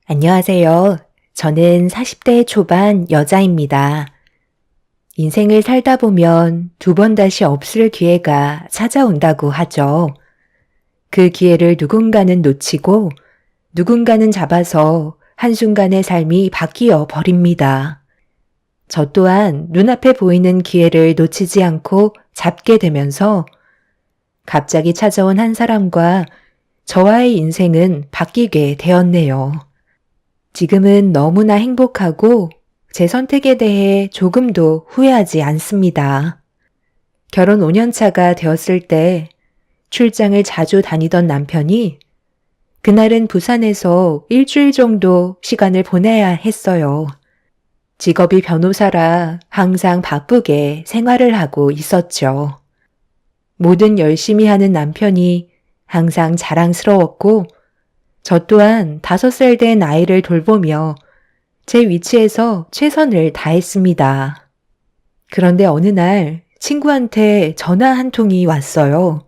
안녕하세요. 저는 40대 초반 여자입니다. 인생을 살다 보면 두 번 다시 없을 기회가 찾아온다고 하죠. 그 기회를 누군가는 놓치고 누군가는 잡아서 한순간에 삶이 바뀌어 버립니다. 저 또한 눈앞에 보이는 기회를 놓치지 않고 잡게 되면서 갑자기 찾아온 한 사람과 저와의 인생은 바뀌게 되었네요. 지금은 너무나 행복하고 제 선택에 대해 조금도 후회하지 않습니다. 결혼 5년 차가 되었을 때 출장을 자주 다니던 남편이 그날은 부산에서 일주일 정도 시간을 보내야 했어요. 직업이 변호사라 항상 바쁘게 생활을 하고 있었죠. 뭐든 열심히 하는 남편이 항상 자랑스러웠고 저 또한 5살 된 아이를 돌보며 제 위치에서 최선을 다했습니다. 그런데 어느 날 친구한테 전화 한 통이 왔어요.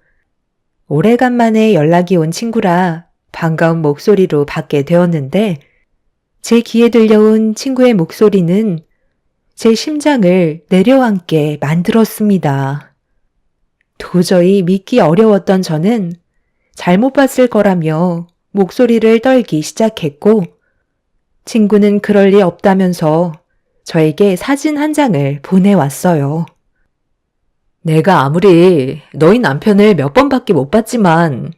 오래간만에 연락이 온 친구라 반가운 목소리로 받게 되었는데 제 귀에 들려온 친구의 목소리는 제 심장을 내려앉게 만들었습니다. 도저히 믿기 어려웠던 저는 잘못 봤을 거라며 목소리를 떨기 시작했고 친구는 그럴 리 없다면서 저에게 사진 한 장을 보내왔어요. 내가 아무리 너희 남편을 몇 번밖에 못 봤지만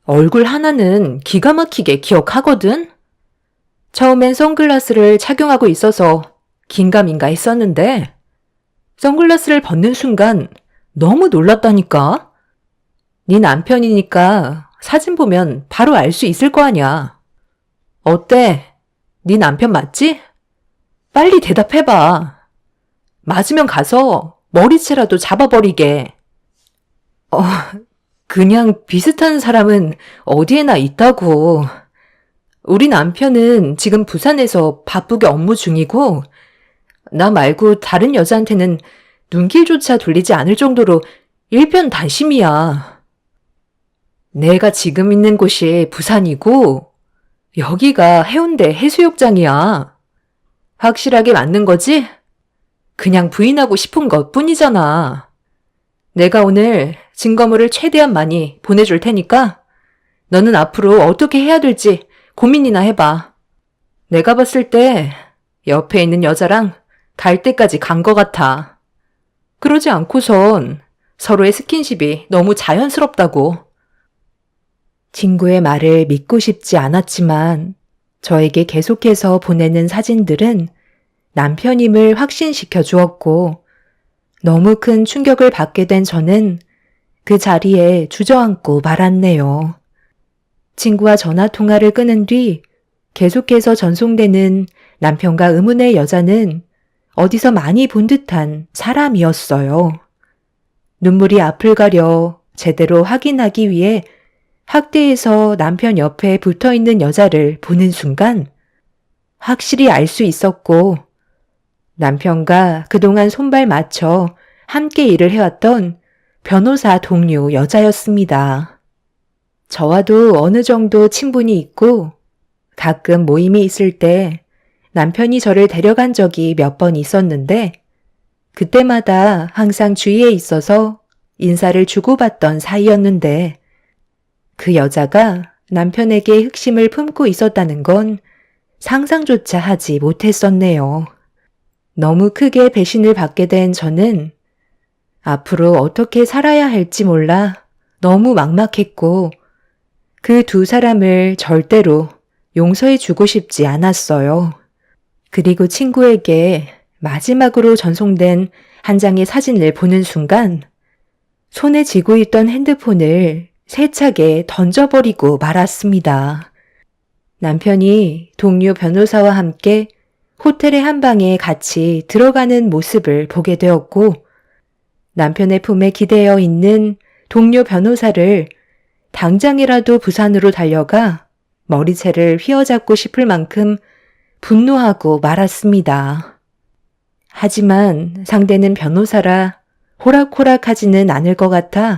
얼굴 하나는 기가 막히게 기억하거든? 처음엔 선글라스를 착용하고 있어서 긴가민가 했었는데 선글라스를 벗는 순간 너무 놀랐다니까? 네 남편이니까 사진 보면 바로 알 수 있을 거 아냐. 어때? 네 남편 맞지? 빨리 대답해봐. 맞으면 가서 머리채라도 잡아버리게. 어, 그냥 비슷한 사람은 어디에나 있다고. 우리 남편은 지금 부산에서 바쁘게 업무 중이고 나 말고 다른 여자한테는 눈길조차 돌리지 않을 정도로 일편단심이야. 내가 지금 있는 곳이 부산이고 여기가 해운대 해수욕장이야. 확실하게 맞는 거지? 그냥 부인하고 싶은 것 뿐이잖아. 내가 오늘 증거물을 최대한 많이 보내줄 테니까 너는 앞으로 어떻게 해야 될지 고민이나 해봐. 내가 봤을 때 옆에 있는 여자랑 갈 때까지 간 것 같아. 그러지 않고선 서로의 스킨십이 너무 자연스럽다고. 친구의 말을 믿고 싶지 않았지만 저에게 계속해서 보내는 사진들은 남편임을 확신시켜 주었고 너무 큰 충격을 받게 된 저는 그 자리에 주저앉고 말았네요. 친구와 전화통화를 끊은 뒤 계속해서 전송되는 남편과 의문의 여자는 어디서 많이 본 듯한 사람이었어요. 눈물이 앞을 가려 제대로 확인하기 위해 학대에서 남편 옆에 붙어있는 여자를 보는 순간 확실히 알 수 있었고 남편과 그동안 손발 맞춰 함께 일을 해왔던 변호사 동료 여자였습니다. 저와도 어느 정도 친분이 있고 가끔 모임이 있을 때 남편이 저를 데려간 적이 몇 번 있었는데 그때마다 항상 주위에 있어서 인사를 주고받던 사이였는데 그 여자가 남편에게 흑심을 품고 있었다는 건 상상조차 하지 못했었네요. 너무 크게 배신을 받게 된 저는 앞으로 어떻게 살아야 할지 몰라 너무 막막했고 그 두 사람을 절대로 용서해 주고 싶지 않았어요. 그리고 친구에게 마지막으로 전송된 한 장의 사진을 보는 순간 손에 쥐고 있던 핸드폰을 세차게 던져버리고 말았습니다. 남편이 동료 변호사와 함께 호텔의 한 방에 같이 들어가는 모습을 보게 되었고 남편의 품에 기대어 있는 동료 변호사를 당장이라도 부산으로 달려가 머리채를 휘어잡고 싶을 만큼 분노하고 말았습니다. 하지만 상대는 변호사라 호락호락하지는 않을 것 같아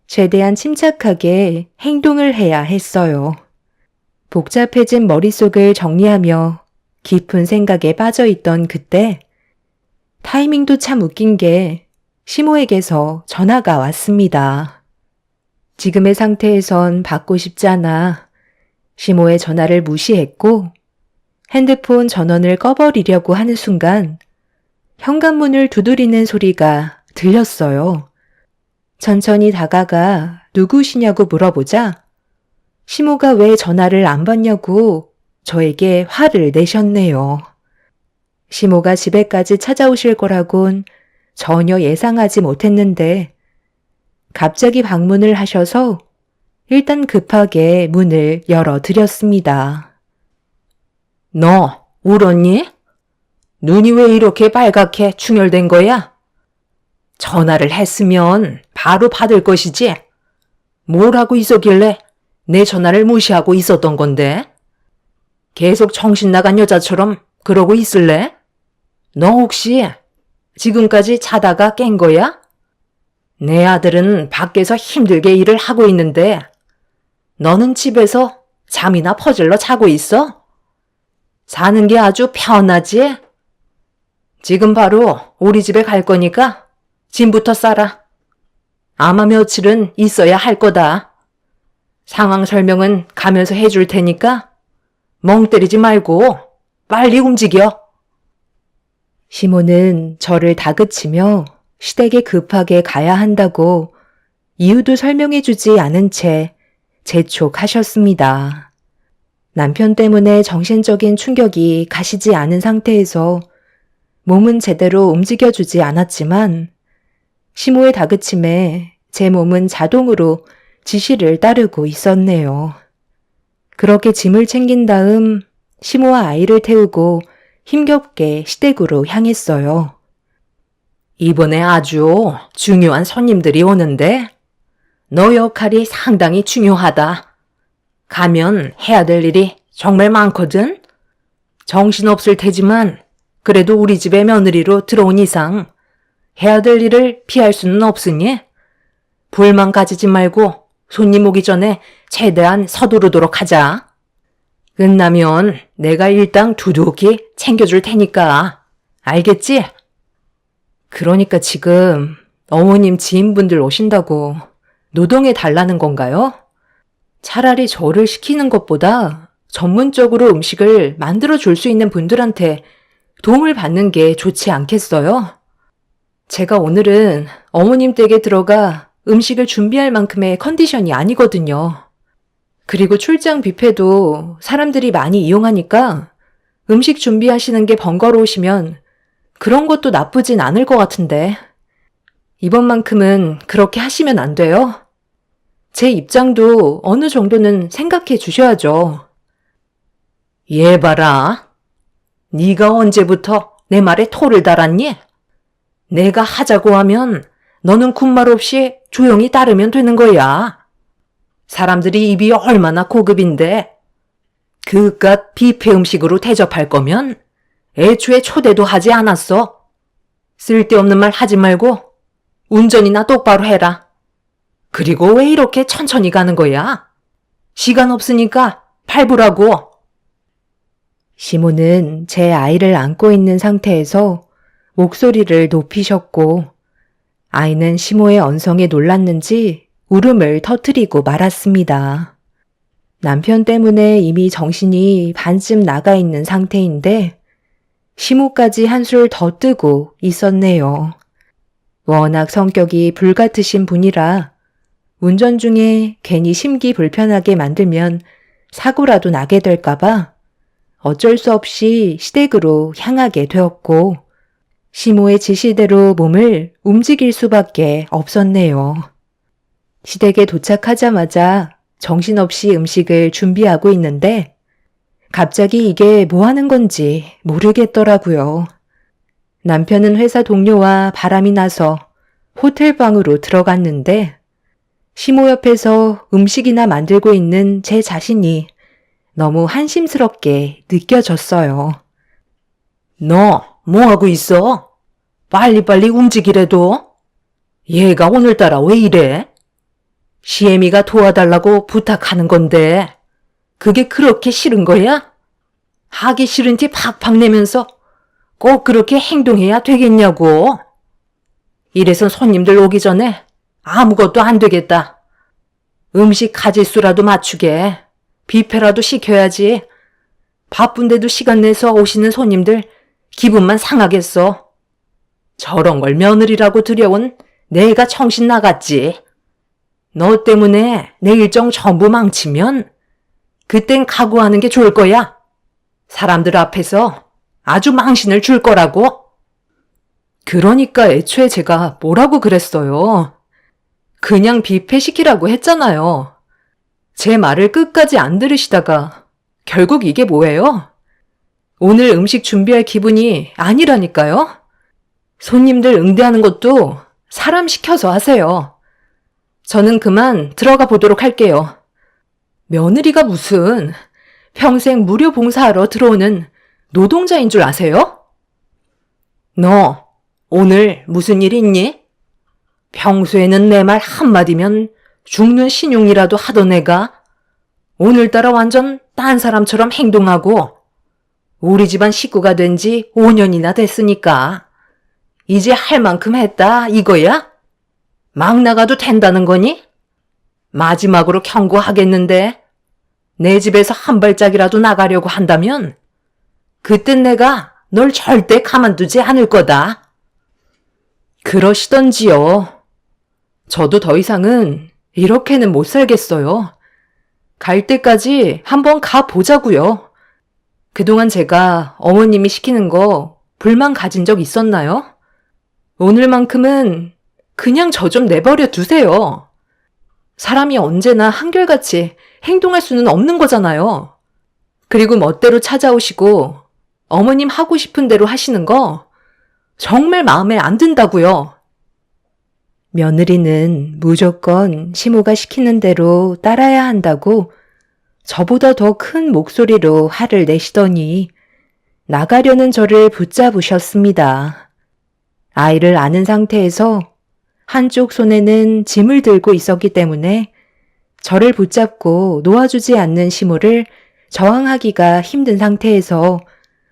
최대한 침착하게 행동을 해야 했어요. 복잡해진 머릿속을 정리하며 깊은 생각에 빠져있던 그때 타이밍도 참 웃긴 게 시모에게서 전화가 왔습니다. 지금의 상태에선 받고 싶지 않아 시모의 전화를 무시했고 핸드폰 전원을 꺼버리려고 하는 순간 현관문을 두드리는 소리가 들렸어요. 천천히 다가가 누구시냐고 물어보자 시모가 왜 전화를 안 받냐고 저에게 화를 내셨네요. 시모가 집에까지 찾아오실 거라곤 전혀 예상하지 못했는데 갑자기 방문을 하셔서 일단 급하게 문을 열어드렸습니다. 너 울었니? 눈이 왜 이렇게 빨갛게 충혈된 거야? 전화를 했으면 바로 받을 것이지. 뭘 하고 있었길래 내 전화를 무시하고 있었던 건데? 계속 정신 나간 여자처럼 그러고 있을래? 너 혹시 지금까지 자다가 깬 거야? 내 아들은 밖에서 힘들게 일을 하고 있는데 너는 집에서 잠이나 퍼질러 자고 있어? 사는 게 아주 편하지? 지금 바로 우리 집에 갈 거니까 짐부터 싸라. 아마 며칠은 있어야 할 거다. 상황 설명은 가면서 해줄 테니까 멍 때리지 말고 빨리 움직여. 시모는 저를 다그치며 시댁에 급하게 가야 한다고 이유도 설명해주지 않은 채 재촉하셨습니다. 남편 때문에 정신적인 충격이 가시지 않은 상태에서 몸은 제대로 움직여주지 않았지만 시모의 다그침에 제 몸은 자동으로 지시를 따르고 있었네요. 그렇게 짐을 챙긴 다음 시모와 아이를 태우고 힘겹게 시댁으로 향했어요. 이번에 아주 중요한 손님들이 오는데 너 역할이 상당히 중요하다. 가면 해야 될 일이 정말 많거든. 정신없을 테지만 그래도 우리 집에 며느리로 들어온 이상 해야 될 일을 피할 수는 없으니 불만 가지지 말고 손님 오기 전에 최대한 서두르도록 하자. 끝나면 내가 일당 두둑이 챙겨줄 테니까. 알겠지? 그러니까 지금 어머님 지인분들 오신다고 노동해 달라는 건가요? 차라리 저를 시키는 것보다 전문적으로 음식을 만들어 줄 수 있는 분들한테 도움을 받는 게 좋지 않겠어요? 제가 오늘은 어머님 댁에 들어가 음식을 준비할 만큼의 컨디션이 아니거든요. 그리고 출장 뷔페도 사람들이 많이 이용하니까 음식 준비하시는 게 번거로우시면 그런 것도 나쁘진 않을 것 같은데 이번만큼은 그렇게 하시면 안 돼요. 제 입장도 어느 정도는 생각해 주셔야죠. 얘 봐라. 네가 언제부터 내 말에 토를 달았니? 내가 하자고 하면 너는 군말 없이 조용히 따르면 되는 거야. 사람들이 입이 얼마나 고급인데 그깟 뷔페 음식으로 대접할 거면 애초에 초대도 하지 않았어. 쓸데없는 말 하지 말고 운전이나 똑바로 해라. 그리고 왜 이렇게 천천히 가는 거야? 시간 없으니까 밟으라고. 시모는 제 아이를 안고 있는 상태에서 목소리를 높이셨고 아이는 시모의 언성에 놀랐는지 울음을 터뜨리고 말았습니다. 남편 때문에 이미 정신이 반쯤 나가 있는 상태인데 시모까지 한술 더 뜨고 있었네요. 워낙 성격이 불같으신 분이라 운전 중에 괜히 심기 불편하게 만들면 사고라도 나게 될까봐 어쩔 수 없이 시댁으로 향하게 되었고 시모의 지시대로 몸을 움직일 수밖에 없었네요. 시댁에 도착하자마자 정신없이 음식을 준비하고 있는데 갑자기 이게 뭐 하는 건지 모르겠더라고요. 남편은 회사 동료와 바람이 나서 호텔방으로 들어갔는데 시모 옆에서 음식이나 만들고 있는 제 자신이 너무 한심스럽게 느껴졌어요. 너 뭐하고 있어? 빨리빨리 움직이래도. 얘가 오늘따라 왜 이래? 시애미가 도와달라고 부탁하는 건데 그게 그렇게 싫은 거야? 하기 싫은 티 팍팍 내면서 꼭 그렇게 행동해야 되겠냐고. 이래선 손님들 오기 전에 아무것도 안 되겠다. 음식 가짓수라도 맞추게. 뷔페라도 시켜야지. 바쁜데도 시간 내서 오시는 손님들 기분만 상하겠어. 저런 걸 며느리라고 들여온 내가 정신 나갔지. 너 때문에 내 일정 전부 망치면 그땐 각오하는 게 좋을 거야. 사람들 앞에서 아주 망신을 줄 거라고. 그러니까 애초에 제가 뭐라고 그랬어요. 그냥 뷔페 시키라고 했잖아요. 제 말을 끝까지 안 들으시다가 결국 이게 뭐예요? 오늘 음식 준비할 기분이 아니라니까요. 손님들 응대하는 것도 사람 시켜서 하세요. 저는 그만 들어가 보도록 할게요. 며느리가 무슨 평생 무료 봉사하러 들어오는 노동자인 줄 아세요? 너 오늘 무슨 일 있니? 평소에는 내 말 한마디면 죽는 신용이라도 하던 애가 오늘따라 완전 딴 사람처럼 행동하고 우리 집안 식구가 된 지 5년이나 됐으니까 이제 할 만큼 했다 이거야? 막 나가도 된다는 거니? 마지막으로 경고하겠는데 내 집에서 한 발짝이라도 나가려고 한다면 그땐 내가 널 절대 가만두지 않을 거다. 그러시던지요. 저도 더 이상은 이렇게는 못 살겠어요. 갈 때까지 한번 가보자고요. 그동안 제가 어머님이 시키는 거 불만 가진 적 있었나요? 오늘만큼은 그냥 저 좀 내버려 두세요. 사람이 언제나 한결같이 행동할 수는 없는 거잖아요. 그리고 멋대로 찾아오시고 어머님 하고 싶은 대로 하시는 거 정말 마음에 안 든다고요. 며느리는 무조건 시모가 시키는 대로 따라야 한다고 저보다 더 큰 목소리로 화를 내시더니 나가려는 저를 붙잡으셨습니다. 아이를 안은 상태에서 한쪽 손에는 짐을 들고 있었기 때문에 저를 붙잡고 놓아주지 않는 시모를 저항하기가 힘든 상태에서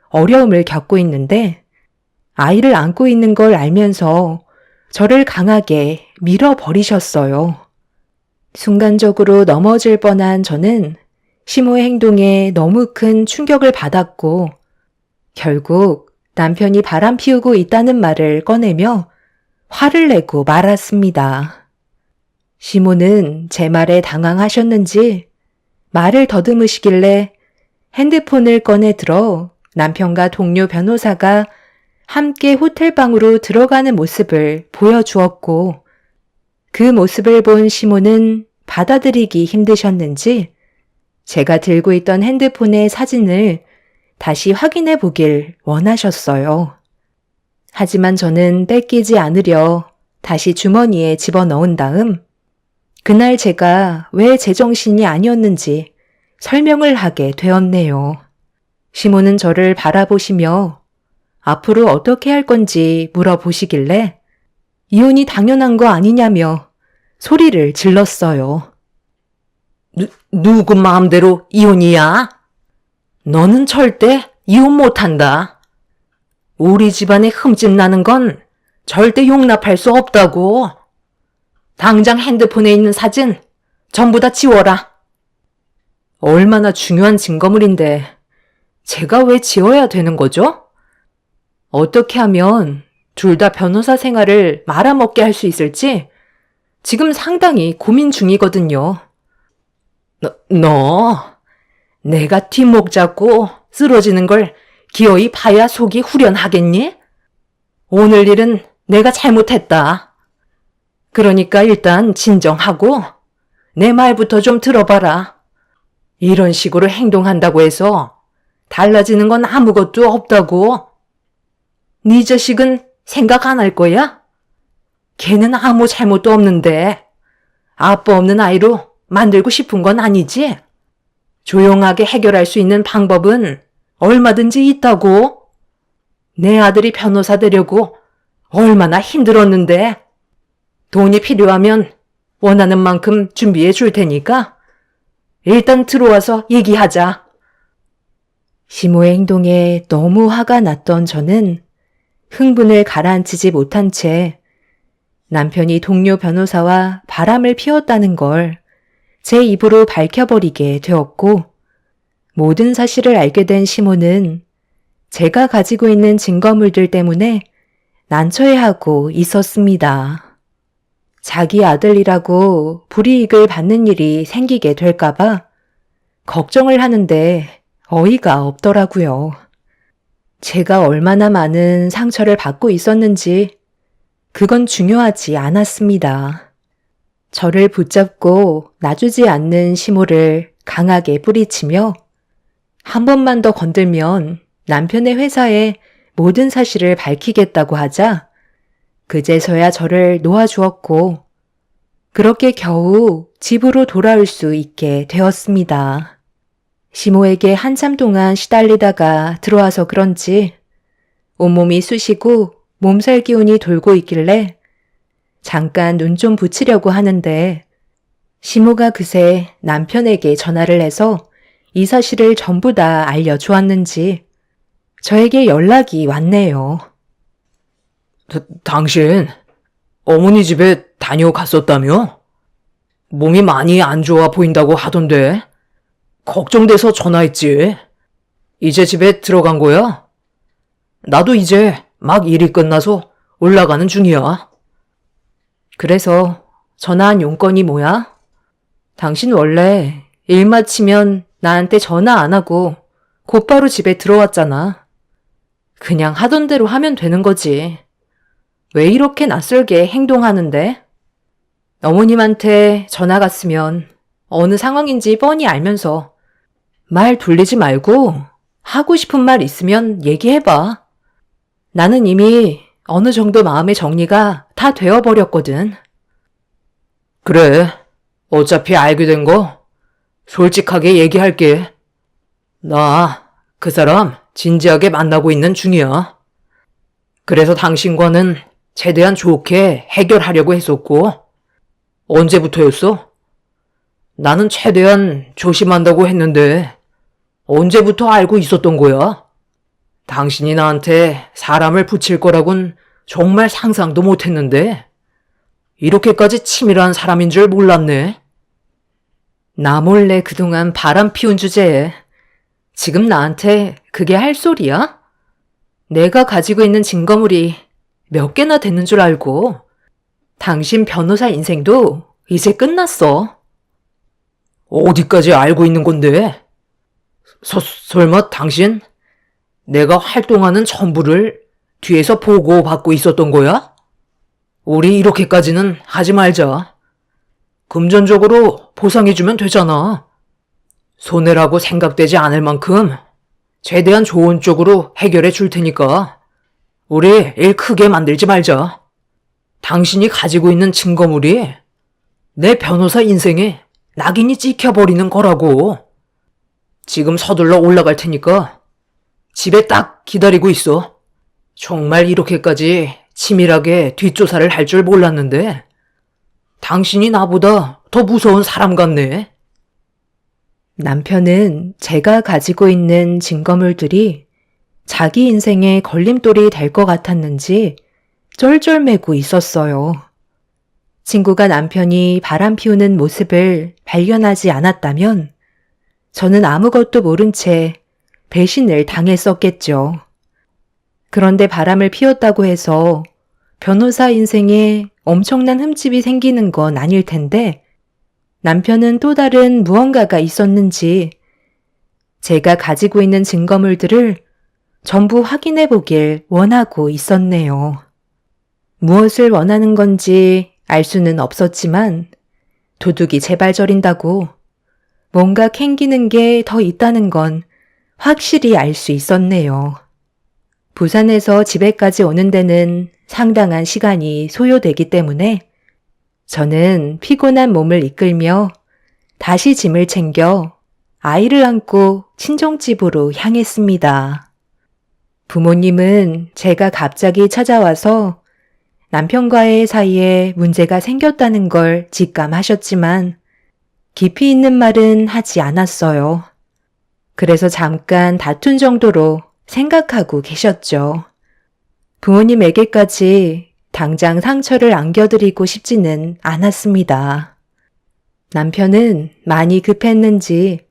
어려움을 겪고 있는데 아이를 안고 있는 걸 알면서 저를 강하게 밀어버리셨어요. 순간적으로 넘어질 뻔한 저는 시모의 행동에 너무 큰 충격을 받았고 결국 남편이 바람 피우고 있다는 말을 꺼내며 화를 내고 말았습니다. 시모는 제 말에 당황하셨는지 말을 더듬으시길래 핸드폰을 꺼내 들어 남편과 동료 변호사가 함께 호텔방으로 들어가는 모습을 보여주었고 그 모습을 본 시모는 받아들이기 힘드셨는지 제가 들고 있던 핸드폰의 사진을 다시 확인해 보길 원하셨어요. 하지만 저는 뺏기지 않으려 다시 주머니에 집어넣은 다음 그날 제가 왜 제정신이 아니었는지 설명을 하게 되었네요. 시모는 저를 바라보시며 앞으로 어떻게 할 건지 물어보시길래 이혼이 당연한 거 아니냐며 소리를 질렀어요. 누구 마음대로 이혼이야? 너는 절대 이혼 못한다. 우리 집안에 흠집 나는 건 절대 용납할 수 없다고. 당장 핸드폰에 있는 사진 전부 다 지워라. 얼마나 중요한 증거물인데 제가 왜 지워야 되는 거죠? 어떻게 하면 둘 다 변호사 생활을 말아먹게 할 수 있을지 지금 상당히 고민 중이거든요. 너 내가 뒷목 잡고 쓰러지는 걸 기어이 봐야 속이 후련하겠니? 오늘 일은 내가 잘못했다. 그러니까 일단 진정하고 내 말부터 좀 들어봐라. 이런 식으로 행동한다고 해서 달라지는 건 아무것도 없다고. 네 자식은 생각 안 할 거야? 걔는 아무 잘못도 없는데 아빠 없는 아이로 만들고 싶은 건 아니지? 조용하게 해결할 수 있는 방법은 얼마든지 있다고. 내 아들이 변호사 되려고 얼마나 힘들었는데 돈이 필요하면 원하는 만큼 준비해 줄 테니까 일단 들어와서 얘기하자. 시모의 행동에 너무 화가 났던 저는 흥분을 가라앉히지 못한 채 남편이 동료 변호사와 바람을 피웠다는 걸 제 입으로 밝혀버리게 되었고, 모든 사실을 알게 된 시모는 제가 가지고 있는 증거물들 때문에 난처해하고 있었습니다. 자기 아들이라고 불이익을 받는 일이 생기게 될까봐 걱정을 하는데 어이가 없더라고요. 제가 얼마나 많은 상처를 받고 있었는지 그건 중요하지 않았습니다. 저를 붙잡고 놔주지 않는 시모를 강하게 뿌리치며 한 번만 더 건들면 남편의 회사에 모든 사실을 밝히겠다고 하자 그제서야 저를 놓아주었고, 그렇게 겨우 집으로 돌아올 수 있게 되었습니다. 시모에게 한참 동안 시달리다가 들어와서 그런지 온몸이 쑤시고 몸살 기운이 돌고 있길래 잠깐 눈 좀 붙이려고 하는데 시모가 그새 남편에게 전화를 해서 이 사실을 전부 다 알려주었는지 저에게 연락이 왔네요. 당신 어머니 집에 다녀갔었다며? 몸이 많이 안 좋아 보인다고 하던데 걱정돼서 전화했지. 이제 집에 들어간 거야? 나도 이제 막 일이 끝나서 올라가는 중이야. 그래서 전화한 용건이 뭐야? 당신 원래 일 마치면 나한테 전화 안 하고 곧바로 집에 들어왔잖아. 그냥 하던 대로 하면 되는 거지. 왜 이렇게 낯설게 행동하는데? 어머님한테 전화 갔으면 어느 상황인지 뻔히 알면서 말 돌리지 말고 하고 싶은 말 있으면 얘기해봐. 나는 이미 어느 정도 마음의 정리가 다 되어버렸거든. 그래, 어차피 알게 된 거 솔직하게 얘기할게. 나 그 사람 진지하게 만나고 있는 중이야. 그래서 당신과는 최대한 좋게 해결하려고 했었고. 언제부터였어? 나는 최대한 조심한다고 했는데 언제부터 알고 있었던 거야? 당신이 나한테 사람을 붙일 거라곤 정말 상상도 못했는데 이렇게까지 치밀한 사람인 줄 몰랐네. 나 몰래 그동안 바람 피운 주제에 지금 나한테 그게 할 소리야? 내가 가지고 있는 증거물이 몇 개나 되는 줄 알고. 당신 변호사 인생도 이제 끝났어. 어디까지 알고 있는 건데? 설마 당신 내가 활동하는 전부를 뒤에서 보고받고 있었던 거야? 우리 이렇게까지는 하지 말자. 금전적으로 보상해주면 되잖아. 손해라고 생각되지 않을 만큼 최대한 좋은 쪽으로 해결해 줄 테니까 우리 일 크게 만들지 말자. 당신이 가지고 있는 증거물이 내 변호사 인생에 낙인이 찍혀버리는 거라고. 지금 서둘러 올라갈 테니까 집에 딱 기다리고 있어. 정말 이렇게까지 치밀하게 뒷조사를 할 줄 몰랐는데 당신이 나보다 더 무서운 사람 같네. 남편은 제가 가지고 있는 증거물들이 자기 인생의 걸림돌이 될 것 같았는지 쫄쫄매고 있었어요. 친구가 남편이 바람 피우는 모습을 발견하지 않았다면 저는 아무것도 모른 채 배신을 당했었겠죠. 그런데 바람을 피웠다고 해서 변호사 인생에 엄청난 흠집이 생기는 건 아닐 텐데 남편은 또 다른 무언가가 있었는지 제가 가지고 있는 증거물들을 전부 확인해 보길 원하고 있었네요. 무엇을 원하는 건지 알 수는 없었지만 도둑이 제발 저린다고 뭔가 캥기는 게 더 있다는 건 확실히 알 수 있었네요. 부산에서 집에까지 오는 데는 상당한 시간이 소요되기 때문에 저는 피곤한 몸을 이끌며 다시 짐을 챙겨 아이를 안고 친정집으로 향했습니다. 부모님은 제가 갑자기 찾아와서 남편과의 사이에 문제가 생겼다는 걸 직감하셨지만 깊이 있는 말은 하지 않았어요. 그래서 잠깐 다툰 정도로 생각하고 계셨죠. 부모님에게까지 당장 상처를 안겨드리고 싶지는 않았습니다. 남편은 많이 급했는지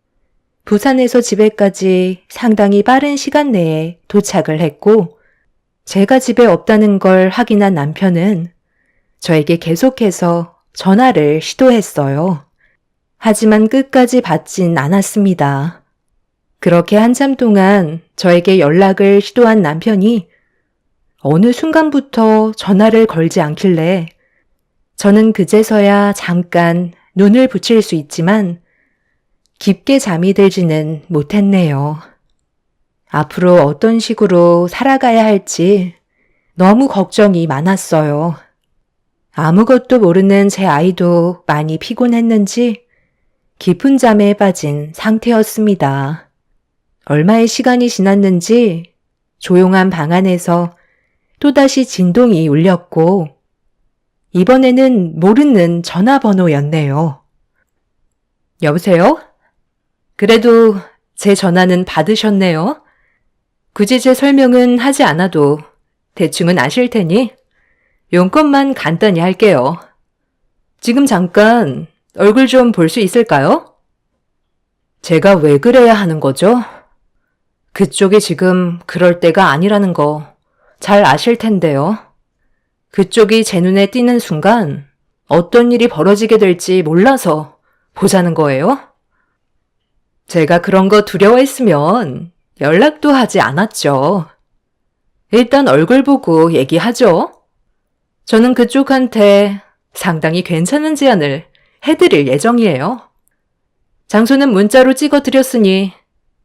부산에서 집에까지 상당히 빠른 시간 내에 도착을 했고, 제가 집에 없다는 걸 확인한 남편은 저에게 계속해서 전화를 시도했어요. 하지만 끝까지 받진 않았습니다. 그렇게 한참 동안 저에게 연락을 시도한 남편이 어느 순간부터 전화를 걸지 않길래 저는 그제서야 잠깐 눈을 붙일 수 있지만 깊게 잠이 들지는 못했네요. 앞으로 어떤 식으로 살아가야 할지 너무 걱정이 많았어요. 아무것도 모르는 제 아이도 많이 피곤했는지 깊은 잠에 빠진 상태였습니다. 얼마의 시간이 지났는지 조용한 방 안에서 또다시 진동이 울렸고, 이번에는 모르는 전화번호였네요. 여보세요? 그래도 제 전화는 받으셨네요. 굳이 제 설명은 하지 않아도 대충은 아실 테니 용건만 간단히 할게요. 지금 잠깐 얼굴 좀 볼 수 있을까요? 제가 왜 그래야 하는 거죠? 그쪽이 지금 그럴 때가 아니라는 거 잘 아실 텐데요. 그쪽이 제 눈에 띄는 순간 어떤 일이 벌어지게 될지 몰라서 보자는 거예요? 제가 그런 거 두려워했으면 연락도 하지 않았죠. 일단 얼굴 보고 얘기하죠. 저는 그쪽한테 상당히 괜찮은 제안을 해드릴 예정이에요. 장소는 문자로 찍어드렸으니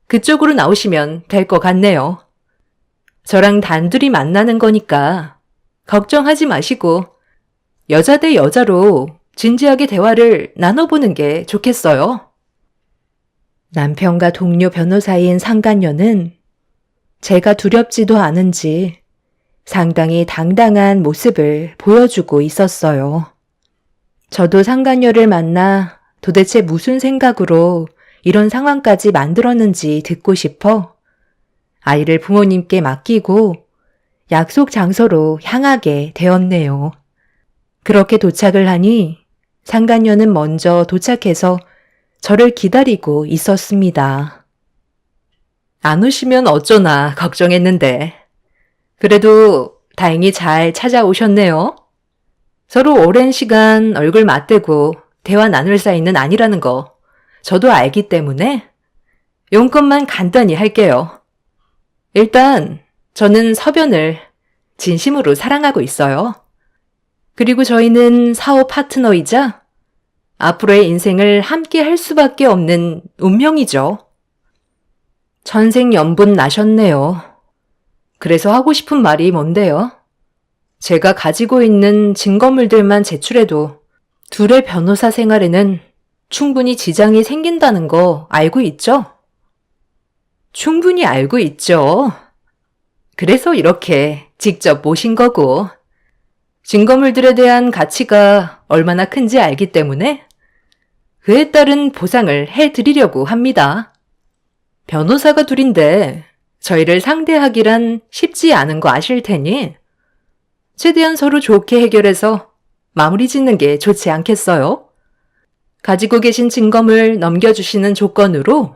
그쪽으로 나오시면 될 것 같네요. 저랑 단둘이 만나는 거니까 걱정하지 마시고 여자 대 여자로 진지하게 대화를 나눠보는 게 좋겠어요. 남편과 동료 변호사인 상간녀는 제가 두렵지도 않은지 상당히 당당한 모습을 보여주고 있었어요. 저도 상간녀를 만나 도대체 무슨 생각으로 이런 상황까지 만들었는지 듣고 싶어 아이를 부모님께 맡기고 약속 장소로 향하게 되었네요. 그렇게 도착을 하니 상간녀는 먼저 도착해서 저를 기다리고 있었습니다. 안 오시면 어쩌나 걱정했는데 그래도 다행히 잘 찾아오셨네요. 서로 오랜 시간 얼굴 맞대고 대화 나눌 사이는 아니라는 거 저도 알기 때문에 용건만 간단히 할게요. 일단 저는 서변을 진심으로 사랑하고 있어요. 그리고 저희는 사업 파트너이자 앞으로의 인생을 함께 할 수밖에 없는 운명이죠. 천생연분 나셨네요. 그래서 하고 싶은 말이 뭔데요? 제가 가지고 있는 증거물들만 제출해도 둘의 변호사 생활에는 충분히 지장이 생긴다는 거 알고 있죠? 충분히 알고 있죠. 그래서 이렇게 직접 모신 거고, 증거물들에 대한 가치가 얼마나 큰지 알기 때문에 그에 따른 보상을 해드리려고 합니다. 변호사가 둘인데 저희를 상대하기란 쉽지 않은 거 아실 테니 최대한 서로 좋게 해결해서 마무리 짓는 게 좋지 않겠어요? 가지고 계신 증거물 넘겨주시는 조건으로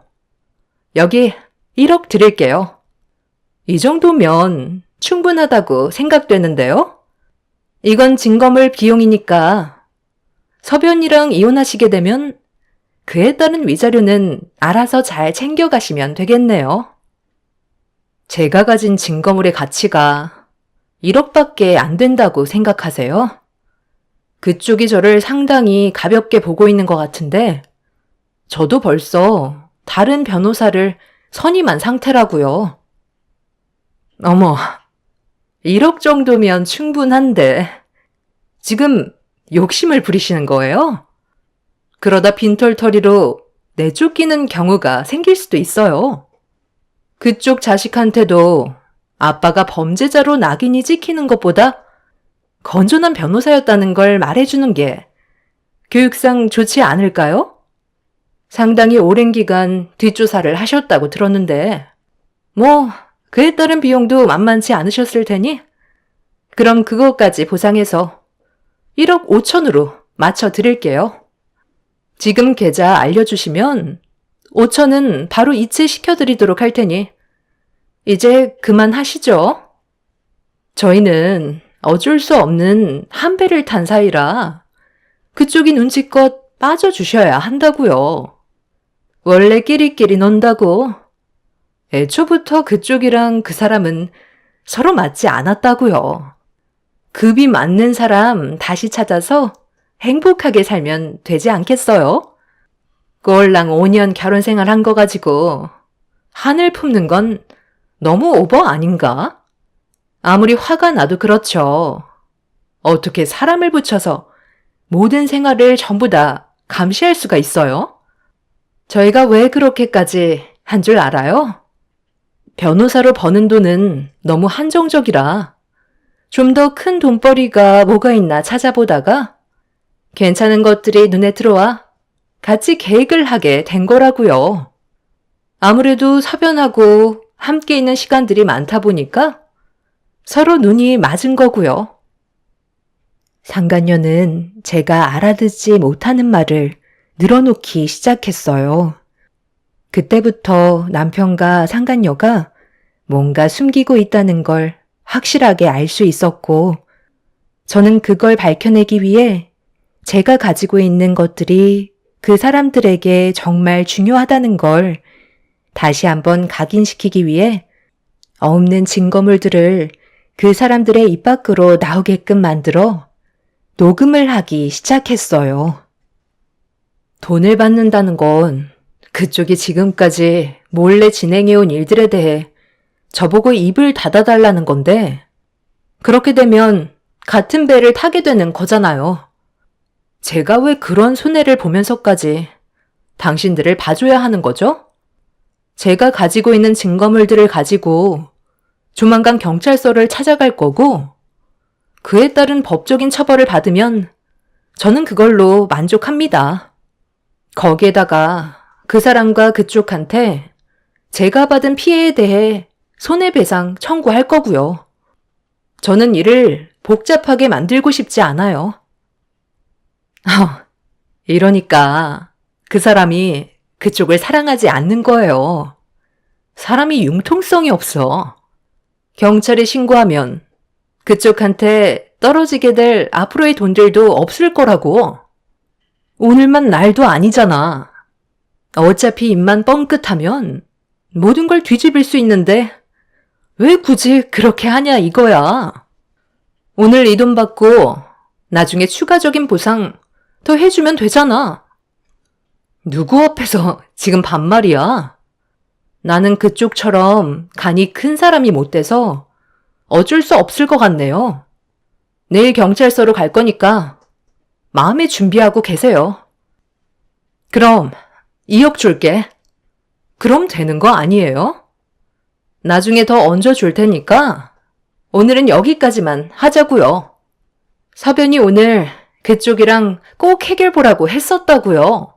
여기 1억 드릴게요. 이 정도면 충분하다고 생각되는데요? 이건 증거물 비용이니까 서변이랑 이혼하시게 되면 그에 따른 위자료는 알아서 잘 챙겨가시면 되겠네요. 제가 가진 증거물의 가치가 1억밖에 안 된다고 생각하세요? 그쪽이 저를 상당히 가볍게 보고 있는 것 같은데 저도 벌써 다른 변호사를 선임한 상태라고요. 어머, 1억 정도면 충분한데 지금 욕심을 부리시는 거예요? 그러다 빈털터리로 내쫓기는 경우가 생길 수도 있어요. 그쪽 자식한테도 아빠가 범죄자로 낙인이 찍히는 것보다 건전한 변호사였다는 걸 말해주는 게 교육상 좋지 않을까요? 상당히 오랜 기간 뒷조사를 하셨다고 들었는데, 그에 따른 비용도 만만치 않으셨을 테니, 그럼 그것까지 보상해서 1억 5천으로 맞춰 드릴게요. 지금 계좌 알려주시면 5천은 바로 이체시켜 드리도록 할 테니, 이제 그만하시죠. 저희는 어쩔 수 없는 한 배를 탄 사이라 그쪽이 눈치껏 빠져주셔야 한다고요. 원래 끼리끼리 논다고. 애초부터 그쪽이랑 그 사람은 서로 맞지 않았다고요. 급이 맞는 사람 다시 찾아서 행복하게 살면 되지 않겠어요? 꼴랑 5년 결혼 생활 한 거 가지고 한을 품는 건 너무 오버 아닌가? 아무리 화가 나도 그렇죠. 어떻게 사람을 붙여서 모든 생활을 전부 다 감시할 수가 있어요? 저희가 왜 그렇게까지 한 줄 알아요? 변호사로 버는 돈은 너무 한정적이라 좀 더 큰 돈벌이가 뭐가 있나 찾아보다가 괜찮은 것들이 눈에 들어와 같이 계획을 하게 된 거라고요. 아무래도 사변하고 함께 있는 시간들이 많다 보니까 서로 눈이 맞은 거고요. 상간녀는 제가 알아듣지 못하는 말을 늘어놓기 시작했어요. 그때부터 남편과 상간녀가 뭔가 숨기고 있다는 걸 확실하게 알 수 있었고, 저는 그걸 밝혀내기 위해 제가 가지고 있는 것들이 그 사람들에게 정말 중요하다는 걸 다시 한번 각인시키기 위해 없는 증거물들을 그 사람들의 입 밖으로 나오게끔 만들어 녹음을 하기 시작했어요. 돈을 받는다는 건 그쪽이 지금까지 몰래 진행해온 일들에 대해 저보고 입을 닫아달라는 건데, 그렇게 되면 같은 배를 타게 되는 거잖아요. 제가 왜 그런 손해를 보면서까지 당신들을 봐줘야 하는 거죠? 제가 가지고 있는 증거물들을 가지고 조만간 경찰서를 찾아갈 거고, 그에 따른 법적인 처벌을 받으면 저는 그걸로 만족합니다. 거기에다가 그 사람과 그쪽한테 제가 받은 피해에 대해 손해배상 청구할 거고요. 저는 일을 복잡하게 만들고 싶지 않아요. 이러니까 그 사람이 그쪽을 사랑하지 않는 거예요. 사람이 융통성이 없어. 경찰에 신고하면 그쪽한테 떨어지게 될 앞으로의 돈들도 없을 거라고. 오늘만 날도 아니잖아. 어차피 입만 뻥끗하면 모든 걸 뒤집을 수 있는데 왜 굳이 그렇게 하냐 이거야. 오늘 이 돈 받고 나중에 추가적인 보상 더 해주면 되잖아. 누구 앞에서 지금 반말이야? 나는 그쪽처럼 간이 큰 사람이 못 돼서 어쩔 수 없을 것 같네요. 내일 경찰서로 갈 거니까 마음에 준비하고 계세요. 그럼 2억 줄게. 그럼 되는 거 아니에요? 나중에 더 얹어줄 테니까 오늘은 여기까지만 하자고요. 서변이 오늘 그쪽이랑 꼭 해결 보라고 했었다고요.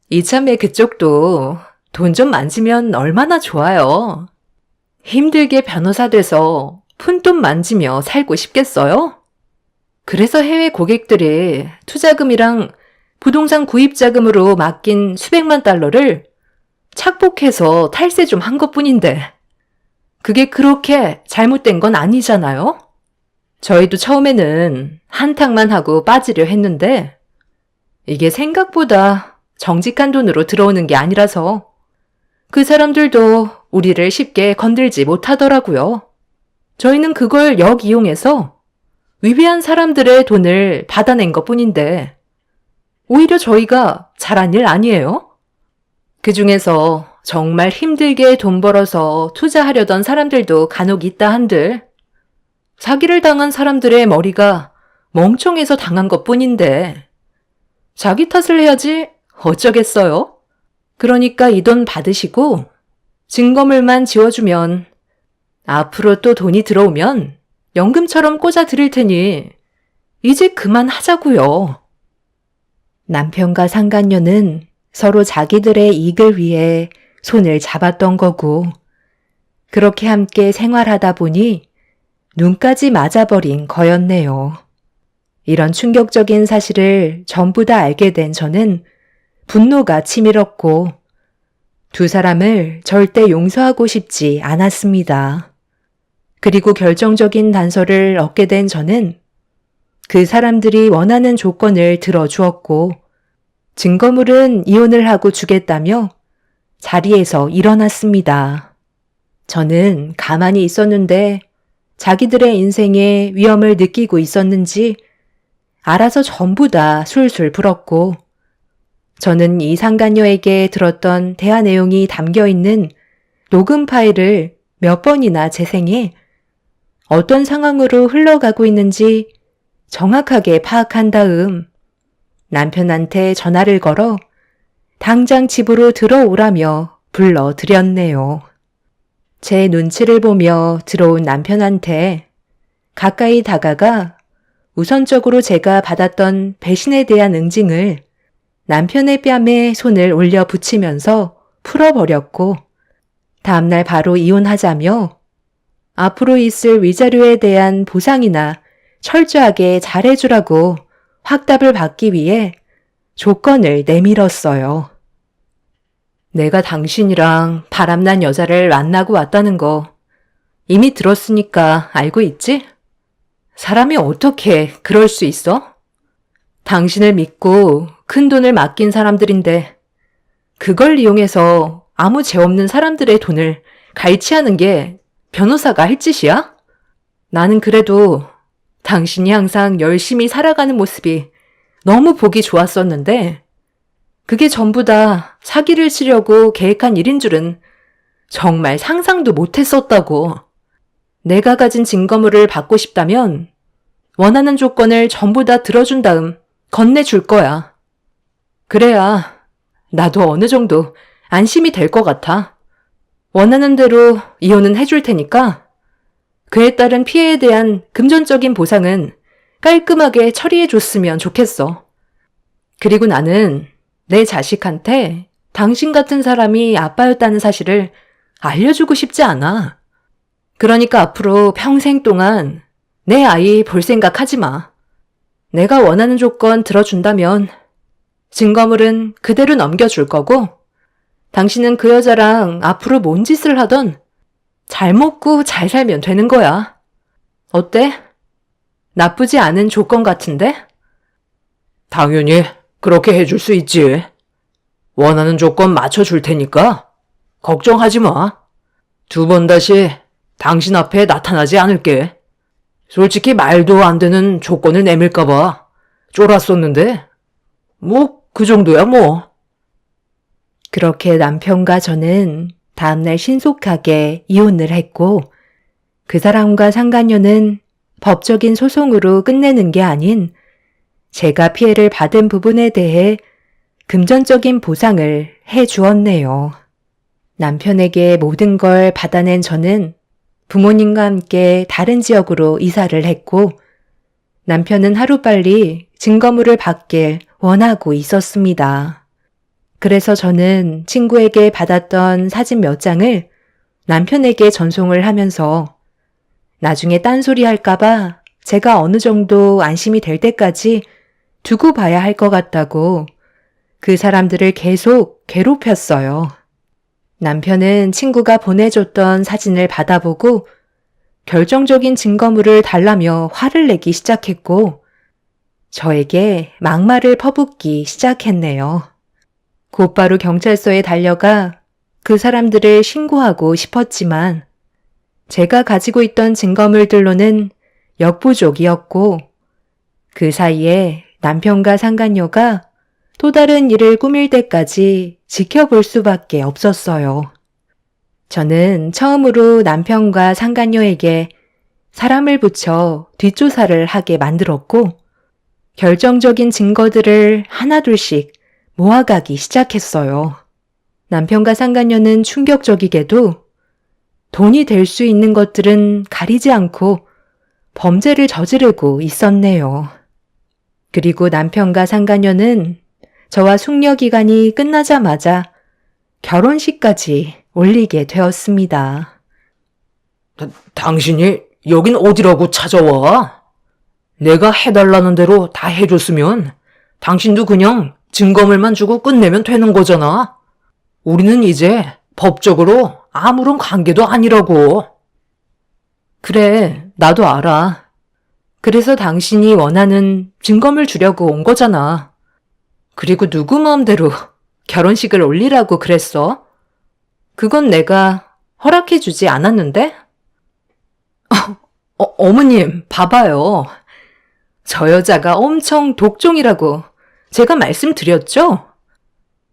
이참에 그쪽도 돈 좀 만지면 얼마나 좋아요. 힘들게 변호사 돼서 푼돈 만지며 살고 싶겠어요? 그래서 해외 고객들이 투자금이랑 부동산 구입 자금으로 맡긴 수백만 달러를 착복해서 탈세 좀 한 것뿐인데 그게 그렇게 잘못된 건 아니잖아요? 저희도 처음에는 한탕만 하고 빠지려 했는데 이게 생각보다 정직한 돈으로 들어오는 게 아니라서 그 사람들도 우리를 쉽게 건들지 못하더라고요. 저희는 그걸 역이용해서 위배한 사람들의 돈을 받아낸 것뿐인데 오히려 저희가 잘한 일 아니에요? 그 중에서 정말 힘들게 돈 벌어서 투자하려던 사람들도 간혹 있다 한들 사기를 당한 사람들의 머리가 멍청해서 당한 것뿐인데 자기 탓을 해야지 어쩌겠어요? 그러니까 이 돈 받으시고 증거물만 지워주면 앞으로 또 돈이 들어오면 연금처럼 꽂아 드릴 테니 이제 그만하자고요. 남편과 상간녀는 서로 자기들의 이익을 위해 손을 잡았던 거고, 그렇게 함께 생활하다 보니 눈까지 맞아버린 거였네요. 이런 충격적인 사실을 전부 다 알게 된 저는 분노가 치밀었고, 두 사람을 절대 용서하고 싶지 않았습니다. 그리고 결정적인 단서를 얻게 된 저는 그 사람들이 원하는 조건을 들어주었고, 증거물은 이혼을 하고 주겠다며 자리에서 일어났습니다. 저는 가만히 있었는데 자기들의 인생에 위험을 느끼고 있었는지 알아서 전부 다 술술 불었고, 저는 이 상간녀에게 들었던 대화 내용이 담겨있는 녹음 파일을 몇 번이나 재생해 어떤 상황으로 흘러가고 있는지 정확하게 파악한 다음 남편한테 전화를 걸어 당장 집으로 들어오라며 불러드렸네요. 제 눈치를 보며 들어온 남편한테 가까이 다가가 우선적으로 제가 받았던 배신에 대한 응징을 남편의 뺨에 손을 올려 붙이면서 풀어버렸고, 다음날 바로 이혼하자며 앞으로 있을 위자료에 대한 보상이나 철저하게 잘해주라고 확답을 받기 위해 조건을 내밀었어요. 내가 당신이랑 바람난 여자를 만나고 왔다는 거 이미 들었으니까 알고 있지? 사람이 어떻게 그럴 수 있어? 당신을 믿고 큰 돈을 맡긴 사람들인데 그걸 이용해서 아무 죄 없는 사람들의 돈을 갈취하는 게 변호사가 할 짓이야? 나는 그래도 당신이 항상 열심히 살아가는 모습이 너무 보기 좋았었는데 그게 전부 다 사기를 치려고 계획한 일인 줄은 정말 상상도 못했었다고. 내가 가진 증거물을 받고 싶다면 원하는 조건을 전부 다 들어준 다음 건네줄 거야. 그래야 나도 어느 정도 안심이 될 것 같아. 원하는 대로 이혼은 해줄 테니까 그에 따른 피해에 대한 금전적인 보상은 깔끔하게 처리해줬으면 좋겠어. 그리고 나는 내 자식한테 당신 같은 사람이 아빠였다는 사실을 알려주고 싶지 않아. 그러니까 앞으로 평생 동안 내 아이 볼 생각 하지 마. 내가 원하는 조건 들어준다면 증거물은 그대로 넘겨줄 거고, 당신은 그 여자랑 앞으로 뭔 짓을 하던 잘 먹고 잘 살면 되는 거야. 어때? 나쁘지 않은 조건 같은데? 당연히 그렇게 해줄 수 있지. 원하는 조건 맞춰줄 테니까 걱정하지 마. 두 번 다시 당신 앞에 나타나지 않을게. 솔직히 말도 안 되는 조건을 내밀까봐 쫄았었는데 뭐 그 정도야 뭐. 그렇게 남편과 저는 다음날 신속하게 이혼을 했고, 그 사람과 상간녀는 법적인 소송으로 끝내는 게 아닌 제가 피해를 받은 부분에 대해 금전적인 보상을 해 주었네요. 남편에게 모든 걸 받아낸 저는 부모님과 함께 다른 지역으로 이사를 했고, 남편은 하루빨리 증거물을 받길 원하고 있었습니다. 그래서 저는 친구에게 받았던 사진 몇 장을 남편에게 전송을 하면서 나중에 딴소리 할까봐 제가 어느 정도 안심이 될 때까지 두고 봐야 할 것 같다고 그 사람들을 계속 괴롭혔어요. 남편은 친구가 보내줬던 사진을 받아보고 결정적인 증거물을 달라며 화를 내기 시작했고, 저에게 막말을 퍼붓기 시작했네요. 곧바로 경찰서에 달려가 그 사람들을 신고하고 싶었지만 제가 가지고 있던 증거물들로는 역부족이었고, 그 사이에 남편과 상간녀가 또 다른 일을 꾸밀 때까지 지켜볼 수밖에 없었어요. 저는 처음으로 남편과 상간녀에게 사람을 붙여 뒷조사를 하게 만들었고, 결정적인 증거들을 하나둘씩 모아가기 시작했어요. 남편과 상간녀는 충격적이게도 돈이 될 수 있는 것들은 가리지 않고 범죄를 저지르고 있었네요. 그리고 남편과 상간녀는 저와 숙려 기간이 끝나자마자 결혼식까지 올리게 되었습니다. 당신이 여긴 어디라고 찾아와? 내가 해달라는 대로 다 해줬으면 당신도 그냥 증거물만 주고 끝내면 되는 거잖아. 우리는 이제 법적으로 아무런 관계도 아니라고. 그래, 나도 알아. 그래서 당신이 원하는 증거물 주려고 온 거잖아. 그리고 누구 마음대로 결혼식을 올리라고 그랬어? 그건 내가 허락해주지 않았는데? 어머님, 봐봐요. 저 여자가 엄청 독종이라고 제가 말씀드렸죠?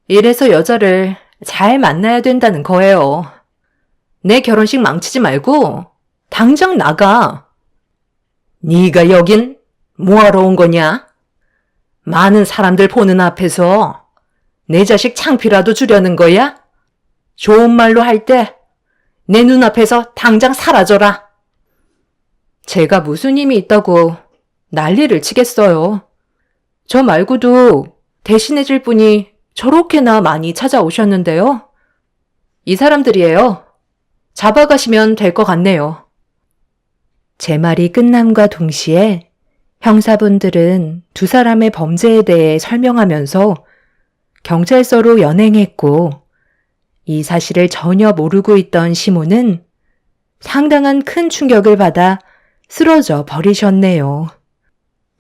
이래서 여자를 잘 만나야 된다는 거예요. 내 결혼식 망치지 말고 당장 나가. 네가 여긴 뭐하러 온 거냐? 많은 사람들 보는 앞에서 내 자식 창피라도 주려는 거야? 좋은 말로 할 때 내 눈앞에서 당장 사라져라. 제가 무슨 힘이 있다고 난리를 치겠어요. 저 말고도 대신해줄 분이 저렇게나 많이 찾아오셨는데요. 이 사람들이에요. 잡아가시면 될 것 같네요. 제 말이 끝남과 동시에 형사분들은 두 사람의 범죄에 대해 설명하면서 경찰서로 연행했고, 이 사실을 전혀 모르고 있던 시몬은 상당한 큰 충격을 받아 쓰러져 버리셨네요.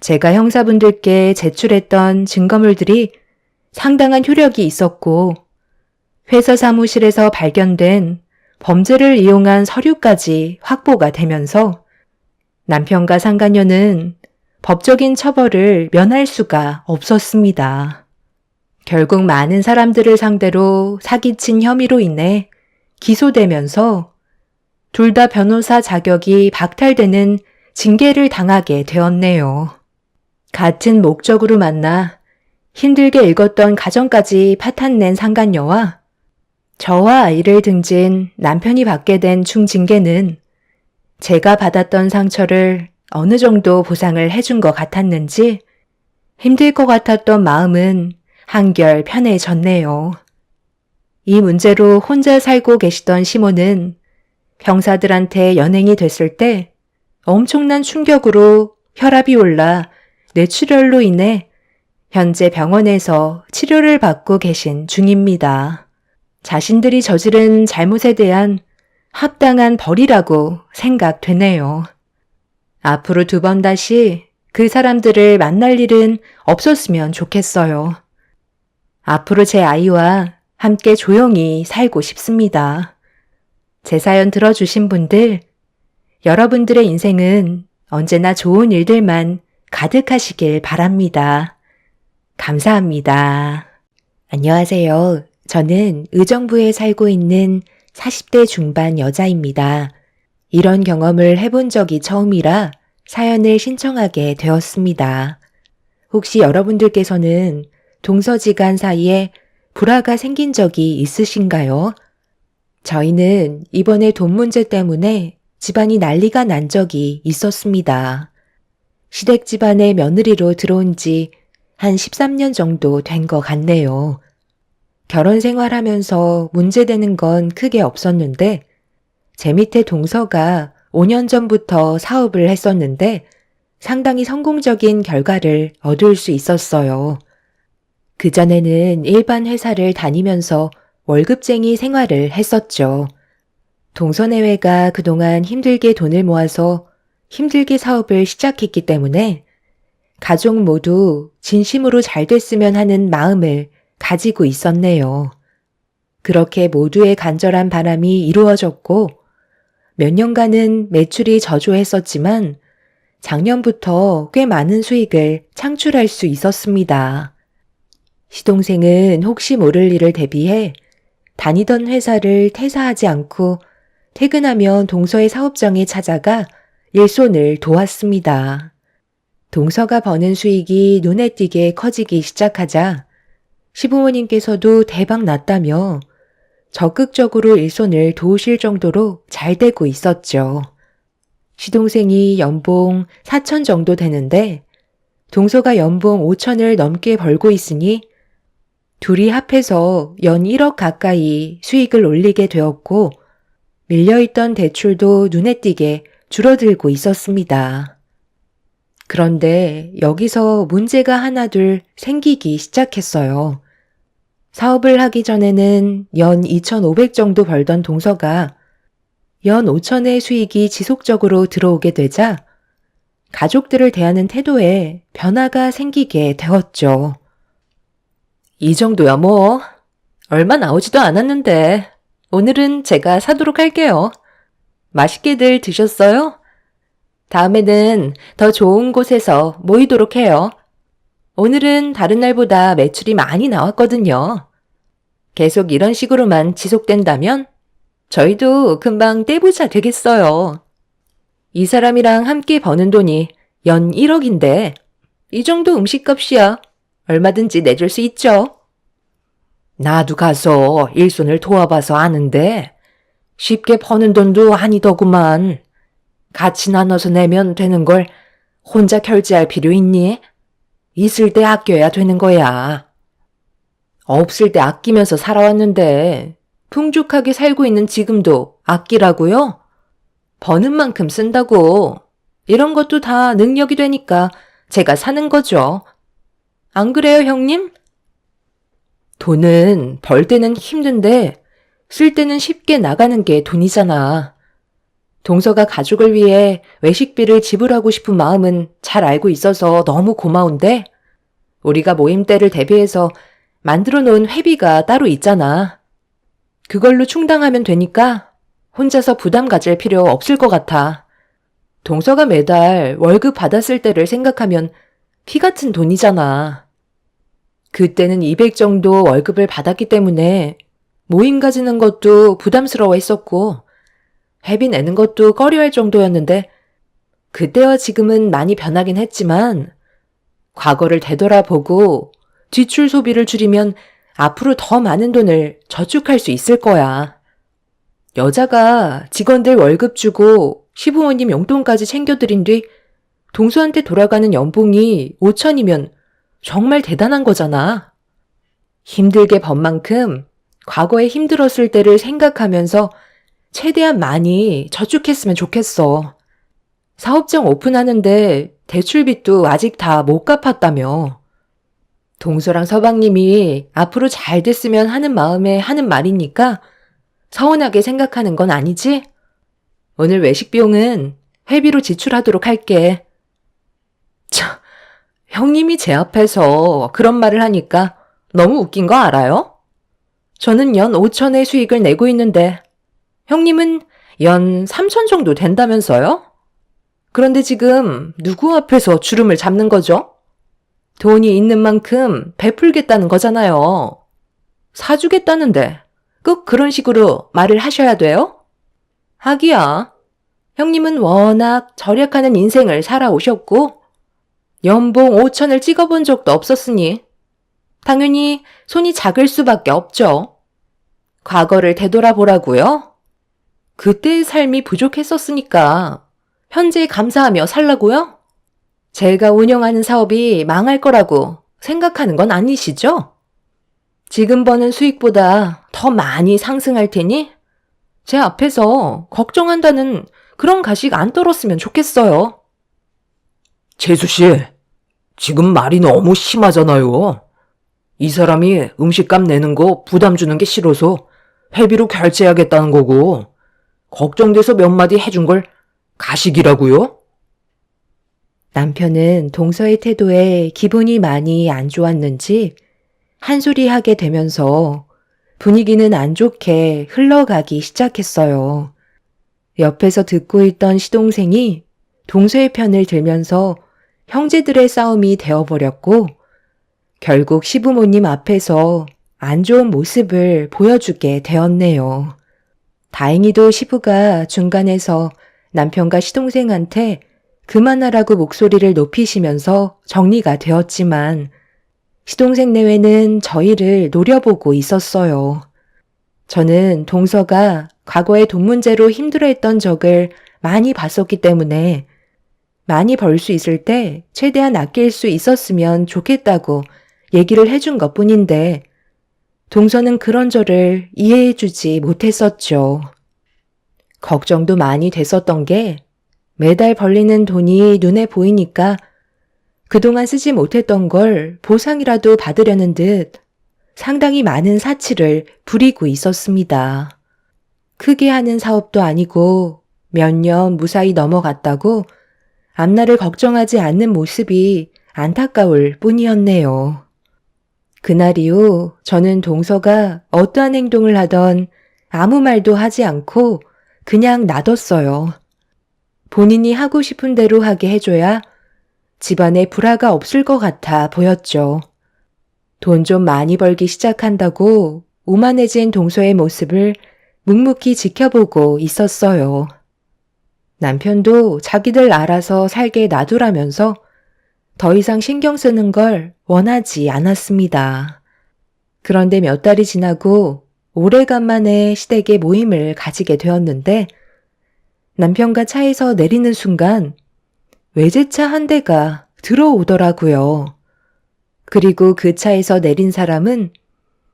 제가 형사분들께 제출했던 증거물들이 상당한 효력이 있었고, 회사 사무실에서 발견된 범죄를 이용한 서류까지 확보가 되면서 남편과 상간녀는 법적인 처벌을 면할 수가 없었습니다. 결국 많은 사람들을 상대로 사기친 혐의로 인해 기소되면서 둘 다 변호사 자격이 박탈되는 징계를 당하게 되었네요. 같은 목적으로 만나 힘들게 읽었던 가정까지 파탄낸 상간녀와 저와 아이를 등진 남편이 받게 된 중징계는 제가 받았던 상처를 어느 정도 보상을 해준 것 같았는지 힘들 것 같았던 마음은 한결 편해졌네요. 이 문제로 혼자 살고 계시던 시몬은 형사들한테 연행이 됐을 때 엄청난 충격으로 혈압이 올라 뇌출혈로 인해 현재 병원에서 치료를 받고 계신 중입니다. 자신들이 저지른 잘못에 대한 합당한 벌이라고 생각되네요. 앞으로 두 번 다시 그 사람들을 만날 일은 없었으면 좋겠어요. 앞으로 제 아이와 함께 조용히 살고 싶습니다. 제 사연 들어주신 분들, 여러분들의 인생은 언제나 좋은 일들만 가득하시길 바랍니다. 감사합니다. 안녕하세요. 저는 의정부에 살고 있는 40대 중반 여자입니다. 이런 경험을 해본 적이 처음이라 사연을 신청하게 되었습니다. 혹시 여러분들께서는 동서지간 사이에 불화가 생긴 적이 있으신가요? 저희는 이번에 돈 문제 때문에 집안이 난리가 난 적이 있었습니다. 시댁 집안의 며느리로 들어온 지 한 13년 정도 된 것 같네요. 결혼 생활하면서 문제되는 건 크게 없었는데 제 밑에 동서가 5년 전부터 사업을 했었는데 상당히 성공적인 결과를 얻을 수 있었어요. 그전에는 일반 회사를 다니면서 월급쟁이 생활을 했었죠. 동서내외가 그동안 힘들게 돈을 모아서 힘들게 사업을 시작했기 때문에 가족 모두 진심으로 잘 됐으면 하는 마음을 가지고 있었네요. 그렇게 모두의 간절한 바람이 이루어졌고 몇 년간은 매출이 저조했었지만 작년부터 꽤 많은 수익을 창출할 수 있었습니다. 시동생은 혹시 모를 일을 대비해 다니던 회사를 퇴사하지 않고 퇴근하면 동서의 사업장에 찾아가 일손을 도왔습니다. 동서가 버는 수익이 눈에 띄게 커지기 시작하자 시부모님께서도 대박 났다며 적극적으로 일손을 도우실 정도로 잘 되고 있었죠. 시동생이 연봉 4천 정도 되는데 동서가 연봉 5천을 넘게 벌고 있으니 둘이 합해서 연 1억 가까이 수익을 올리게 되었고 밀려있던 대출도 눈에 띄게 줄어들고 있었습니다. 그런데 여기서 문제가 하나둘 생기기 시작했어요. 사업을 하기 전에는 연 2,500 정도 벌던 동서가 연 5천의 수익이 지속적으로 들어오게 되자 가족들을 대하는 태도에 변화가 생기게 되었죠. 이 정도야 뭐. 얼마 나오지도 않았는데 오늘은 제가 사도록 할게요. 맛있게들 드셨어요? 다음에는 더 좋은 곳에서 모이도록 해요. 오늘은 다른 날보다 매출이 많이 나왔거든요. 계속 이런 식으로만 지속된다면 저희도 금방 떼부자 되겠어요. 이 사람이랑 함께 버는 돈이 연 1억인데 이 정도 음식값이야. 얼마든지 내줄 수 있죠. 나도 가서 일손을 도와봐서 아는데 쉽게 버는 돈도 아니더구만. 같이 나눠서 내면 되는 걸 혼자 결제할 필요 있니? 있을 때 아껴야 되는 거야. 없을 때 아끼면서 살아왔는데 풍족하게 살고 있는 지금도 아끼라고요? 버는 만큼 쓴다고. 이런 것도 다 능력이 되니까 제가 사는 거죠. 안 그래요, 형님? 돈은 벌 때는 힘든데 쓸 때는 쉽게 나가는 게 돈이잖아. 동서가 가족을 위해 외식비를 지불하고 싶은 마음은 잘 알고 있어서 너무 고마운데 우리가 모임 때를 대비해서 만들어 놓은 회비가 따로 있잖아. 그걸로 충당하면 되니까 혼자서 부담 가질 필요 없을 것 같아. 동서가 매달 월급 받았을 때를 생각하면 피 같은 돈이잖아. 그때는 200 정도 월급을 받았기 때문에 모임 가지는 것도 부담스러워 했었고 회비 내는 것도 꺼려할 정도였는데 그때와 지금은 많이 변하긴 했지만 과거를 되돌아보고 지출 소비를 줄이면 앞으로 더 많은 돈을 저축할 수 있을 거야. 여자가 직원들 월급 주고 시부모님 용돈까지 챙겨드린 뒤 동서한테 돌아가는 연봉이 5천이면 정말 대단한 거잖아. 힘들게 번 만큼 과거에 힘들었을 때를 생각하면서 최대한 많이 저축했으면 좋겠어. 사업장 오픈하는데 대출빚도 아직 다 못 갚았다며. 동서랑 서방님이 앞으로 잘 됐으면 하는 마음에 하는 말이니까 서운하게 생각하는 건 아니지? 오늘 외식 비용은 회비로 지출하도록 할게. 참, 형님이 제 앞에서 그런 말을 하니까 너무 웃긴 거 알아요? 저는 연 5천의 수익을 내고 있는데 형님은 연 3천 정도 된다면서요? 그런데 지금 누구 앞에서 주름을 잡는 거죠? 돈이 있는 만큼 베풀겠다는 거잖아요. 사주겠다는데 꼭 그런 식으로 말을 하셔야 돼요? 하기야, 형님은 워낙 절약하는 인생을 살아오셨고 연봉 5천을 찍어본 적도 없었으니 당연히 손이 작을 수밖에 없죠. 과거를 되돌아보라고요? 그때의 삶이 부족했었으니까 현재에 감사하며 살라고요? 제가 운영하는 사업이 망할 거라고 생각하는 건 아니시죠? 지금 버는 수익보다 더 많이 상승할 테니 제 앞에서 걱정한다는 그런 가식 안 떨었으면 좋겠어요. 재수씨, 지금 말이 너무 심하잖아요. 이 사람이 음식값 내는 거 부담 주는 게 싫어서 회비로 결제하겠다는 거고 걱정돼서 몇 마디 해준 걸 가식이라고요? 남편은 동서의 태도에 기분이 많이 안 좋았는지 한 소리 하게 되면서 분위기는 안 좋게 흘러가기 시작했어요. 옆에서 듣고 있던 시동생이 동서의 편을 들면서 형제들의 싸움이 되어버렸고 결국 시부모님 앞에서 안 좋은 모습을 보여주게 되었네요. 다행히도 시부가 중간에서 남편과 시동생한테 그만하라고 목소리를 높이시면서 정리가 되었지만 시동생 내외는 저희를 노려보고 있었어요. 저는 동서가 과거에 돈 문제로 힘들어했던 적을 많이 봤었기 때문에 많이 벌 수 있을 때 최대한 아낄 수 있었으면 좋겠다고 얘기를 해준 것뿐인데 동서는 그런 저를 이해해주지 못했었죠. 걱정도 많이 됐었던 게 매달 벌리는 돈이 눈에 보이니까 그동안 쓰지 못했던 걸 보상이라도 받으려는 듯 상당히 많은 사치를 부리고 있었습니다. 크게 하는 사업도 아니고 몇 년 무사히 넘어갔다고 앞날을 걱정하지 않는 모습이 안타까울 뿐이었네요. 그날 이후 저는 동서가 어떠한 행동을 하던 아무 말도 하지 않고 그냥 놔뒀어요. 본인이 하고 싶은 대로 하게 해줘야 집안에 불화가 없을 것 같아 보였죠. 돈 좀 많이 벌기 시작한다고 오만해진 동서의 모습을 묵묵히 지켜보고 있었어요. 남편도 자기들 알아서 살게 놔두라면서 더 이상 신경 쓰는 걸 원하지 않았습니다. 그런데 몇 달이 지나고 오래간만에 시댁에 모임을 가지게 되었는데 남편과 차에서 내리는 순간 외제차 한 대가 들어오더라고요. 그리고 그 차에서 내린 사람은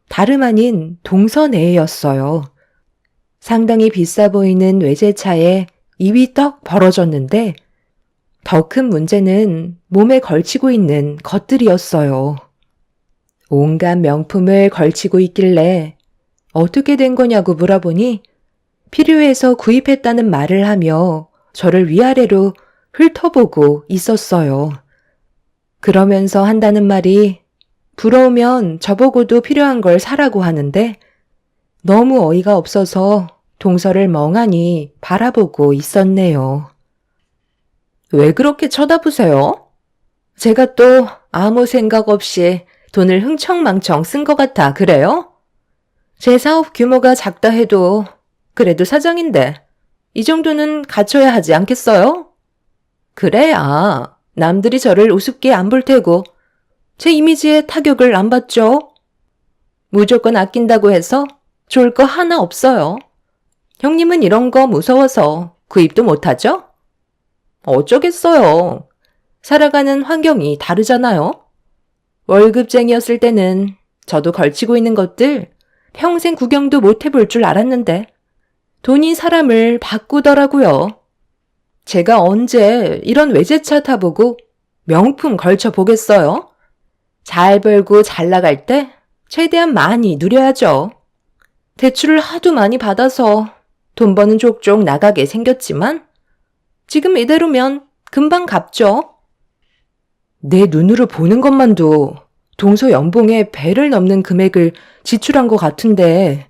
다름 아닌 동서내였어요. 상당히 비싸 보이는 외제차에 입이 떡 벌어졌는데 더 큰 문제는 몸에 걸치고 있는 것들이었어요. 온갖 명품을 걸치고 있길래 어떻게 된 거냐고 물어보니 필요해서 구입했다는 말을 하며 저를 위아래로 훑어보고 있었어요. 그러면서 한다는 말이 부러우면 저보고도 필요한 걸 사라고 하는데 너무 어이가 없어서 동서를 멍하니 바라보고 있었네요. 왜 그렇게 쳐다보세요? 제가 또 아무 생각 없이 돈을 흥청망청 쓴 것 같아 그래요? 제 사업 규모가 작다 해도 그래도 사장인데 이 정도는 갖춰야 하지 않겠어요? 그래야 남들이 저를 우습게 안 볼 테고 제 이미지에 타격을 안 받죠. 무조건 아낀다고 해서 좋을 거 하나 없어요. 형님은 이런 거 무서워서 구입도 못하죠? 어쩌겠어요. 살아가는 환경이 다르잖아요. 월급쟁이였을 때는 저도 걸치고 있는 것들 평생 구경도 못 해볼 줄 알았는데 돈이 사람을 바꾸더라고요. 제가 언제 이런 외제차 타보고 명품 걸쳐 보겠어요? 잘 벌고 잘 나갈 때 최대한 많이 누려야죠. 대출을 하도 많이 받아서 돈 버는 족족 나가게 생겼지만 지금 이대로면 금방 갚죠. 내 눈으로 보는 것만도 동서 연봉의 배를 넘는 금액을 지출한 것 같은데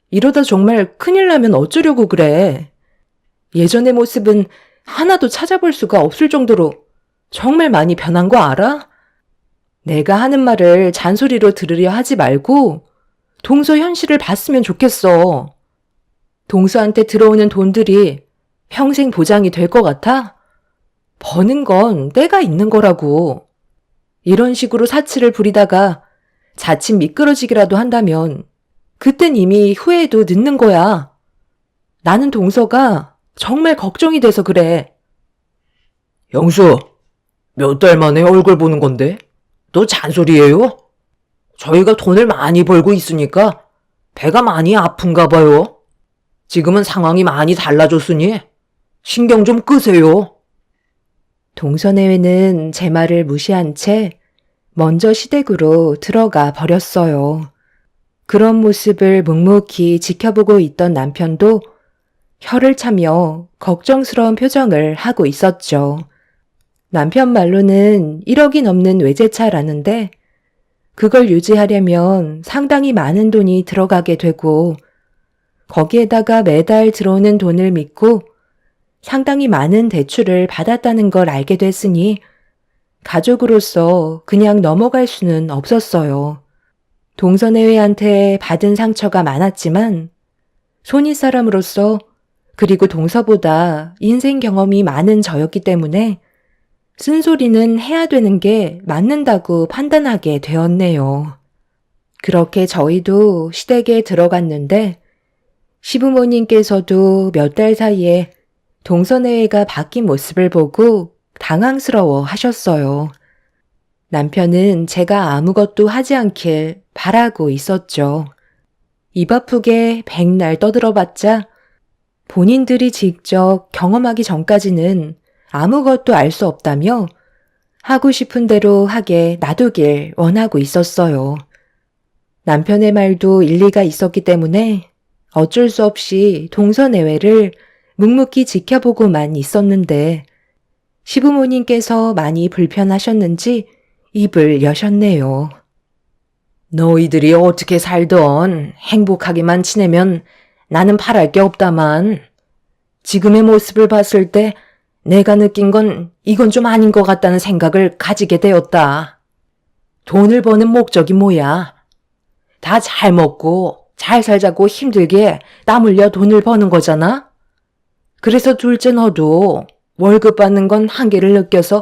이러다 정말 큰일 나면 어쩌려고 그래. 예전의 모습은 하나도 찾아볼 수가 없을 정도로 정말 많이 변한 거 알아? 내가 하는 말을 잔소리로 들으려 하지 말고 동서 현실을 봤으면 좋겠어. 동서한테 들어오는 돈들이 평생 보장이 될 것 같아? 버는 건 때가 있는 거라고. 이런 식으로 사치를 부리다가 자칫 미끄러지기라도 한다면 그땐 이미 후회도 늦는 거야. 나는 동서가 정말 걱정이 돼서 그래. 영수, 몇 달 만에 얼굴 보는 건데? 너 잔소리예요? 저희가 돈을 많이 벌고 있으니까 배가 많이 아픈가 봐요. 지금은 상황이 많이 달라졌으니 신경 좀 끄세요. 동서내외는 제 말을 무시한 채 먼저 시댁으로 들어가 버렸어요. 그런 모습을 묵묵히 지켜보고 있던 남편도 혀를 차며 걱정스러운 표정을 하고 있었죠. 남편 말로는 1억이 넘는 외제차라는데 그걸 유지하려면 상당히 많은 돈이 들어가게 되고 거기에다가 매달 들어오는 돈을 믿고 상당히 많은 대출을 받았다는 걸 알게 됐으니 가족으로서 그냥 넘어갈 수는 없었어요. 동서내외한테 받은 상처가 많았지만 손윗사람으로서 그리고 동서보다 인생 경험이 많은 저였기 때문에 쓴소리는 해야 되는 게 맞는다고 판단하게 되었네요. 그렇게 저희도 시댁에 들어갔는데 시부모님께서도 몇 달 사이에 동서내외가 바뀐 모습을 보고 당황스러워 하셨어요. 남편은 제가 아무것도 하지 않길 바라고 있었죠. 입 아프게 백날 떠들어봤자 본인들이 직접 경험하기 전까지는 아무것도 알 수 없다며 하고 싶은 대로 하게 놔두길 원하고 있었어요. 남편의 말도 일리가 있었기 때문에 어쩔 수 없이 동서내외를 묵묵히 지켜보고만 있었는데 시부모님께서 많이 불편하셨는지 입을 여셨네요. 너희들이 어떻게 살던 행복하게만 지내면 나는 바랄 게 없다만 지금의 모습을 봤을 때 내가 느낀 건 이건 좀 아닌 것 같다는 생각을 가지게 되었다. 돈을 버는 목적이 뭐야? 다 잘 먹고 잘 살자고 힘들게 땀 흘려 돈을 버는 거잖아? 그래서 둘째 너도 월급 받는 건 한계를 느껴서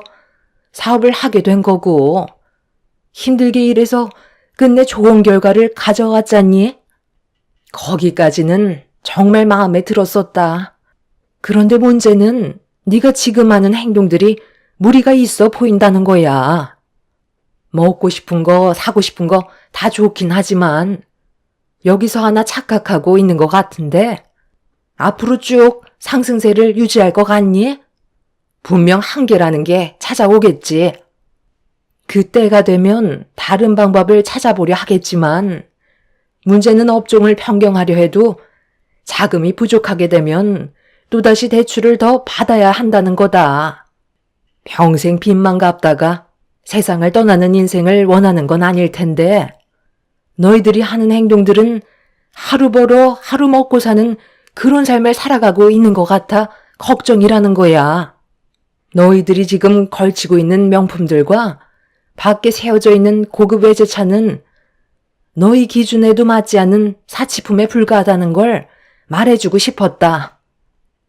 사업을 하게 된 거고 힘들게 일해서 끝내 좋은 결과를 가져왔잖니? 거기까지는 정말 마음에 들었었다. 그런데 문제는 네가 지금 하는 행동들이 무리가 있어 보인다는 거야. 먹고 싶은 거, 사고 싶은 거 다 좋긴 하지만 여기서 하나 착각하고 있는 것 같은데 앞으로 쭉 상승세를 유지할 것 같니? 분명 한계라는 게 찾아오겠지. 그때가 되면 다른 방법을 찾아보려 하겠지만 문제는 업종을 변경하려 해도 자금이 부족하게 되면 또다시 대출을 더 받아야 한다는 거다. 평생 빚만 갚다가 세상을 떠나는 인생을 원하는 건 아닐 텐데 너희들이 하는 행동들은 하루 벌어 하루 먹고 사는 그런 삶을 살아가고 있는 것 같아 걱정이라는 거야. 너희들이 지금 걸치고 있는 명품들과 밖에 세워져 있는 고급 외제차는 너희 기준에도 맞지 않는 사치품에 불과하다는 걸 말해주고 싶었다.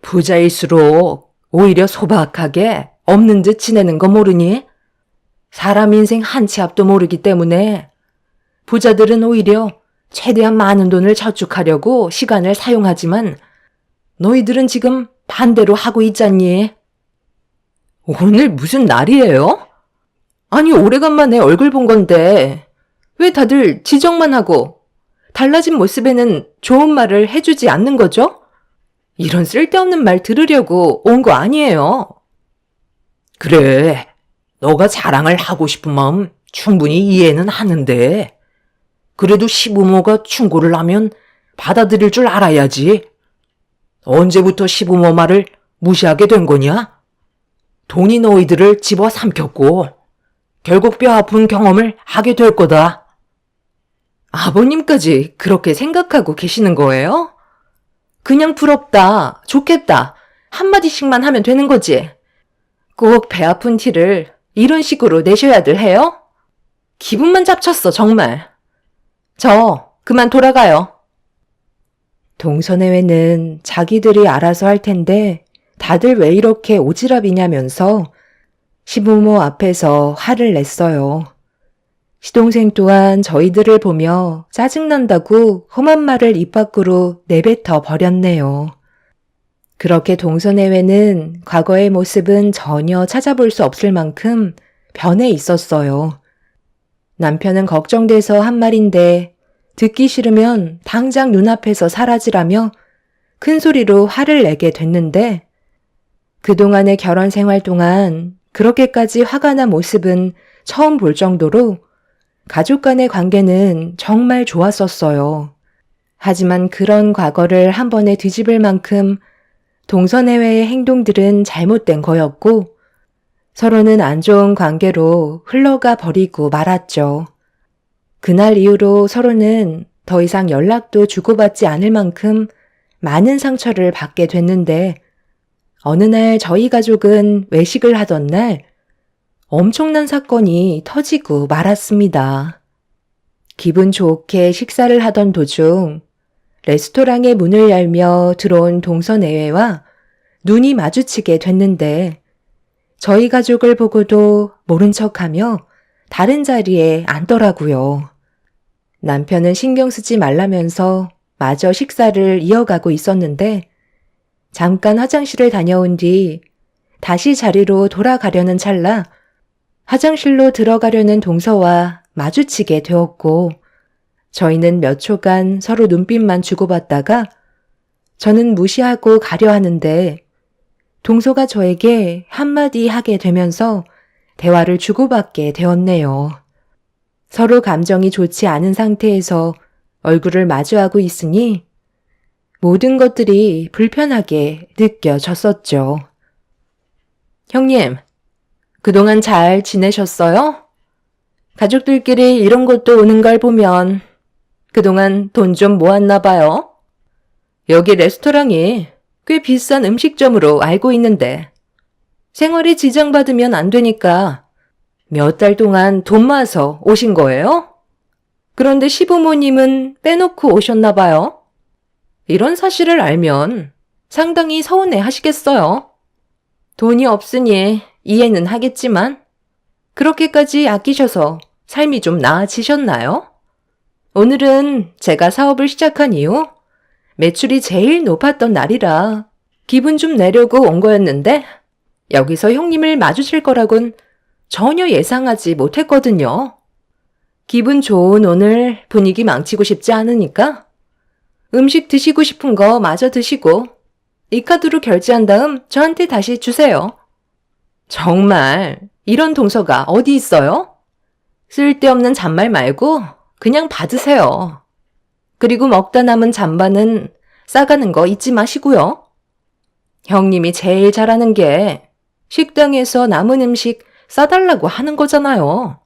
부자일수록 오히려 소박하게 없는 듯 지내는 거 모르니? 사람 인생 한 치 앞도 모르기 때문에 부자들은 오히려 최대한 많은 돈을 저축하려고 시간을 사용하지만 너희들은 지금 반대로 하고 있잖니. 오늘 무슨 날이에요? 아니 오래간만에 얼굴 본 건데 왜 다들 지적만 하고 달라진 모습에는 좋은 말을 해주지 않는 거죠? 이런 쓸데없는 말 들으려고 온 거 아니에요. 그래, 너가 자랑을 하고 싶은 마음 충분히 이해는 하는데 그래도 시부모가 충고를 하면 받아들일 줄 알아야지. 언제부터 시부모 말을 무시하게 된 거냐? 돈이 너희들을 집어삼켰고 결국 뼈 아픈 경험을 하게 될 거다. 아버님까지 그렇게 생각하고 계시는 거예요? 그냥 부럽다, 좋겠다 한마디씩만 하면 되는 거지. 꼭 배 아픈 티를 이런 식으로 내셔야들 해요? 기분만 잡쳤어 정말. 저 그만 돌아가요. 동서내외는 자기들이 알아서 할 텐데 다들 왜 이렇게 오지랖이냐면서 시부모 앞에서 화를 냈어요. 시동생 또한 저희들을 보며 짜증난다고 험한 말을 입 밖으로 내뱉어 버렸네요. 그렇게 동서내외는 과거의 모습은 전혀 찾아볼 수 없을 만큼 변해 있었어요. 남편은 걱정돼서 한 말인데 듣기 싫으면 당장 눈앞에서 사라지라며 큰 소리로 화를 내게 됐는데 그동안의 결혼 생활 동안 그렇게까지 화가 난 모습은 처음 볼 정도로 가족 간의 관계는 정말 좋았었어요. 하지만 그런 과거를 한 번에 뒤집을 만큼 동서내외의 행동들은 잘못된 거였고 서로는 안 좋은 관계로 흘러가 버리고 말았죠. 그날 이후로 서로는 더 이상 연락도 주고받지 않을 만큼 많은 상처를 받게 됐는데 어느 날 저희 가족은 외식을 하던 날 엄청난 사건이 터지고 말았습니다. 기분 좋게 식사를 하던 도중 레스토랑의 문을 열며 들어온 동서내외와 눈이 마주치게 됐는데 저희 가족을 보고도 모른 척하며 다른 자리에 앉더라고요. 남편은 신경 쓰지 말라면서 마저 식사를 이어가고 있었는데 잠깐 화장실을 다녀온 뒤 다시 자리로 돌아가려는 찰나 화장실로 들어가려는 동서와 마주치게 되었고, 저희는 몇 초간 서로 눈빛만 주고받다가 저는 무시하고 가려 하는데 동서가 저에게 한마디 하게 되면서 대화를 주고받게 되었네요. 서로 감정이 좋지 않은 상태에서 얼굴을 마주하고 있으니 모든 것들이 불편하게 느껴졌었죠. 형님, 그동안 잘 지내셨어요? 가족들끼리 이런 곳도 오는 걸 보면 그동안 돈 좀 모았나 봐요. 여기 레스토랑이 꽤 비싼 음식점으로 알고 있는데 생활에 지장받으면 안 되니까 몇 달 동안 돈 모아서 오신 거예요? 그런데 시부모님은 빼놓고 오셨나 봐요. 이런 사실을 알면 상당히 서운해 하시겠어요. 돈이 없으니 이해는 하겠지만 그렇게까지 아끼셔서 삶이 좀 나아지셨나요? 오늘은 제가 사업을 시작한 이후 매출이 제일 높았던 날이라 기분 좀 내려고 온 거였는데 여기서 형님을 마주칠 거라곤 전혀 예상하지 못했거든요. 기분 좋은 오늘 분위기 망치고 싶지 않으니까 음식 드시고 싶은 거 마저 드시고 이 카드로 결제한 다음 저한테 다시 주세요. 정말 이런 동서가 어디 있어요? 쓸데없는 잔말 말고 그냥 받으세요. 그리고 먹다 남은 잔반은 싸가는 거 잊지 마시고요. 형님이 제일 잘하는 게 식당에서 남은 음식 싸달라고 하는 거잖아요.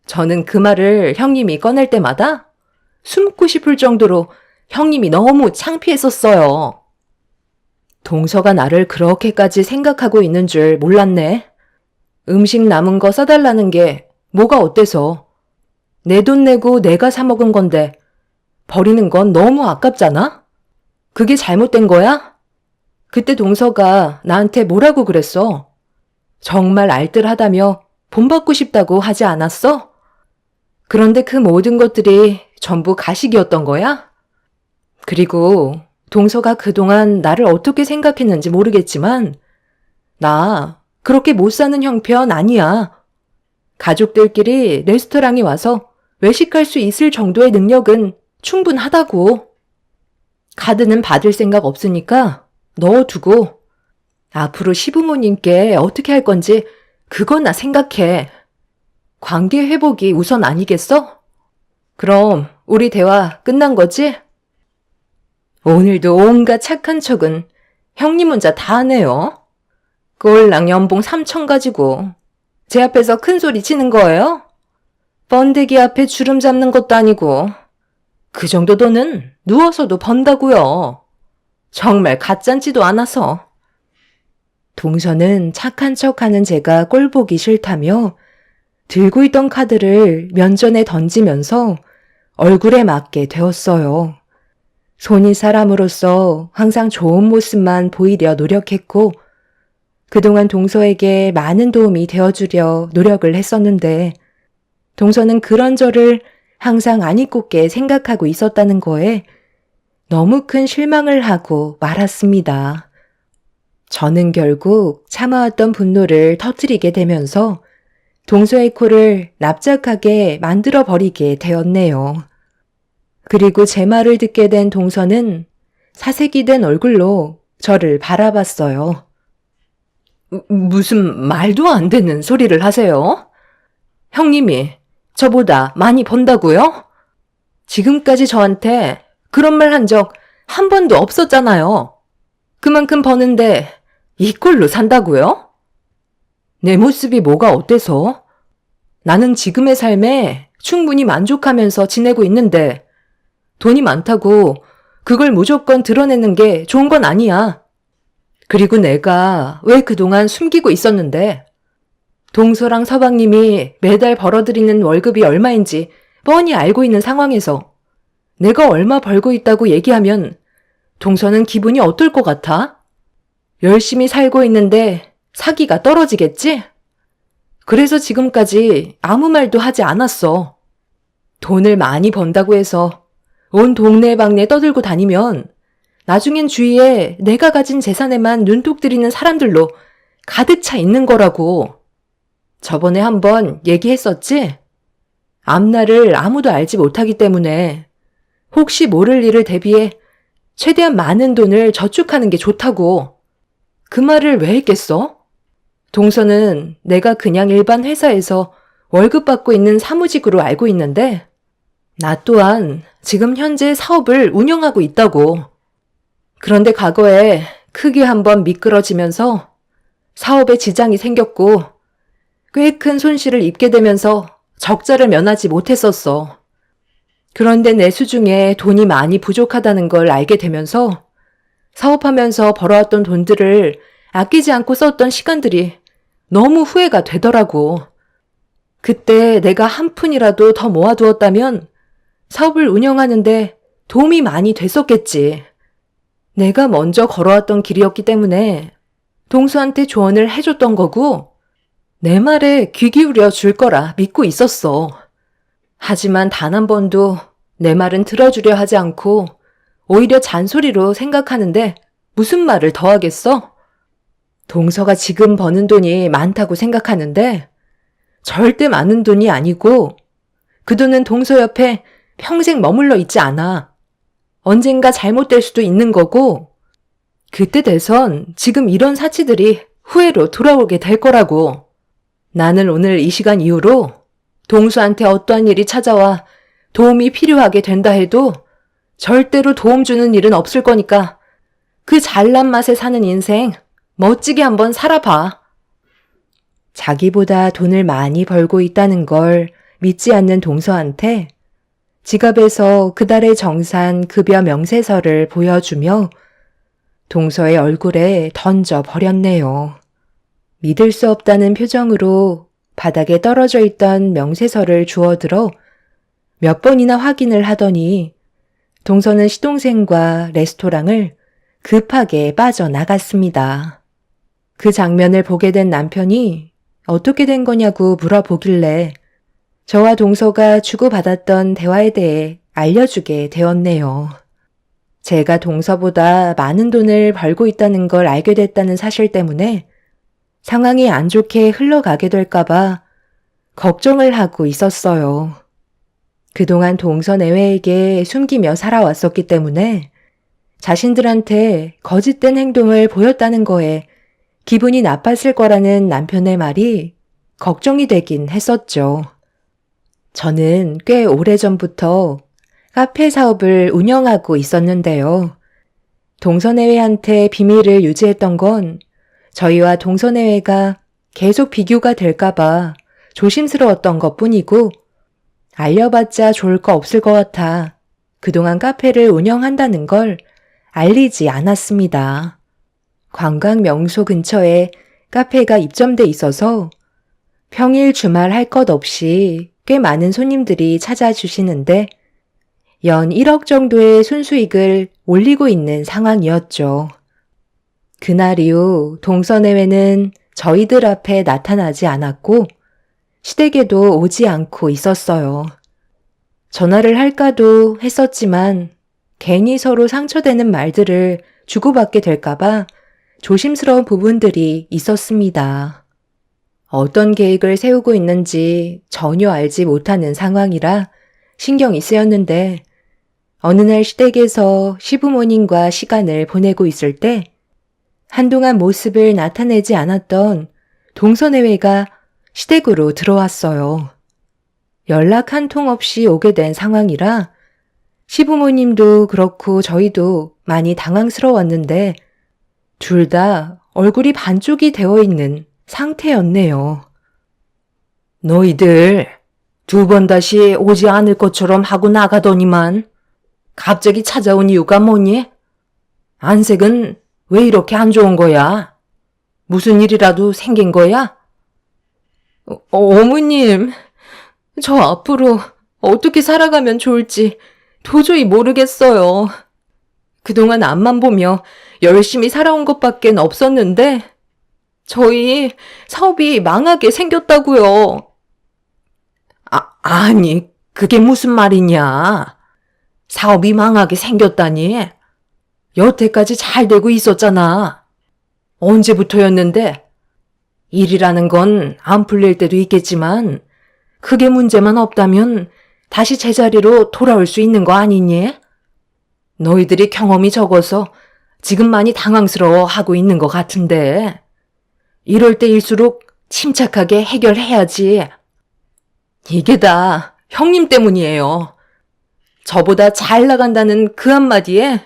저는 그 말을 형님이 꺼낼 때마다 숨고 싶을 정도로 형님이 너무 창피했었어요. 동서가 나를 그렇게까지 생각하고 있는 줄 몰랐네. 음식 남은 거 싸달라는 게 뭐가 어때서? 내 돈 내고 내가 사 먹은 건데 버리는 건 너무 아깝잖아? 그게 잘못된 거야? 그때 동서가 나한테 뭐라고 그랬어? 정말 알뜰하다며 본받고 싶다고 하지 않았어? 그런데 그 모든 것들이 전부 가식이었던 거야? 그리고 동서가 그동안 나를 어떻게 생각했는지 모르겠지만 나 그렇게 못 사는 형편 아니야. 가족들끼리 레스토랑에 와서 외식할 수 있을 정도의 능력은 충분하다고. 카드는 받을 생각 없으니까 넣어두고 앞으로 시부모님께 어떻게 할 건지 그거나 생각해. 관계 회복이 우선 아니겠어? 그럼 우리 대화 끝난 거지? 오늘도 온갖 착한 척은 형님 혼자 다 하네요. 꼴랑 연봉 3천 가지고 제 앞에서 큰 소리 치는 거예요? 번데기 앞에 주름 잡는 것도 아니고 그 정도 돈은 누워서도 번다고요. 정말 가짠지도 않아서. 동서는 착한 척하는 제가 꼴보기 싫다며 들고 있던 카드를 면전에 던지면서 얼굴에 맞게 되었어요. 손이 사람으로서 항상 좋은 모습만 보이려 노력했고 그동안 동서에게 많은 도움이 되어주려 노력을 했었는데 동서는 그런 저를 항상 아니꼽게 생각하고 있었다는 거에 너무 큰 실망을 하고 말았습니다. 저는 결국 참아왔던 분노를 터뜨리게 되면서 동서의 코를 납작하게 만들어버리게 되었네요. 그리고 제 말을 듣게 된 동서는 사색이 된 얼굴로 저를 바라봤어요. 무슨 말도 안 되는 소리를 하세요? 형님이 저보다 많이 번다고요? 지금까지 저한테 그런 말 한 적 한 번도 없었잖아요. 그만큼 버는데 이 꼴로 산다고요? 내 모습이 뭐가 어때서? 나는 지금의 삶에 충분히 만족하면서 지내고 있는데 돈이 많다고 그걸 무조건 드러내는 게 좋은 건 아니야. 그리고 내가 왜 그동안 숨기고 있었는데 동서랑 서방님이 매달 벌어들이는 월급이 얼마인지 뻔히 알고 있는 상황에서 내가 얼마 벌고 있다고 얘기하면 동서는 기분이 어떨 것 같아? 열심히 살고 있는데 사기가 떨어지겠지? 그래서 지금까지 아무 말도 하지 않았어. 돈을 많이 번다고 해서 온 동네방네 떠들고 다니면 나중엔 주위에 내가 가진 재산에만 눈독 들이는 사람들로 가득 차 있는 거라고. 저번에 한번 얘기했었지? 앞날을 아무도 알지 못하기 때문에 혹시 모를 일을 대비해 최대한 많은 돈을 저축하는 게 좋다고. 그 말을 왜 했겠어? 동서는 내가 그냥 일반 회사에서 월급 받고 있는 사무직으로 알고 있는데 나 또한 지금 현재 사업을 운영하고 있다고. 그런데 과거에 크게 한번 미끄러지면서 사업에 지장이 생겼고 꽤 큰 손실을 입게 되면서 적자를 면하지 못했었어. 그런데 내 수중에 돈이 많이 부족하다는 걸 알게 되면서 사업하면서 벌어왔던 돈들을 아끼지 않고 썼던 시간들이 너무 후회가 되더라고. 그때 내가 한 푼이라도 더 모아두었다면 사업을 운영하는데 도움이 많이 됐었겠지. 내가 먼저 걸어왔던 길이었기 때문에 동수한테 조언을 해줬던 거고 내 말에 귀 기울여 줄 거라 믿고 있었어. 하지만 단 한 번도 내 말은 들어주려 하지 않고 오히려 잔소리로 생각하는데 무슨 말을 더 하겠어? 동서가 지금 버는 돈이 많다고 생각하는데 절대 많은 돈이 아니고 그 돈은 동서 옆에 평생 머물러 있지 않아. 언젠가 잘못될 수도 있는 거고 그때 돼선 지금 이런 사치들이 후회로 돌아오게 될 거라고. 나는 오늘 이 시간 이후로 동수한테 어떠한 일이 찾아와 도움이 필요하게 된다 해도 절대로 도움 주는 일은 없을 거니까 그 잘난 맛에 사는 인생 멋지게 한번 살아봐. 자기보다 돈을 많이 벌고 있다는 걸 믿지 않는 동서한테 지갑에서 그달의 정산 급여 명세서를 보여주며 동서의 얼굴에 던져 버렸네요. 믿을 수 없다는 표정으로 바닥에 떨어져 있던 명세서를 주워들어 몇 번이나 확인을 하더니 동서는 시동생과 레스토랑을 급하게 빠져나갔습니다. 그 장면을 보게 된 남편이 어떻게 된 거냐고 물어보길래 저와 동서가 주고받았던 대화에 대해 알려주게 되었네요. 제가 동서보다 많은 돈을 벌고 있다는 걸 알게 됐다는 사실 때문에 상황이 안 좋게 흘러가게 될까봐 걱정을 하고 있었어요. 그동안 동서 내외에게 숨기며 살아왔었기 때문에 자신들한테 거짓된 행동을 보였다는 거에 기분이 나빴을 거라는 남편의 말이 걱정이 되긴 했었죠. 저는 꽤 오래전부터 카페 사업을 운영하고 있었는데요. 동서내외한테 비밀을 유지했던 건 저희와 동서내외가 계속 비교가 될까봐 조심스러웠던 것뿐이고 알려봤자 좋을 거 없을 것 같아 그동안 카페를 운영한다는 걸 알리지 않았습니다. 관광 명소 근처에 카페가 입점돼 있어서 평일 주말 할 것 없이 꽤 많은 손님들이 찾아주시는데 연 1억 정도의 순수익을 올리고 있는 상황이었죠. 그날 이후 동서내외는 저희들 앞에 나타나지 않았고 시댁에도 오지 않고 있었어요. 전화를 할까도 했었지만 괜히 서로 상처되는 말들을 주고받게 될까봐 조심스러운 부분들이 있었습니다. 어떤 계획을 세우고 있는지 전혀 알지 못하는 상황이라 신경이 쓰였는데 어느 날 시댁에서 시부모님과 시간을 보내고 있을 때 한동안 모습을 나타내지 않았던 동서내외가 시댁으로 들어왔어요. 연락 한 통 없이 오게 된 상황이라 시부모님도 그렇고 저희도 많이 당황스러웠는데 둘 다 얼굴이 반쪽이 되어 있는 상태였네요. 너희들 2번 다시 오지 않을 것처럼 하고 나가더니만 갑자기 찾아온 이유가 뭐니? 안색은 왜 이렇게 안 좋은 거야? 무슨 일이라도 생긴 거야? 어머님, 저 앞으로 어떻게 살아가면 좋을지 도저히 모르겠어요. 그동안 앞만 보며 열심히 살아온 것밖엔 없었는데 저희 사업이 망하게 생겼다고요. 아니, 그게 무슨 말이냐? 사업이 망하게 생겼다니? 여태까지 잘 되고 있었잖아. 언제부터였는데? 일이라는 건 안 풀릴 때도 있겠지만 크게 문제만 없다면 다시 제자리로 돌아올 수 있는 거 아니니? 너희들이 경험이 적어서 지금 많이 당황스러워하고 있는 것 같은데 이럴 때일수록 침착하게 해결해야지. 이게 다 형님 때문이에요. 저보다 잘 나간다는 그 한마디에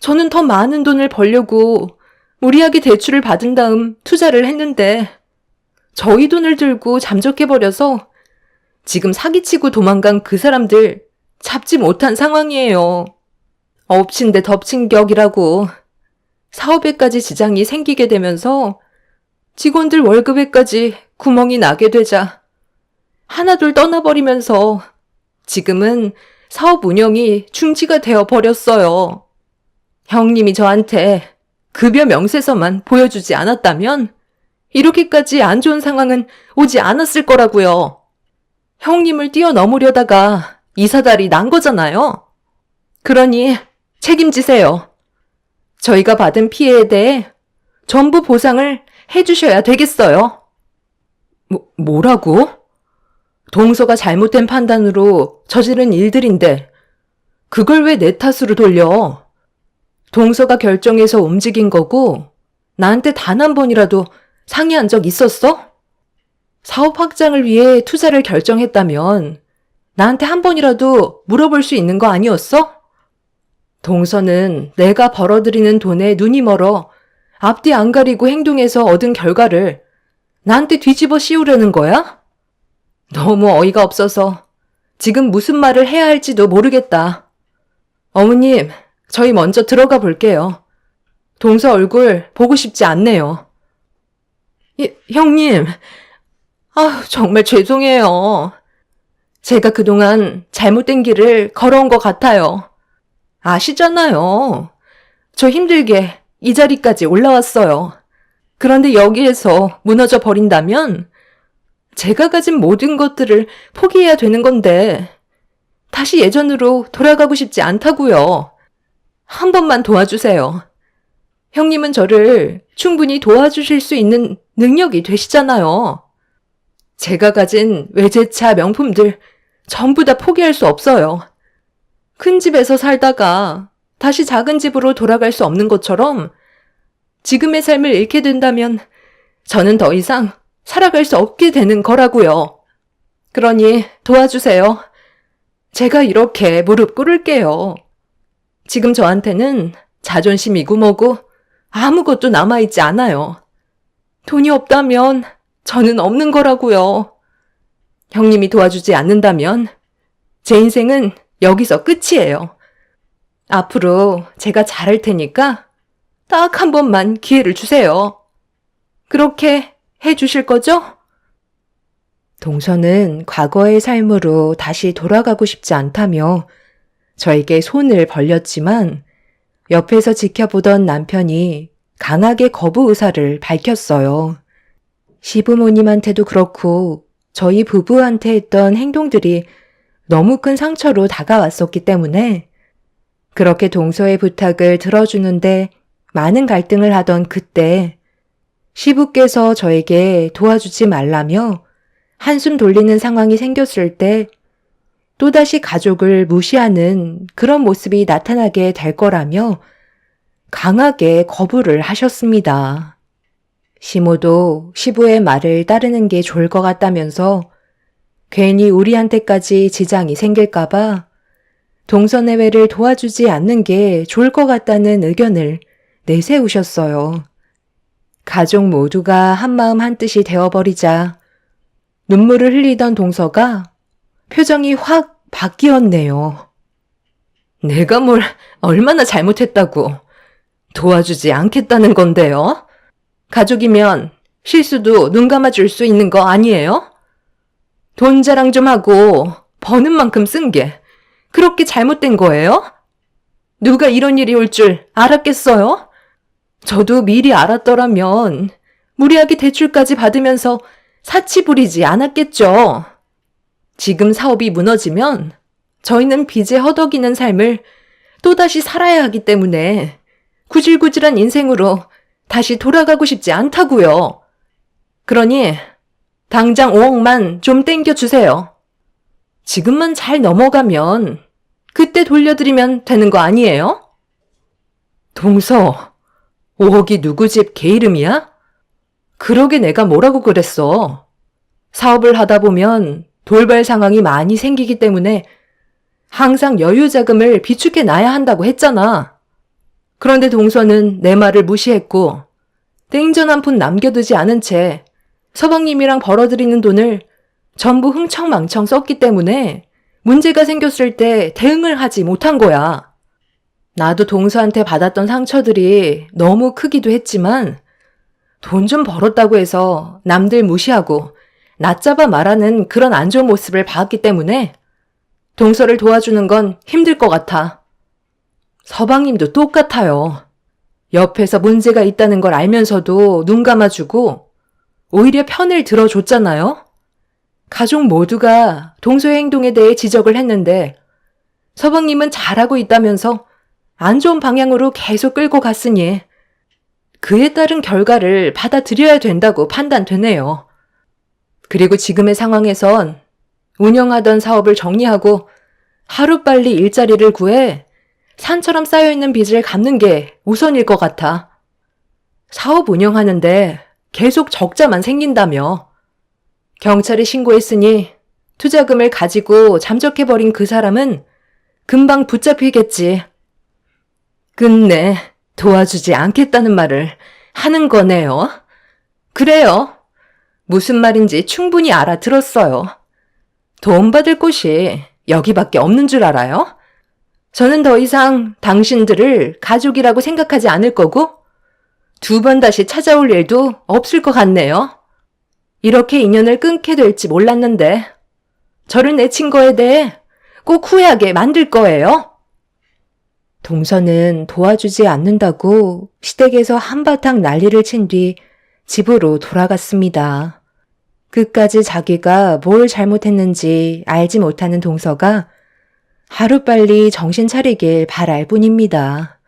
저는 더 많은 돈을 벌려고 무리하게 대출을 받은 다음 투자를 했는데 저희 돈을 들고 잠적해버려서 지금 사기치고 도망간 그 사람들 잡지 못한 상황이에요. 엎친 데 덮친 격이라고 사업에까지 지장이 생기게 되면서 직원들 월급에까지 구멍이 나게 되자 하나둘 떠나버리면서 지금은 사업 운영이 중지가 되어 버렸어요. 형님이 저한테 급여 명세서만 보여주지 않았다면 이렇게까지 안 좋은 상황은 오지 않았을 거라고요. 형님을 뛰어넘으려다가 이 사달이 난 거잖아요. 그러니 책임지세요. 저희가 받은 피해에 대해 전부 보상을 해주셔야 되겠어요. 뭐라고? 동서가 잘못된 판단으로 저지른 일들인데 그걸 왜 내 탓으로 돌려? 동서가 결정해서 움직인 거고 나한테 단 한 번이라도 상의한 적 있었어? 사업 확장을 위해 투자를 결정했다면 나한테 한 번이라도 물어볼 수 있는 거 아니었어? 동서는 내가 벌어들이는 돈에 눈이 멀어 앞뒤 안 가리고 행동해서 얻은 결과를 나한테 뒤집어 씌우려는 거야? 너무 어이가 없어서 지금 무슨 말을 해야 할지도 모르겠다. 어머님, 저희 먼저 들어가 볼게요. 동서 얼굴 보고 싶지 않네요. 형님, 정말 죄송해요. 제가 그동안 잘못된 길을 걸어온 것 같아요. 아시잖아요. 저 힘들게 이 자리까지 올라왔어요. 그런데 여기에서 무너져 버린다면 제가 가진 모든 것들을 포기해야 되는 건데 다시 예전으로 돌아가고 싶지 않다고요. 한 번만 도와주세요. 형님은 저를 충분히 도와주실 수 있는 능력이 되시잖아요. 제가 가진 외제차 명품들 전부 다 포기할 수 없어요. 큰 집에서 살다가 다시 작은 집으로 돌아갈 수 없는 것처럼 지금의 삶을 잃게 된다면 저는 더 이상 살아갈 수 없게 되는 거라고요. 그러니 도와주세요. 제가 이렇게 무릎 꿇을게요. 지금 저한테는 자존심이고 뭐고 아무것도 남아있지 않아요. 돈이 없다면 저는 없는 거라고요. 형님이 도와주지 않는다면 제 인생은 여기서 끝이에요. 앞으로 제가 잘할 테니까 딱 한 번만 기회를 주세요. 그렇게 해주실 거죠? 동서는 과거의 삶으로 다시 돌아가고 싶지 않다며 저에게 손을 벌렸지만 옆에서 지켜보던 남편이 강하게 거부 의사를 밝혔어요. 시부모님한테도 그렇고 저희 부부한테 했던 행동들이 너무 큰 상처로 다가왔었기 때문에 그렇게 동서의 부탁을 들어주는데 많은 갈등을 하던 그때 시부께서 저에게 도와주지 말라며 한숨 돌리는 상황이 생겼을 때 또다시 가족을 무시하는 그런 모습이 나타나게 될 거라며 강하게 거부를 하셨습니다. 시모도 시부의 말을 따르는 게 좋을 것 같다면서 괜히 우리한테까지 지장이 생길까봐 동서내외를 도와주지 않는 게 좋을 것 같다는 의견을 내세우셨어요. 가족 모두가 한마음 한뜻이 되어버리자 눈물을 흘리던 동서가 표정이 확 바뀌었네요. 내가 뭘 얼마나 잘못했다고 도와주지 않겠다는 건데요? 가족이면 실수도 눈 감아줄 수 있는 거 아니에요? 돈 자랑 좀 하고 버는 만큼 쓴 게 그렇게 잘못된 거예요? 누가 이런 일이 올 줄 알았겠어요? 저도 미리 알았더라면 무리하게 대출까지 받으면서 사치 부리지 않았겠죠. 지금 사업이 무너지면 저희는 빚에 허덕이는 삶을 또다시 살아야 하기 때문에 구질구질한 인생으로 다시 돌아가고 싶지 않다고요. 그러니 당장 5억만 좀 땡겨주세요. 지금만 잘 넘어가면 그때 돌려드리면 되는 거 아니에요? 동서, 5억이 누구 집 개 이름이야? 그러게 내가 뭐라고 그랬어. 사업을 하다 보면 돌발 상황이 많이 생기기 때문에 항상 여유 자금을 비축해 놔야 한다고 했잖아. 그런데 동서는 내 말을 무시했고 땡전 한 푼 남겨두지 않은 채 서방님이랑 벌어들이는 돈을 전부 흥청망청 썼기 때문에 문제가 생겼을 때 대응을 하지 못한 거야. 나도 동서한테 받았던 상처들이 너무 크기도 했지만 돈 좀 벌었다고 해서 남들 무시하고 낮잡아 말하는 그런 안 좋은 모습을 봤기 때문에 동서를 도와주는 건 힘들 것 같아. 서방님도 똑같아요. 옆에서 문제가 있다는 걸 알면서도 눈 감아주고 오히려 편을 들어줬잖아요. 가족 모두가 동서의 행동에 대해 지적을 했는데 서방님은 잘하고 있다면서 안 좋은 방향으로 계속 끌고 갔으니 그에 따른 결과를 받아들여야 된다고 판단되네요. 그리고 지금의 상황에선 운영하던 사업을 정리하고 하루빨리 일자리를 구해 산처럼 쌓여있는 빚을 갚는 게 우선일 것 같아. 사업 운영하는데 계속 적자만 생긴다며. 경찰에 신고했으니 투자금을 가지고 잠적해버린 그 사람은 금방 붙잡히겠지. 끝내 도와주지 않겠다는 말을 하는 거네요. 그래요. 무슨 말인지 충분히 알아들었어요. 돈 받을 곳이 여기밖에 없는 줄 알아요? 저는 더 이상 당신들을 가족이라고 생각하지 않을 거고 2번 다시 찾아올 일도 없을 것 같네요. 이렇게 인연을 끊게 될지 몰랐는데 저를 내친 거에 대해 꼭 후회하게 만들 거예요. 동서는 도와주지 않는다고 시댁에서 한바탕 난리를 친 뒤 집으로 돌아갔습니다. 끝까지 자기가 뭘 잘못했는지 알지 못하는 동서가 하루빨리 정신 차리길 바랄 뿐입니다.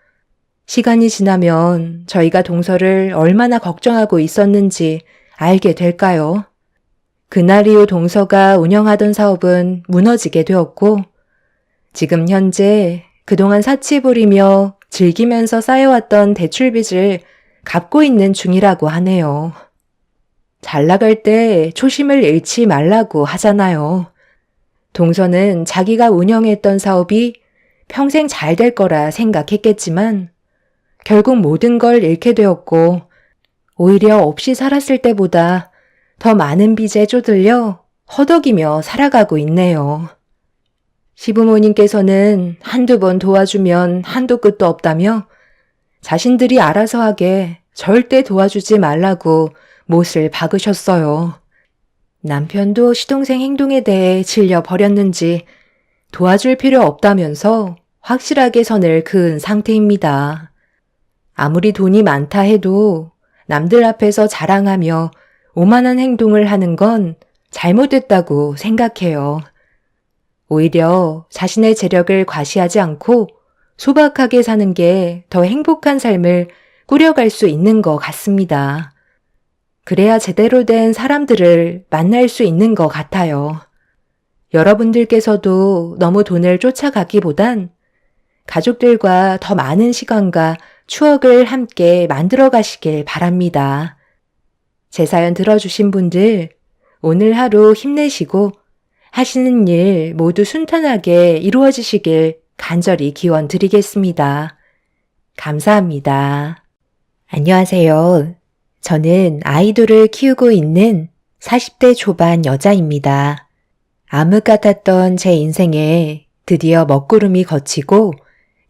시간이 지나면 저희가 동서를 얼마나 걱정하고 있었는지 알게 될까요? 그날 이후 동서가 운영하던 사업은 무너지게 되었고 지금 현재 그동안 사치 부리며 즐기면서 쌓여왔던 대출빚을 갚고 있는 중이라고 하네요. 잘 나갈 때 초심을 잃지 말라고 하잖아요. 동서는 자기가 운영했던 사업이 평생 잘 될 거라 생각했겠지만 결국 모든 걸 잃게 되었고 오히려 없이 살았을 때보다 더 많은 빚에 쪼들려 허덕이며 살아가고 있네요. 시부모님께서는 한두 번 도와주면 한도 끝도 없다며 자신들이 알아서 하게 절대 도와주지 말라고 못을 박으셨어요. 남편도 시동생 행동에 대해 질려버렸는지 도와줄 필요 없다면서 확실하게 선을 그은 상태입니다. 아무리 돈이 많다 해도 남들 앞에서 자랑하며 오만한 행동을 하는 건 잘못됐다고 생각해요. 오히려 자신의 재력을 과시하지 않고 소박하게 사는 게 더 행복한 삶을 꾸려갈 수 있는 것 같습니다. 그래야 제대로 된 사람들을 만날 수 있는 것 같아요. 여러분들께서도 너무 돈을 쫓아가기보단 가족들과 더 많은 시간과 추억을 함께 만들어 가시길 바랍니다. 제 사연 들어주신 분들, 오늘 하루 힘내시고 하시는 일 모두 순탄하게 이루어지시길 간절히 기원 드리겠습니다. 감사합니다. 안녕하세요. 저는 아이돌을 키우고 있는 40대 초반 여자입니다. 암흑 같았던 제 인생에 드디어 먹구름이 걷히고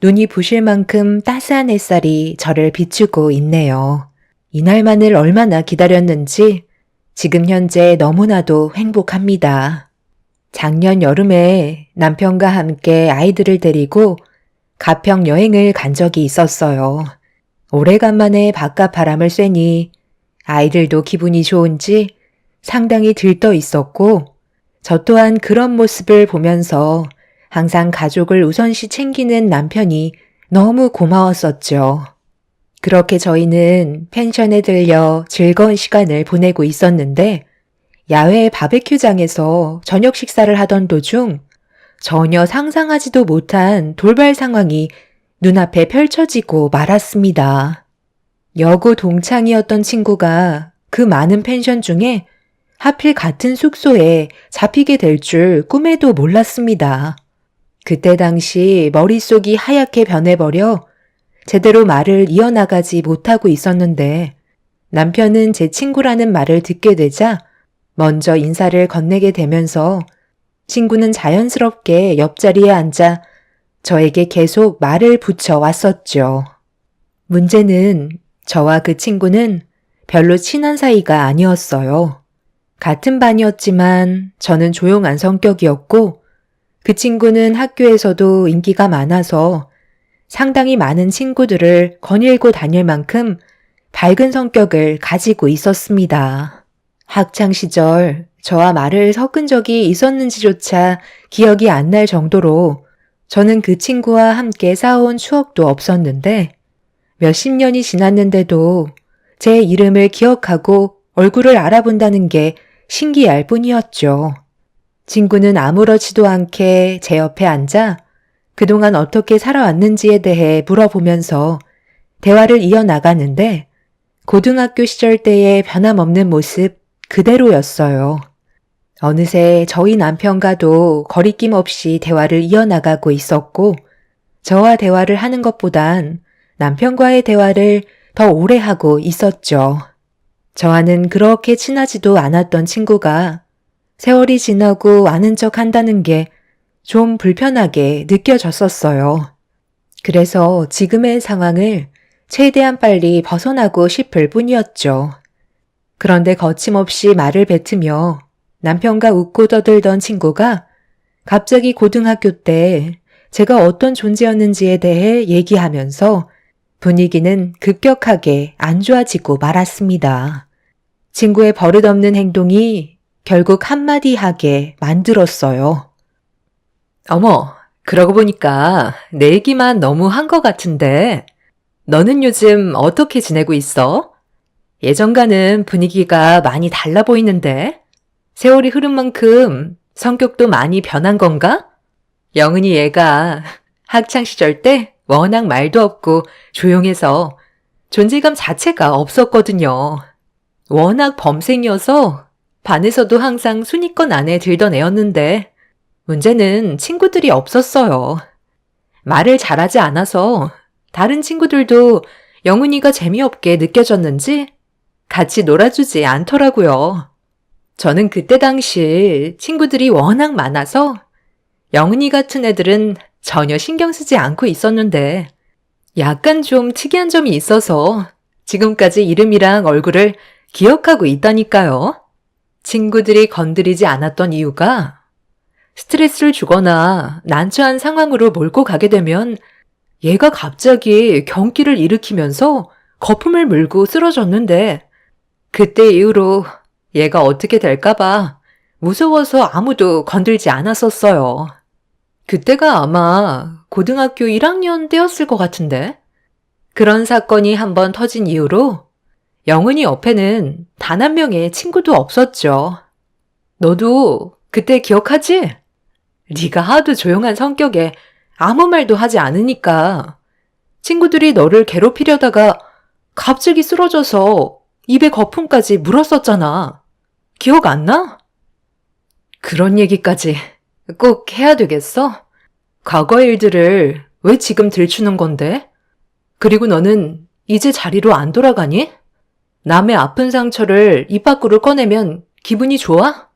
눈이 부실 만큼 따스한 햇살이 저를 비추고 있네요. 이날만을 얼마나 기다렸는지 지금 현재 너무나도 행복합니다. 작년 여름에 남편과 함께 아이들을 데리고 가평 여행을 간 적이 있었어요. 오래간만에 바깥 바람을 쐬니 아이들도 기분이 좋은지 상당히 들떠 있었고 저 또한 그런 모습을 보면서 항상 가족을 우선시 챙기는 남편이 너무 고마웠었죠. 그렇게 저희는 펜션에 들려 즐거운 시간을 보내고 있었는데 야외 바베큐장에서 저녁 식사를 하던 도중 전혀 상상하지도 못한 돌발 상황이 눈앞에 펼쳐지고 말았습니다. 여고 동창이었던 친구가 그 많은 펜션 중에 하필 같은 숙소에 잡히게 될 줄 꿈에도 몰랐습니다. 그때 당시 머릿속이 하얗게 변해버려 제대로 말을 이어나가지 못하고 있었는데 남편은 제 친구라는 말을 듣게 되자 먼저 인사를 건네게 되면서 친구는 자연스럽게 옆자리에 앉아 저에게 계속 말을 붙여왔었죠. 문제는 저와 그 친구는 별로 친한 사이가 아니었어요. 같은 반이었지만 저는 조용한 성격이었고 그 친구는 학교에서도 인기가 많아서 상당히 많은 친구들을 거닐고 다닐 만큼 밝은 성격을 가지고 있었습니다. 학창 시절 저와 말을 섞은 적이 있었는지조차 기억이 안 날 정도로 저는 그 친구와 함께 싸워온 추억도 없었는데 몇십 년이 지났는데도 제 이름을 기억하고 얼굴을 알아본다는 게 신기할 뿐이었죠. 친구는 아무렇지도 않게 제 옆에 앉아 그동안 어떻게 살아왔는지에 대해 물어보면서 대화를 이어나가는데 고등학교 시절 때의 변함없는 모습 그대로였어요. 어느새 저희 남편과도 거리낌 없이 대화를 이어나가고 있었고 저와 대화를 하는 것보단 남편과의 대화를 더 오래 하고 있었죠. 저와는 그렇게 친하지도 않았던 친구가 세월이 지나고 아는 척 한다는 게 좀 불편하게 느껴졌었어요. 그래서 지금의 상황을 최대한 빨리 벗어나고 싶을 뿐이었죠. 그런데 거침없이 말을 뱉으며 남편과 웃고 떠들던 친구가 갑자기 고등학교 때 제가 어떤 존재였는지에 대해 얘기하면서 분위기는 급격하게 안 좋아지고 말았습니다. 친구의 버릇없는 행동이 결국 한마디 하게 만들었어요. 어머, 그러고 보니까 내 얘기만 너무 한 것 같은데 너는 요즘 어떻게 지내고 있어? 예전과는 분위기가 많이 달라 보이는데 세월이 흐른 만큼 성격도 많이 변한 건가? 영은이 얘가 학창시절 때 워낙 말도 없고 조용해서 존재감 자체가 없었거든요. 워낙 범생이어서 반에서도 항상 순위권 안에 들던 애였는데 문제는 친구들이 없었어요. 말을 잘하지 않아서 다른 친구들도 영은이가 재미없게 느껴졌는지 같이 놀아주지 않더라고요. 저는 그때 당시 친구들이 워낙 많아서 영은이 같은 애들은 전혀 신경 쓰지 않고 있었는데 약간 좀 특이한 점이 있어서 지금까지 이름이랑 얼굴을 기억하고 있다니까요. 친구들이 건드리지 않았던 이유가 스트레스를 주거나 난처한 상황으로 몰고 가게 되면 얘가 갑자기 경기를 일으키면서 거품을 물고 쓰러졌는데 그때 이후로 얘가 어떻게 될까봐 무서워서 아무도 건들지 않았었어요. 그때가 아마 고등학교 1학년 때였을 것 같은데 그런 사건이 한번 터진 이후로 영은이 옆에는 단 한 명의 친구도 없었죠. 너도 그때 기억하지? 네가 하도 조용한 성격에 아무 말도 하지 않으니까 친구들이 너를 괴롭히려다가 갑자기 쓰러져서 입에 거품까지 물었었잖아. 기억 안 나? 그런 얘기까지 꼭 해야 되겠어? 과거의 일들을 왜 지금 들추는 건데? 그리고 너는 이제 자리로 안 돌아가니? 남의 아픈 상처를 입 밖으로 꺼내면 기분이 좋아?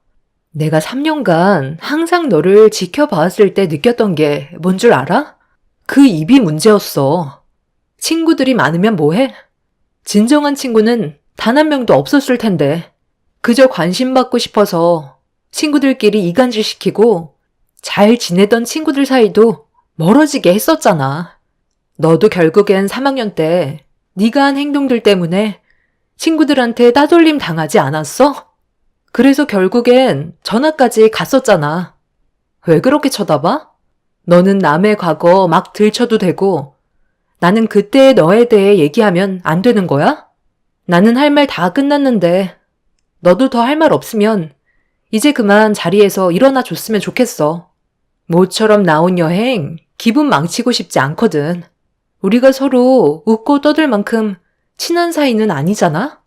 내가 3년간 항상 너를 지켜봐왔을 때 느꼈던 게 뭔 줄 알아? 그 입이 문제였어. 친구들이 많으면 뭐해? 진정한 친구는 단 한 명도 없었을 텐데 그저 관심받고 싶어서 친구들끼리 이간질 시키고 잘 지내던 친구들 사이도 멀어지게 했었잖아. 너도 결국엔 3학년 때 네가 한 행동들 때문에 친구들한테 따돌림 당하지 않았어? 그래서 결국엔 전학까지 갔었잖아. 왜 그렇게 쳐다봐? 너는 남의 과거 막 들춰도 되고 나는 그때의 너에 대해 얘기하면 안 되는 거야? 나는 할 말 다 끝났는데 너도 더 할 말 없으면 이제 그만 자리에서 일어나 줬으면 좋겠어. 모처럼 나온 여행 기분 망치고 싶지 않거든. 우리가 서로 웃고 떠들 만큼 친한 사이는 아니잖아?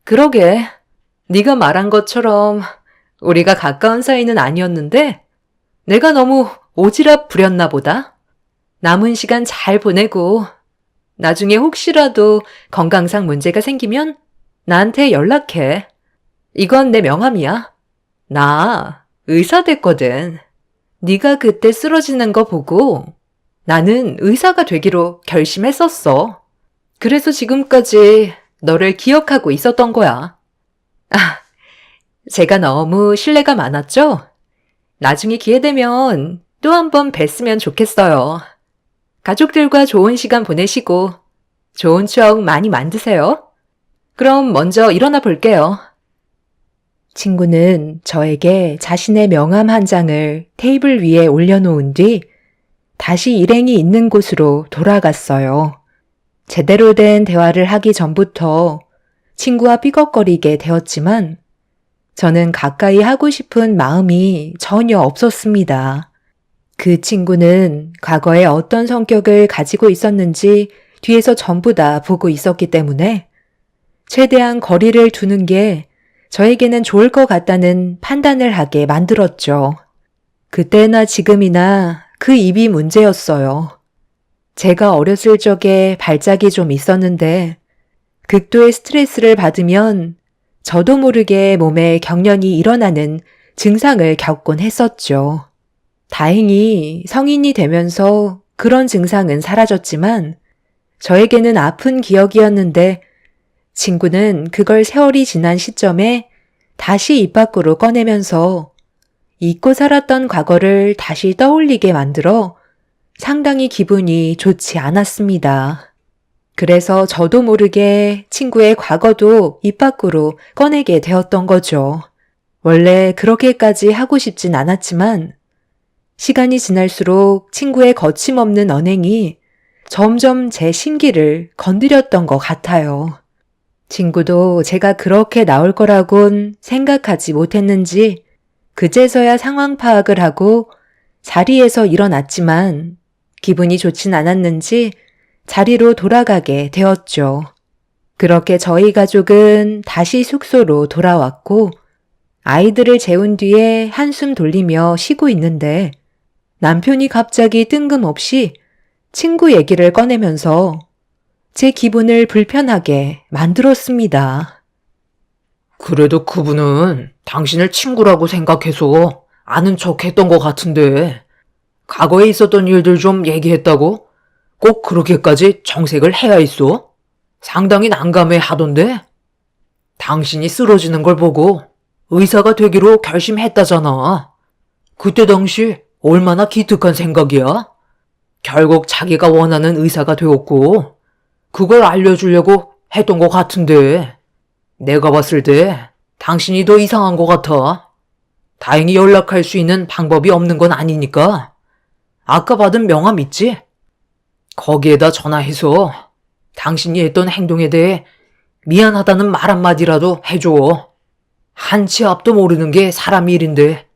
그러게. 네가 말한 것처럼 우리가 가까운 사이는 아니었는데 내가 너무 오지랖 부렸나 보다. 남은 시간 잘 보내고 나중에 혹시라도 건강상 문제가 생기면 나한테 연락해. 이건 내 명함이야. 나 의사 됐거든. 네가 그때 쓰러지는 거 보고 나는 의사가 되기로 결심했었어. 그래서 지금까지 너를 기억하고 있었던 거야. 제가 너무 신뢰가 많았죠? 나중에 기회 되면 또 한 번 뵀으면 좋겠어요. 가족들과 좋은 시간 보내시고 좋은 추억 많이 만드세요. 그럼 먼저 일어나 볼게요. 친구는 저에게 자신의 명함 한 장을 테이블 위에 올려놓은 뒤 다시 일행이 있는 곳으로 돌아갔어요. 제대로 된 대화를 하기 전부터 친구와 삐걱거리게 되었지만 저는 가까이 하고 싶은 마음이 전혀 없었습니다. 그 친구는 과거에 어떤 성격을 가지고 있었는지 뒤에서 전부 다 보고 있었기 때문에 최대한 거리를 두는 게 저에게는 좋을 것 같다는 판단을 하게 만들었죠. 그때나 지금이나 그 입이 문제였어요. 제가 어렸을 적에 발작이 좀 있었는데 극도의 스트레스를 받으면 저도 모르게 몸에 경련이 일어나는 증상을 겪곤 했었죠. 다행히 성인이 되면서 그런 증상은 사라졌지만 저에게는 아픈 기억이었는데 친구는 그걸 세월이 지난 시점에 다시 입 밖으로 꺼내면서 잊고 살았던 과거를 다시 떠올리게 만들어 상당히 기분이 좋지 않았습니다. 그래서 저도 모르게 친구의 과거도 입 밖으로 꺼내게 되었던 거죠. 원래 그렇게까지 하고 싶진 않았지만 시간이 지날수록 친구의 거침없는 언행이 점점 제 심기를 건드렸던 것 같아요. 친구도 제가 그렇게 나올 거라곤 생각하지 못했는지 그제서야 상황 파악을 하고 자리에서 일어났지만 기분이 좋진 않았는지 자리로 돌아가게 되었죠. 그렇게 저희 가족은 다시 숙소로 돌아왔고 아이들을 재운 뒤에 한숨 돌리며 쉬고 있는데 남편이 갑자기 뜬금없이 친구 얘기를 꺼내면서 제 기분을 불편하게 만들었습니다. 그래도 그분은 당신을 친구라고 생각해서 아는 척 했던 것 같은데, 과거에 있었던 일들 좀 얘기했다고? 꼭 그렇게까지 정색을 해야 있어? 상당히 난감해 하던데? 당신이 쓰러지는 걸 보고 의사가 되기로 결심했다잖아. 그때 당시 얼마나 기특한 생각이야? 결국 자기가 원하는 의사가 되었고, 그걸 알려주려고 했던 것 같은데, 내가 봤을 때 당신이 더 이상한 것 같아. 다행히 연락할 수 있는 방법이 없는 건 아니니까 아까 받은 명함 있지? 거기에다 전화해서 당신이 했던 행동에 대해 미안하다는 말 한마디라도 해줘. 한 치 앞도 모르는 게 사람 일인데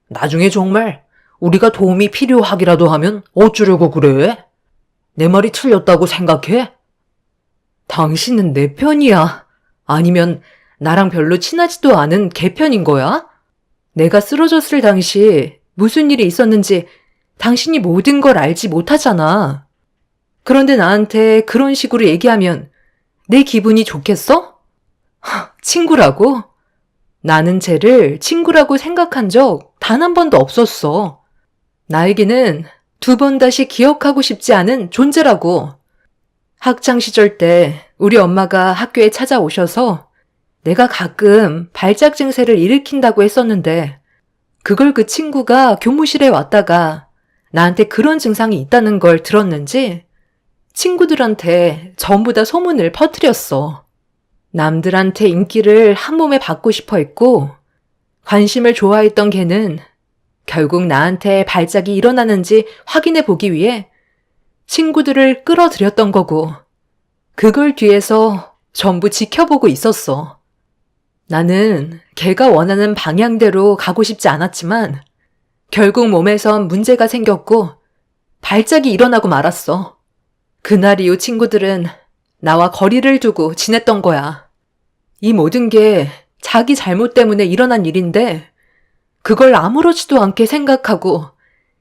나중에 정말 우리가 도움이 필요하기라도 하면 어쩌려고 그래? 내 말이 틀렸다고 생각해? 당신은 내 편이야? 아니면 나랑 별로 친하지도 않은 걔 편인 거야? 내가 쓰러졌을 당시 무슨 일이 있었는지 당신이 모든 걸 알지 못하잖아. 그런데 나한테 그런 식으로 얘기하면 내 기분이 좋겠어? 친구라고? 나는 쟤를 친구라고 생각한 적 단 한 번도 없었어. 나에게는 두 번 다시 기억하고 싶지 않은 존재라고. 학창시절 때 우리 엄마가 학교에 찾아오셔서 내가 가끔 발작 증세를 일으킨다고 했었는데 그걸 그 친구가 교무실에 왔다가 나한테 그런 증상이 있다는 걸 들었는지 친구들한테 전부 다 소문을 퍼뜨렸어. 남들한테 인기를 한 몸에 받고 싶어 했고 관심을 좋아했던 걔는 결국 나한테 발작이 일어나는지 확인해 보기 위해 친구들을 끌어들였던 거고, 그걸 뒤에서 전부 지켜보고 있었어. 나는 걔가 원하는 방향대로 가고 싶지 않았지만 결국 몸에선 문제가 생겼고 발작이 일어나고 말았어. 그날 이후 친구들은 나와 거리를 두고 지냈던 거야. 이 모든 게 자기 잘못 때문에 일어난 일인데 그걸 아무렇지도 않게 생각하고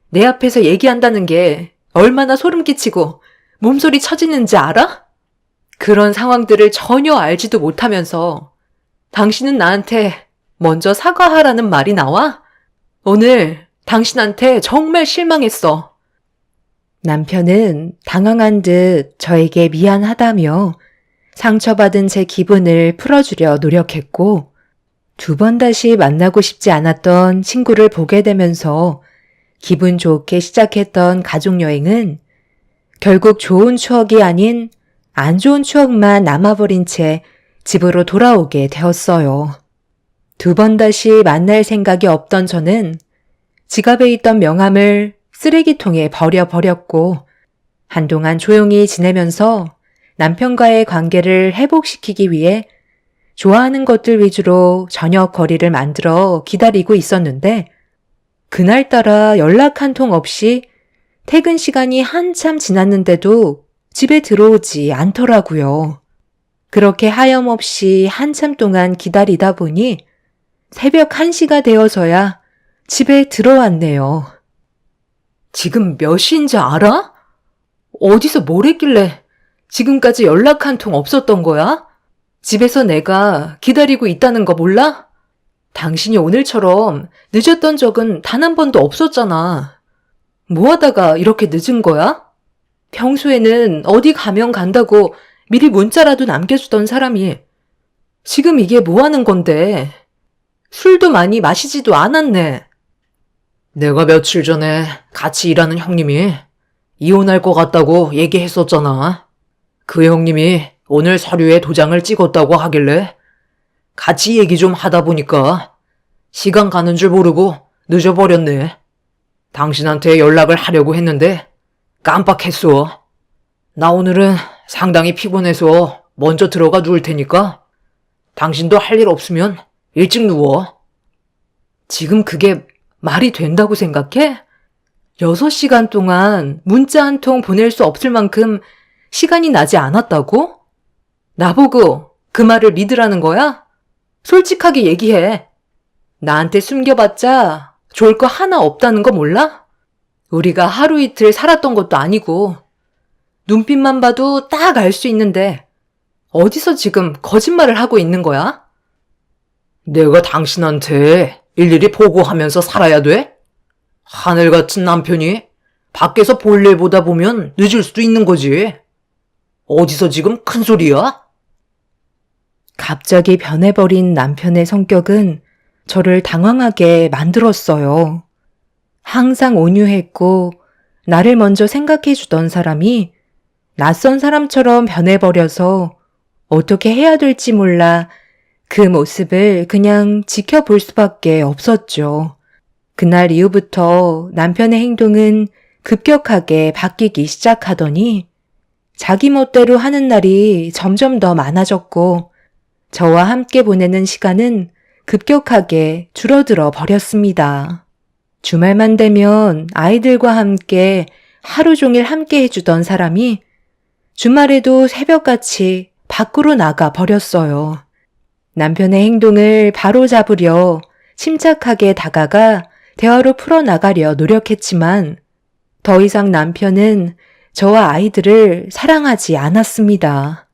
내 앞에서 얘기한다는 게 얼마나 소름 끼치고 몸소리 쳐지는지 알아? 그런 상황들을 전혀 알지도 못하면서 당신은 나한테 먼저 사과하라는 말이 나와? 오늘 당신한테 정말 실망했어. 남편은 당황한 듯 저에게 미안하다며 상처받은 제 기분을 풀어주려 노력했고, 2번 다시 만나고 싶지 않았던 친구를 보게 되면서 기분 좋게 시작했던 가족여행은 결국 좋은 추억이 아닌 안 좋은 추억만 남아버린 채 집으로 돌아오게 되었어요. 2번 다시 만날 생각이 없던 저는 지갑에 있던 명함을 쓰레기통에 버려버렸고, 한동안 조용히 지내면서 남편과의 관계를 회복시키기 위해 좋아하는 것들 위주로 저녁 거리를 만들어 기다리고 있었는데, 그날따라 연락 한 통 없이 퇴근 시간이 한참 지났는데도 집에 들어오지 않더라고요. 그렇게 하염없이 한참 동안 기다리다 보니 새벽 1시가 되어서야 집에 들어왔네요. 지금 몇 시인지 알아? 어디서 뭘 했길래 지금까지 연락 한 통 없었던 거야? 집에서 내가 기다리고 있다는 거 몰라? 당신이 오늘처럼 늦었던 적은 단 한 번도 없었잖아. 뭐 하다가 이렇게 늦은 거야? 평소에는 어디 가면 간다고 미리 문자라도 남겨주던 사람이 지금 이게 뭐 하는 건데? 술도 많이 마시지도 않았네. 내가 며칠 전에 같이 일하는 형님이 이혼할 것 같다고 얘기했었잖아. 그 형님이 오늘 서류에 도장을 찍었다고 하길래 같이 얘기 좀 하다 보니까 시간 가는 줄 모르고 늦어버렸네. 당신한테 연락을 하려고 했는데 깜빡했어. 나 오늘은 상당히 피곤해서 먼저 들어가 누울 테니까 당신도 할 일 없으면 일찍 누워. 지금 그게 말이 된다고 생각해? 6시간 동안 문자 한 통 보낼 수 없을 만큼 시간이 나지 않았다고? 나보고 그 말을 믿으라는 거야? 솔직하게 얘기해. 나한테 숨겨봤자 좋을 거 하나 없다는 거 몰라? 우리가 하루 이틀 살았던 것도 아니고 눈빛만 봐도 딱 알 수 있는데 어디서 지금 거짓말을 하고 있는 거야? 내가 당신한테 일일이 보고하면서 살아야 돼? 하늘 같은 남편이 밖에서 볼일 보다 보면 늦을 수도 있는 거지. 어디서 지금 큰 소리야? 갑자기 변해버린 남편의 성격은 저를 당황하게 만들었어요. 항상 온유했고 나를 먼저 생각해주던 사람이 낯선 사람처럼 변해버려서 어떻게 해야 될지 몰라 그 모습을 그냥 지켜볼 수밖에 없었죠. 그날 이후부터 남편의 행동은 급격하게 바뀌기 시작하더니 자기 멋대로 하는 날이 점점 더 많아졌고 저와 함께 보내는 시간은 급격하게 줄어들어 버렸습니다. 주말만 되면 아이들과 함께 하루 종일 함께 해주던 사람이 주말에도 새벽같이 밖으로 나가 버렸어요. 남편의 행동을 바로잡으려 침착하게 다가가 대화로 풀어나가려 노력했지만 더 이상 남편은 저와 아이들을 사랑하지 않았습니다.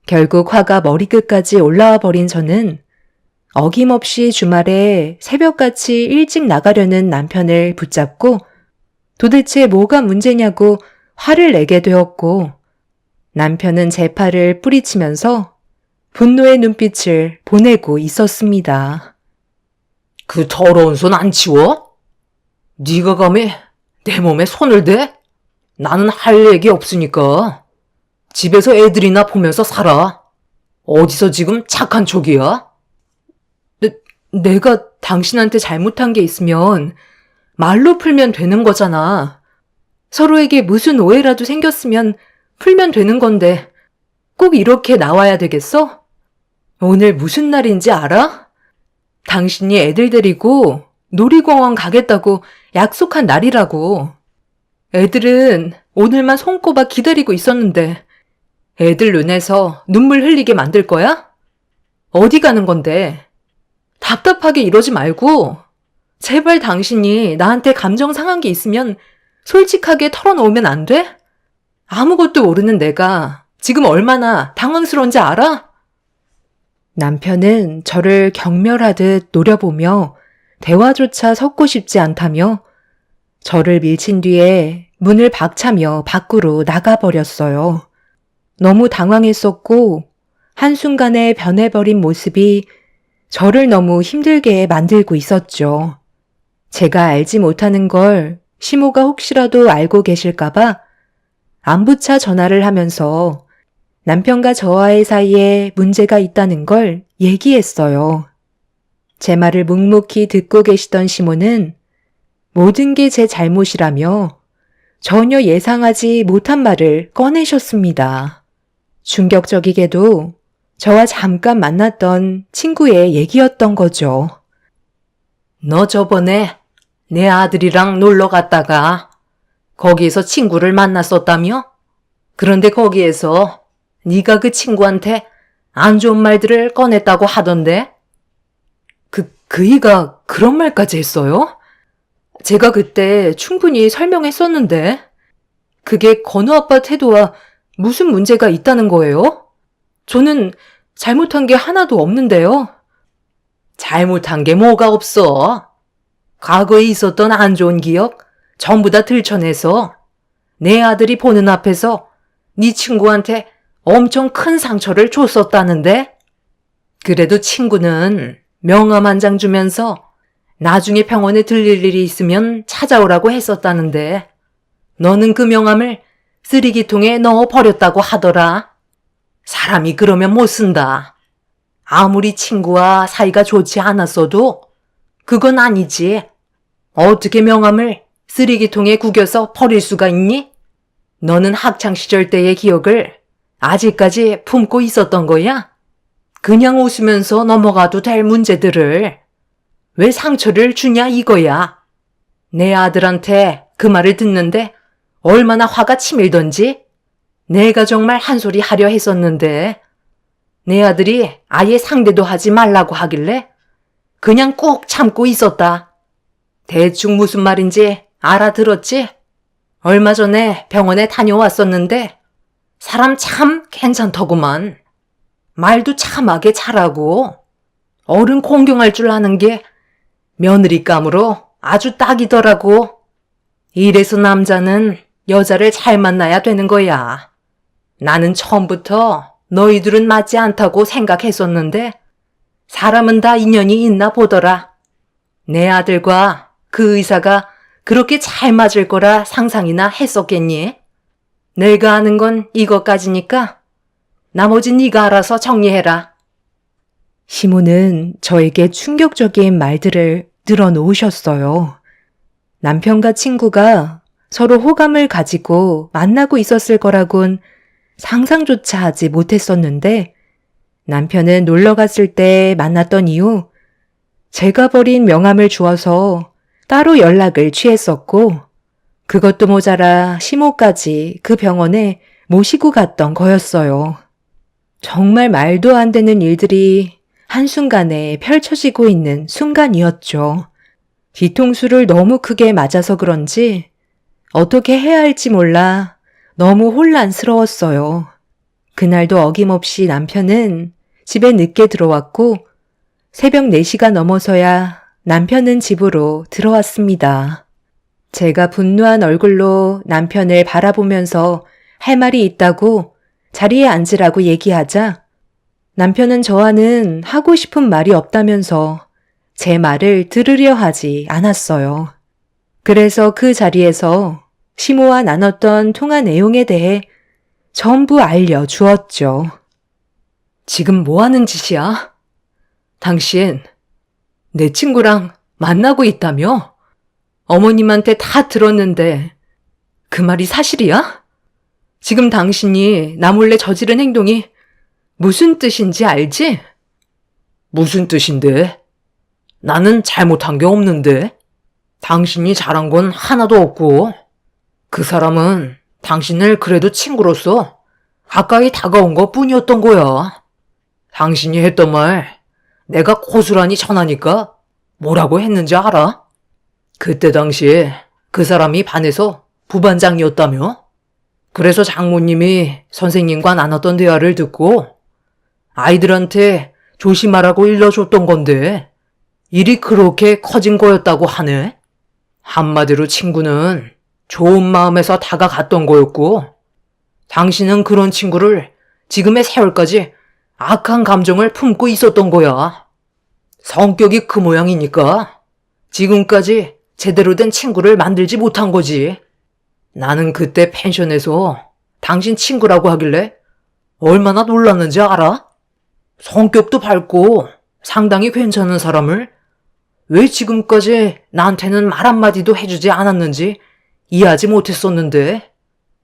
결국 화가 머리끝까지 올라와 버린 저는 어김없이 주말에 새벽같이 일찍 나가려는 남편을 붙잡고 도대체 뭐가 문제냐고 화를 내게 되었고 남편은 제 팔을 뿌리치면서 분노의 눈빛을 보내고 있었습니다. 그 더러운 손 안 치워? 네가 감히 내 몸에 손을 대? 나는 할 얘기 없으니까 집에서 애들이나 보면서 살아. 어디서 지금 착한 척이야? 내가 당신한테 잘못한 게 있으면 말로 풀면 되는 거잖아. 서로에게 무슨 오해라도 생겼으면 풀면 되는 건데 꼭 이렇게 나와야 되겠어? 오늘 무슨 날인지 알아? 당신이 애들 데리고 놀이공원 가겠다고 약속한 날이라고. 애들은 오늘만 손꼽아 기다리고 있었는데 애들 눈에서 눈물 흘리게 만들 거야? 어디 가는 건데? 답답하게 이러지 말고 제발 당신이 나한테 감정 상한 게 있으면 솔직하게 털어놓으면 안 돼? 아무것도 모르는 내가 지금 얼마나 당황스러운지 알아? 남편은 저를 경멸하듯 노려보며 대화조차 섞고 싶지 않다며 저를 밀친 뒤에 문을 박차며 밖으로 나가버렸어요. 너무 당황했었고 한순간에 변해버린 모습이 저를 너무 힘들게 만들고 있었죠. 제가 알지 못하는 걸 시모가 혹시라도 알고 계실까봐 안부차 전화를 하면서 남편과 저와의 사이에 문제가 있다는 걸 얘기했어요. 제 말을 묵묵히 듣고 계시던 시모는 모든 게 제 잘못이라며 전혀 예상하지 못한 말을 꺼내셨습니다. 충격적이게도 저와 잠깐 만났던 친구의 얘기였던 거죠. 너 저번에 내 아들이랑 놀러 갔다가 거기에서 친구를 만났었다며? 그런데 거기에서 네가 그 친구한테 안 좋은 말들을 꺼냈다고 하던데? 그이가 그런 말까지 했어요? 제가 그때 충분히 설명했었는데 그게 건우 아빠 태도와 무슨 문제가 있다는 거예요? 저는 잘못한 게 하나도 없는데요. 잘못한 게 뭐가 없어? 과거에 있었던 안 좋은 기억 전부 다 들춰내서 내 아들이 보는 앞에서 네 친구한테 엄청 큰 상처를 줬었다는데? 그래도 친구는 명함 한 장 주면서 나중에 병원에 들릴 일이 있으면 찾아오라고 했었다는데 너는 그 명함을 쓰레기통에 넣어 버렸다고 하더라. 사람이 그러면 못 쓴다. 아무리 친구와 사이가 좋지 않았어도 그건 아니지. 어떻게 명함을 쓰레기통에 구겨서 버릴 수가 있니? 너는 학창시절 때의 기억을 아직까지 품고 있었던 거야? 그냥 웃으면서 넘어가도 될 문제들을 왜 상처를 주냐 이거야. 내 아들한테 그 말을 듣는데 얼마나 화가 치밀던지 내가 정말 한 소리 하려 했었는데 내 아들이 아예 상대도 하지 말라고 하길래 그냥 꼭 참고 있었다. 대충 무슨 말인지 알아들었지? 얼마 전에 병원에 다녀왔었는데 사람 참 괜찮더구만. 말도 참하게 잘하고 어른 공경할 줄 아는 게 며느리감으로 아주 딱이더라고. 이래서 남자는 여자를 잘 만나야 되는 거야. 나는 처음부터 너희들은 맞지 않다고 생각했었는데 사람은 다 인연이 있나 보더라. 내 아들과 그 의사가 그렇게 잘 맞을 거라 상상이나 했었겠니? 내가 아는 건 이것까지니까 나머지 네가 알아서 정리해라. 시모는 저에게 충격적인 말들을 늘어놓으셨어요. 남편과 친구가 서로 호감을 가지고 만나고 있었을 거라곤 상상조차 하지 못했었는데 남편은 놀러 갔을 때 만났던 이후 제가 버린 명함을 주어서 따로 연락을 취했었고 그것도 모자라 시모까지 그 병원에 모시고 갔던 거였어요. 정말 말도 안 되는 일들이 한순간에 펼쳐지고 있는 순간이었죠. 뒤통수를 너무 크게 맞아서 그런지 어떻게 해야 할지 몰라 너무 혼란스러웠어요. 그날도 어김없이 남편은 집에 늦게 들어왔고 새벽 4시가 넘어서야 남편은 집으로 들어왔습니다. 제가 분노한 얼굴로 남편을 바라보면서 할 말이 있다고 자리에 앉으라고 얘기하자 남편은 저와는 하고 싶은 말이 없다면서 제 말을 들으려 하지 않았어요. 그래서 그 자리에서 시모와 나눴던 통화 내용에 대해 전부 알려주었죠. 지금 뭐 하는 짓이야? 당신 내 친구랑 만나고 있다며? 어머님한테 다 들었는데 그 말이 사실이야? 지금 당신이 나 몰래 저지른 행동이 무슨 뜻인지 알지? 무슨 뜻인데? 나는 잘못한 게 없는데. 당신이 잘한 건 하나도 없고, 그 사람은 당신을 그래도 친구로서 가까이 다가온 것 뿐이었던 거야. 당신이 했던 말 내가 고스란히 전하니까 뭐라고 했는지 알아? 그때 당시에 그 사람이 반에서 부반장이었다며? 그래서 장모님이 선생님과 나눴던 대화를 듣고 아이들한테 조심하라고 일러줬던 건데 일이 그렇게 커진 거였다고 하네. 한마디로 친구는 좋은 마음에서 다가갔던 거였고 당신은 그런 친구를 지금의 세월까지 악한 감정을 품고 있었던 거야. 성격이 그 모양이니까 지금까지 제대로 된 친구를 만들지 못한 거지. 나는 그때 펜션에서 당신 친구라고 하길래 얼마나 놀랐는지 알아? 성격도 밝고 상당히 괜찮은 사람을 왜 지금까지 나한테는 말 한마디도 해주지 않았는지 이해하지 못했었는데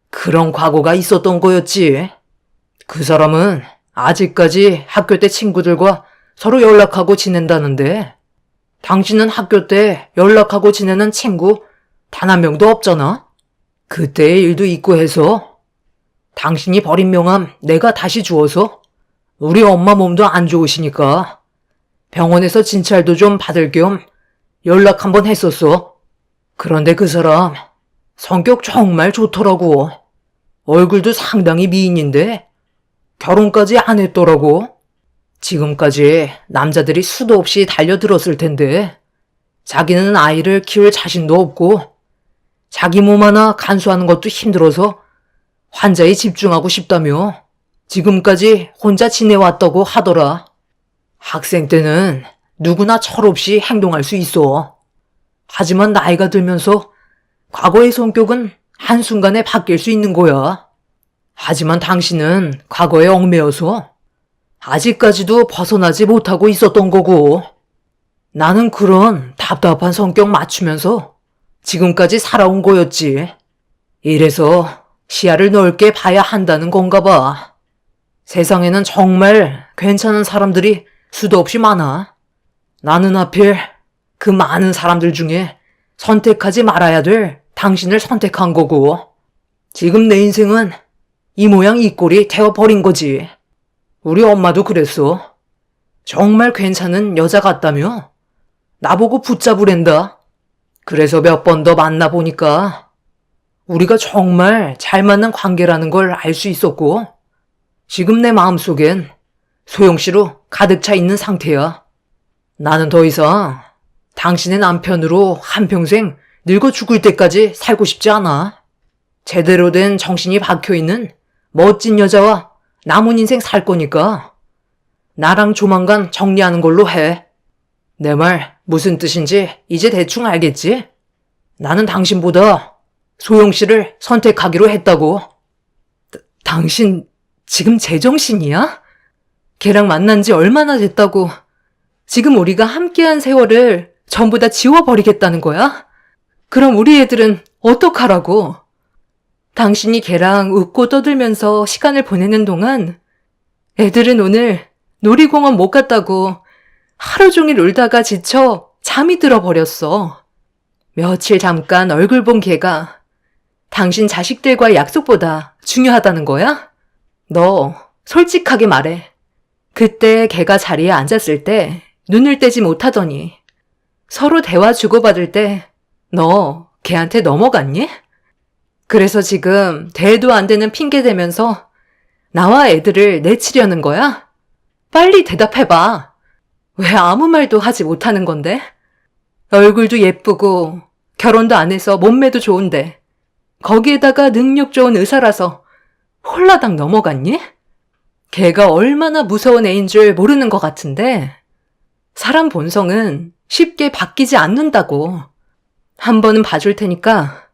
그런 과거가 있었던 거였지. 그 사람은 아직까지 학교 때 친구들과 서로 연락하고 지낸다는데 당신은 학교 때 연락하고 지내는 친구 단 한 명도 없잖아. 그때의 일도 있고 해서 당신이 버린 명함 내가 다시 주어서 우리 엄마 몸도 안 좋으시니까 병원에서 진찰도 좀 받을 겸 연락 한번 했었어. 그런데 그 사람 성격 정말 좋더라고. 얼굴도 상당히 미인인데 결혼까지 안 했더라고. 지금까지 남자들이 수도 없이 달려들었을 텐데 자기는 아이를 키울 자신도 없고 자기 몸 하나 간수하는 것도 힘들어서 환자에 집중하고 싶다며 지금까지 혼자 지내왔다고 하더라. 학생 때는 누구나 철없이 행동할 수 있어. 하지만 나이가 들면서 과거의 성격은 한순간에 바뀔 수 있는 거야. 하지만 당신은 과거에 얽매여서 아직까지도 벗어나지 못하고 있었던 거고 나는 그런 답답한 성격 맞추면서 지금까지 살아온 거였지. 이래서 시야를 넓게 봐야 한다는 건가 봐. 세상에는 정말 괜찮은 사람들이 수도 없이 많아. 나는 하필 그 많은 사람들 중에 선택하지 말아야 될 당신을 선택한 거고 지금 내 인생은 이 모양 이 꼴이 되어버린 거지. 우리 엄마도 그랬어. 정말 괜찮은 여자 같다며 나보고 붙잡으랜다. 그래서 몇 번 더 만나보니까 우리가 정말 잘 맞는 관계라는 걸 알 수 있었고 지금 내 마음속엔 소용씨로 가득 차 있는 상태야. 나는 더 이상 당신의 남편으로 한평생 늙어 죽을 때까지 살고 싶지 않아. 제대로 된 정신이 박혀있는 멋진 여자와 남은 인생 살 거니까 나랑 조만간 정리하는 걸로 해. 내 말 무슨 뜻인지 이제 대충 알겠지? 나는 당신보다 소영씨를 선택하기로 했다고. 당신 지금 제정신이야? 걔랑 만난 지 얼마나 됐다고 지금 우리가 함께한 세월을 전부 다 지워버리겠다는 거야? 그럼 우리 애들은 어떡하라고? 당신이 걔랑 웃고 떠들면서 시간을 보내는 동안 애들은 오늘 놀이공원 못 갔다고 하루 종일 울다가 지쳐 잠이 들어버렸어. 며칠 잠깐 얼굴 본 걔가 당신 자식들과의 약속보다 중요하다는 거야? 너 솔직하게 말해. 그때 걔가 자리에 앉았을 때 눈을 떼지 못하더니 서로 대화 주고받을 때 너 걔한테 넘어갔니? 그래서 지금 대도 안 되는 핑계 대면서 나와 애들을 내치려는 거야? 빨리 대답해봐. 왜 아무 말도 하지 못하는 건데? 얼굴도 예쁘고 결혼도 안 해서 몸매도 좋은데 거기에다가 능력 좋은 의사라서 홀라당 넘어갔니? 걔가 얼마나 무서운 애인 줄 모르는 것 같은데 사람 본성은 쉽게 바뀌지 않는다고. 한 번은 봐줄 테니까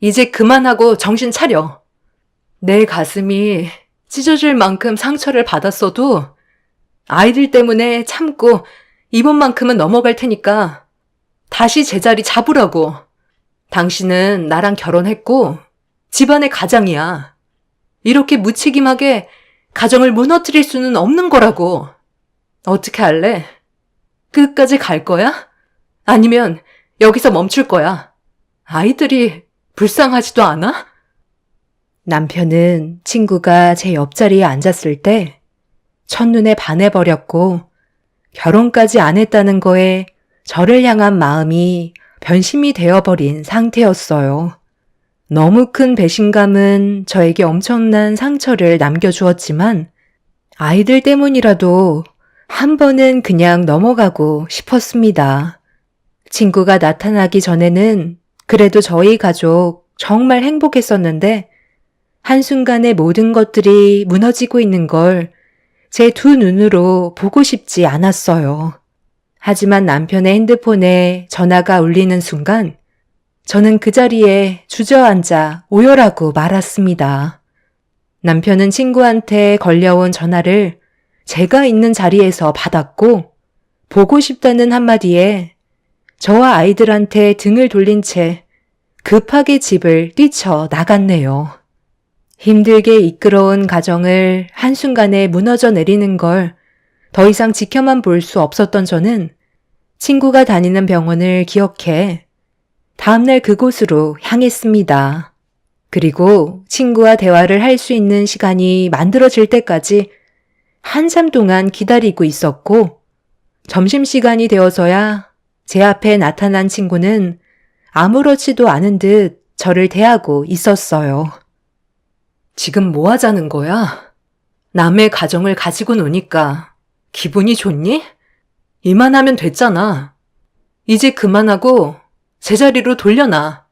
이제 그만하고 정신 차려. 내 가슴이 찢어질 만큼 상처를 받았어도 아이들 때문에 참고 이번만큼은 넘어갈 테니까 다시 제자리 잡으라고. 당신은 나랑 결혼했고 집안의 가장이야. 이렇게 무책임하게 가정을 무너뜨릴 수는 없는 거라고. 어떻게 할래? 끝까지 갈 거야? 아니면 여기서 멈출 거야? 아이들이 불쌍하지도 않아? 남편은 친구가 제 옆자리에 앉았을 때 첫눈에 반해버렸고 결혼까지 안 했다는 거에 저를 향한 마음이 변심이 되어버린 상태였어요. 너무 큰 배신감은 저에게 엄청난 상처를 남겨주었지만 아이들 때문이라도 한 번은 그냥 넘어가고 싶었습니다. 친구가 나타나기 전에는 그래도 저희 가족 정말 행복했었는데 한순간에 모든 것들이 무너지고 있는 걸 제 두 눈으로 보고 싶지 않았어요. 하지만 남편의 핸드폰에 전화가 울리는 순간 저는 그 자리에 주저앉아 오열하고 말았습니다. 남편은 친구한테 걸려온 전화를 제가 있는 자리에서 받았고 보고 싶다는 한마디에 저와 아이들한테 등을 돌린 채 급하게 집을 뛰쳐 나갔네요. 힘들게 이끌어온 가정을 한순간에 무너져 내리는 걸 더 이상 지켜만 볼 수 없었던 저는 친구가 다니는 병원을 기억해 다음날 그곳으로 향했습니다. 그리고 친구와 대화를 할 수 있는 시간이 만들어질 때까지 한참 동안 기다리고 있었고 점심시간이 되어서야 제 앞에 나타난 친구는 아무렇지도 않은 듯 저를 대하고 있었어요. 지금 뭐 하자는 거야? 남의 가정을 가지고 노니까 기분이 좋니? 이만하면 됐잖아. 이제 그만하고 제자리로 돌려놔.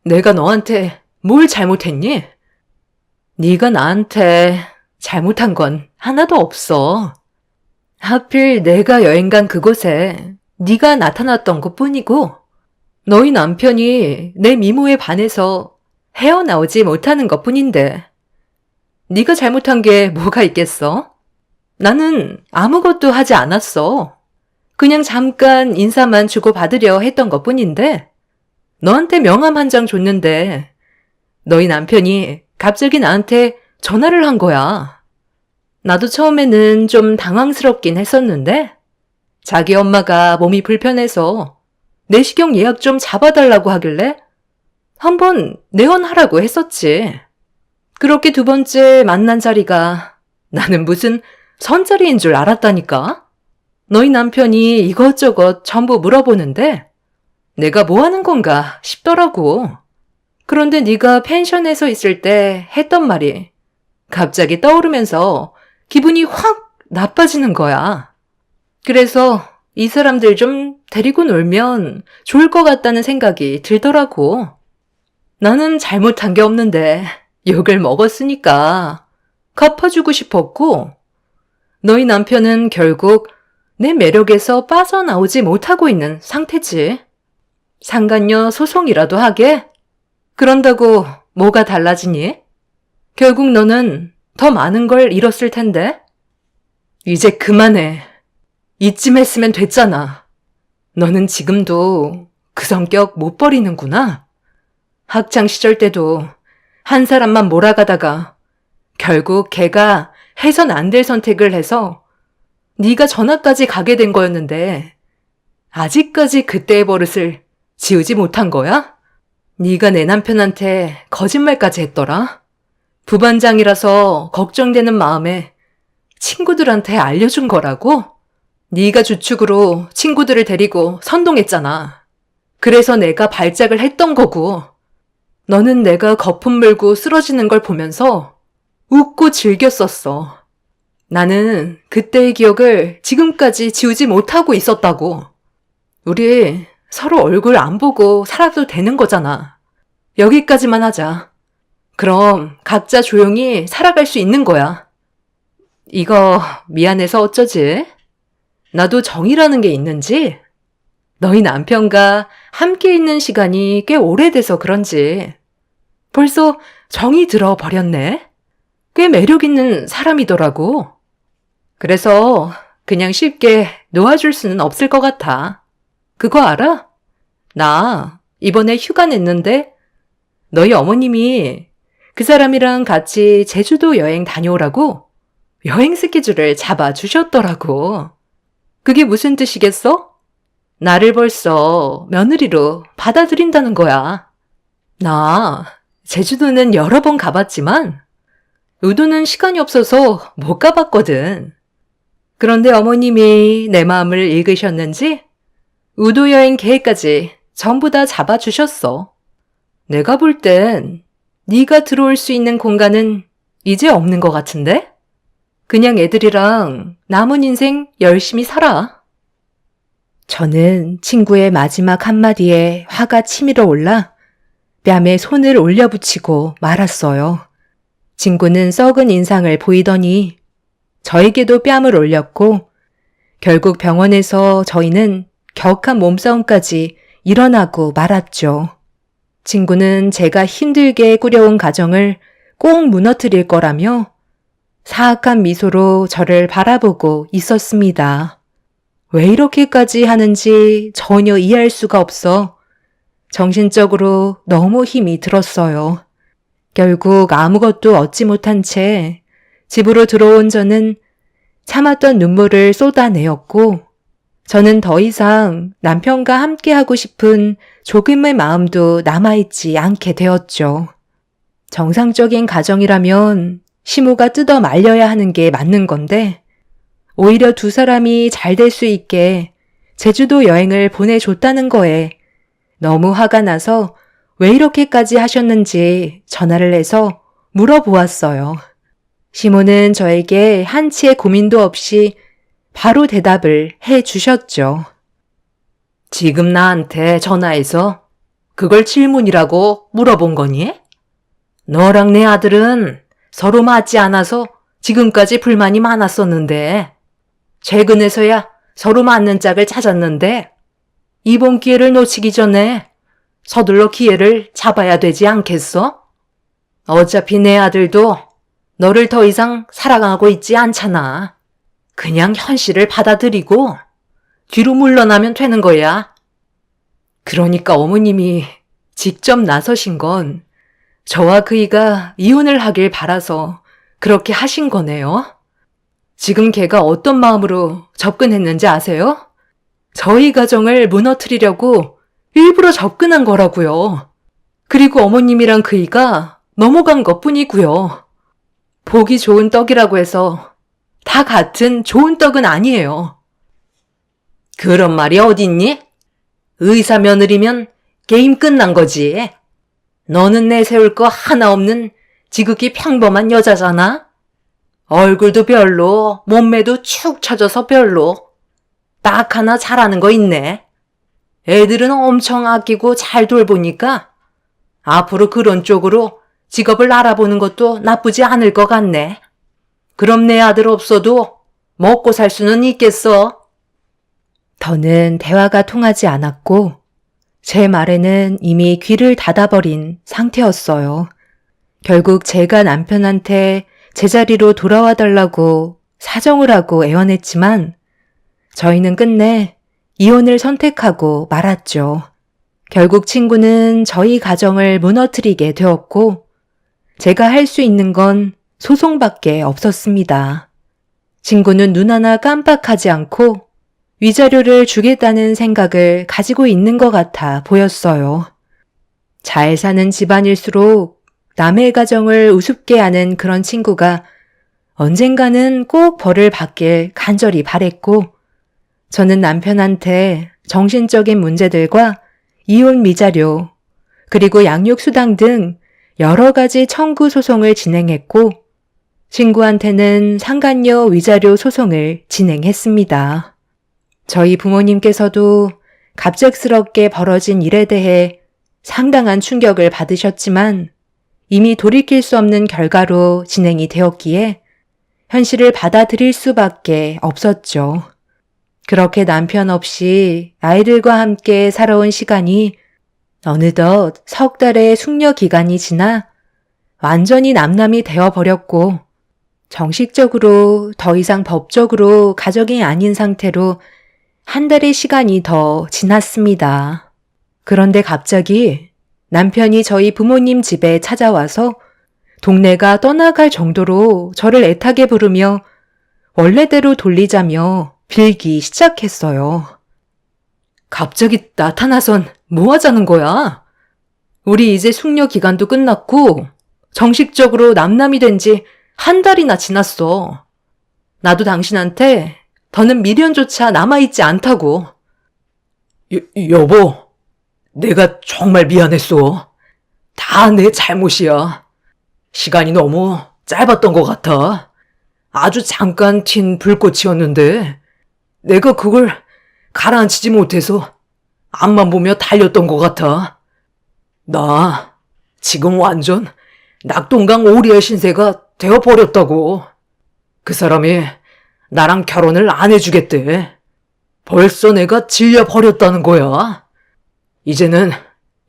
내가 너한테 뭘 잘못했니? 네가 나한테 잘못한 건 하나도 없어. 하필 내가 여행 간 그곳에 네가 나타났던 것뿐이고 너희 남편이 내 미모에 반해서 헤어나오지 못하는 것뿐인데 네가 잘못한 게 뭐가 있겠어? 나는 아무것도 하지 않았어. 그냥 잠깐 인사만 주고받으려 했던 것뿐인데 너한테 명함 한 장 줬는데 너희 남편이 갑자기 나한테 전화를 한 거야. 나도 처음에는 좀 당황스럽긴 했었는데 자기 엄마가 몸이 불편해서 내시경 예약 좀 잡아달라고 하길래 한번 내원하라고 했었지. 그렇게 두 번째 만난 자리가 나는 무슨 선자리인 줄 알았다니까? 너희 남편이 이것저것 전부 물어보는데 내가 뭐 하는 건가 싶더라고. 그런데 네가 펜션에서 있을 때 했던 말이 갑자기 떠오르면서 기분이 확 나빠지는 거야. 그래서 이 사람들 좀 데리고 놀면 좋을 것 같다는 생각이 들더라고. 나는 잘못한 게 없는데 욕을 먹었으니까 갚아주고 싶었고 너희 남편은 결국 내 매력에서 빠져나오지 못하고 있는 상태지. 상간녀 소송이라도 하게? 그런다고 뭐가 달라지니? 결국 너는 더 많은 걸 잃었을 텐데. 이제 그만해. 이쯤 했으면 됐잖아. 너는 지금도 그 성격 못 버리는구나. 학창시절 때도 한 사람만 몰아가다가 결국 걔가 해선 안 될 선택을 해서 네가 전학까지 가게 된 거였는데 아직까지 그때의 버릇을 지우지 못한 거야? 네가 내 남편한테 거짓말까지 했더라. 부반장이라서 걱정되는 마음에 친구들한테 알려준 거라고? 네가 주축으로 친구들을 데리고 선동했잖아. 그래서 내가 발작을 했던 거고 너는 내가 거품 물고 쓰러지는 걸 보면서 웃고 즐겼었어. 나는 그때의 기억을 지금까지 지우지 못하고 있었다고. 우리 서로 얼굴 안 보고 살아도 되는 거잖아. 여기까지만 하자. 그럼 각자 조용히 살아갈 수 있는 거야. 이거 미안해서 어쩌지? 나도 정이라는 게 있는지 너희 남편과 함께 있는 시간이 꽤 오래돼서 그런지 벌써 정이 들어버렸네. 꽤 매력 있는 사람이더라고. 그래서 그냥 쉽게 놓아줄 수는 없을 것 같아. 그거 알아? 나 이번에 휴가 냈는데 너희 어머님이 그 사람이랑 같이 제주도 여행 다녀오라고 여행 스케줄을 잡아주셨더라고. 그게 무슨 뜻이겠어? 나를 벌써 며느리로 받아들인다는 거야. 나 제주도는 여러 번 가봤지만 우도는 시간이 없어서 못 가봤거든. 그런데 어머님이 내 마음을 읽으셨는지 우도 여행 계획까지 전부 다 잡아주셨어. 내가 볼 땐 네가 들어올 수 있는 공간은 이제 없는 것 같은데? 그냥 애들이랑 남은 인생 열심히 살아. 저는 친구의 마지막 한마디에 화가 치밀어 올라 뺨에 손을 올려붙이고 말았어요. 친구는 썩은 인상을 보이더니 저에게도 뺨을 올렸고 결국 병원에서 저희는 격한 몸싸움까지 일어나고 말았죠. 친구는 제가 힘들게 꾸려온 가정을 꼭 무너뜨릴 거라며 사악한 미소로 저를 바라보고 있었습니다. 왜 이렇게까지 하는지 전혀 이해할 수가 없어 정신적으로 너무 힘이 들었어요. 결국 아무것도 얻지 못한 채 집으로 들어온 저는 참았던 눈물을 쏟아내었고 저는 더 이상 남편과 함께하고 싶은 조금의 마음도 남아있지 않게 되었죠. 정상적인 가정이라면 시모가 뜯어 말려야 하는 게 맞는 건데 오히려 두 사람이 잘 될 수 있게 제주도 여행을 보내줬다는 거에 너무 화가 나서 왜 이렇게까지 하셨는지 전화를 해서 물어보았어요. 시모는 저에게 한치의 고민도 없이 바로 대답을 해 주셨죠. 지금 나한테 전화해서 그걸 질문이라고 물어본 거니? 너랑 내 아들은 서로 맞지 않아서 지금까지 불만이 많았었는데 최근에서야 서로 맞는 짝을 찾았는데 이번 기회를 놓치기 전에 서둘러 기회를 잡아야 되지 않겠어? 어차피 내 아들도 너를 더 이상 사랑하고 있지 않잖아. 그냥 현실을 받아들이고 뒤로 물러나면 되는 거야. 그러니까 어머님이 직접 나서신 건 저와 그이가 이혼을 하길 바라서 그렇게 하신 거네요. 지금 걔가 어떤 마음으로 접근했는지 아세요? 저희 가정을 무너뜨리려고 일부러 접근한 거라고요. 그리고 어머님이랑 그이가 넘어간 것뿐이고요. 보기 좋은 떡이라고 해서 다 같은 좋은 떡은 아니에요. 그런 말이 어딨니? 의사 며느리면 게임 끝난 거지. 너는 내세울 거 하나 없는 지극히 평범한 여자잖아. 얼굴도 별로, 몸매도 축 처져서 별로. 딱 하나 잘하는 거 있네. 애들은 엄청 아끼고 잘 돌보니까 앞으로 그런 쪽으로 직업을 알아보는 것도 나쁘지 않을 것 같네. 그럼 내 아들 없어도 먹고 살 수는 있겠어? 더는 대화가 통하지 않았고 제 말에는 이미 귀를 닫아버린 상태였어요. 결국 제가 남편한테 제자리로 돌아와 달라고 사정을 하고 애원했지만 저희는 끝내 이혼을 선택하고 말았죠. 결국 친구는 저희 가정을 무너뜨리게 되었고 제가 할 수 있는 건 소송밖에 없었습니다. 친구는 눈 하나 깜빡하지 않고 위자료를 주겠다는 생각을 가지고 있는 것 같아 보였어요. 잘 사는 집안일수록 남의 가정을 우습게 하는 그런 친구가 언젠가는 꼭 벌을 받길 간절히 바랬고 저는 남편한테 정신적인 문제들과 이혼 미자료 그리고 양육수당 등 여러 가지 청구 소송을 진행했고 친구한테는 상간녀 위자료 소송을 진행했습니다. 저희 부모님께서도 갑작스럽게 벌어진 일에 대해 상당한 충격을 받으셨지만 이미 돌이킬 수 없는 결과로 진행이 되었기에 현실을 받아들일 수밖에 없었죠. 그렇게 남편 없이 아이들과 함께 살아온 시간이 어느덧 석 달의 숙려 기간이 지나 완전히 남남이 되어버렸고 정식적으로 더 이상 법적으로 가족이 아닌 상태로 한 달의 시간이 더 지났습니다. 그런데 갑자기 남편이 저희 부모님 집에 찾아와서 동네가 떠나갈 정도로 저를 애타게 부르며 원래대로 돌리자며 빌기 시작했어요. 갑자기 나타나선 뭐 하자는 거야? 우리 이제 숙려 기간도 끝났고 정식적으로 남남이 된 지 한 달이나 지났어. 나도 당신한테 더는 미련조차 남아있지 않다고. 여보, 내가 정말 미안했어. 다 내 잘못이야. 시간이 너무 짧았던 것 같아. 아주 잠깐 튄 불꽃이었는데 내가 그걸 가라앉히지 못해서 앞만 보며 달렸던 것 같아. 나 지금 완전 낙동강 오리의 신세가 되어버렸다고. 그 사람이 나랑 결혼을 안 해주겠대. 벌써 내가 질려버렸다는 거야. 이제는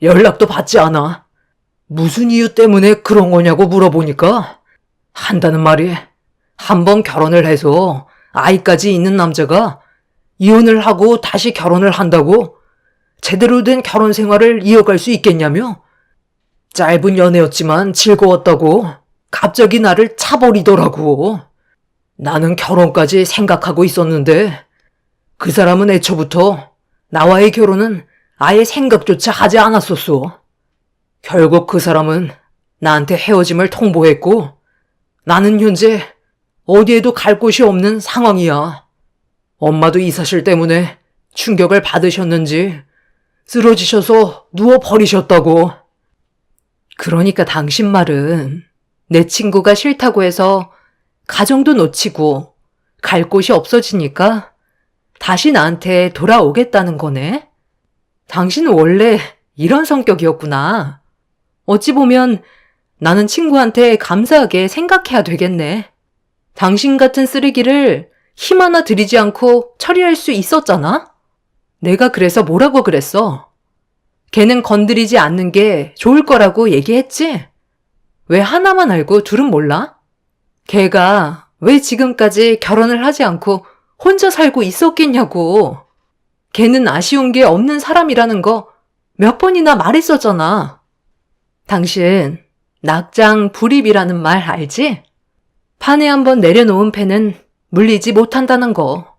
연락도 받지 않아. 무슨 이유 때문에 그런 거냐고 물어보니까 한다는 말이 한 번 결혼을 해서 아이까지 있는 남자가 이혼을 하고 다시 결혼을 한다고 제대로 된 결혼 생활을 이어갈 수 있겠냐며 짧은 연애였지만 즐거웠다고 갑자기 나를 차버리더라고. 나는 결혼까지 생각하고 있었는데 그 사람은 애초부터 나와의 결혼은 아예 생각조차 하지 않았었어. 결국 그 사람은 나한테 헤어짐을 통보했고 나는 현재 어디에도 갈 곳이 없는 상황이야. 엄마도 이 사실 때문에 충격을 받으셨는지 쓰러지셔서 누워버리셨다고. 그러니까 당신 말은 내 친구가 싫다고 해서 가정도 놓치고 갈 곳이 없어지니까 다시 나한테 돌아오겠다는 거네? 당신은 원래 이런 성격이었구나. 어찌 보면 나는 친구한테 감사하게 생각해야 되겠네. 당신 같은 쓰레기를 힘 하나 들이지 않고 처리할 수 있었잖아? 내가 그래서 뭐라고 그랬어? 걔는 건드리지 않는 게 좋을 거라고 얘기했지? 왜 하나만 알고 둘은 몰라? 걔가 왜 지금까지 결혼을 하지 않고 혼자 살고 있었겠냐고. 걔는 아쉬운 게 없는 사람이라는 거 몇 번이나 말했었잖아. 당신 낙장 불입이라는 말 알지? 판에 한번 내려놓은 패는 물리지 못한다는 거.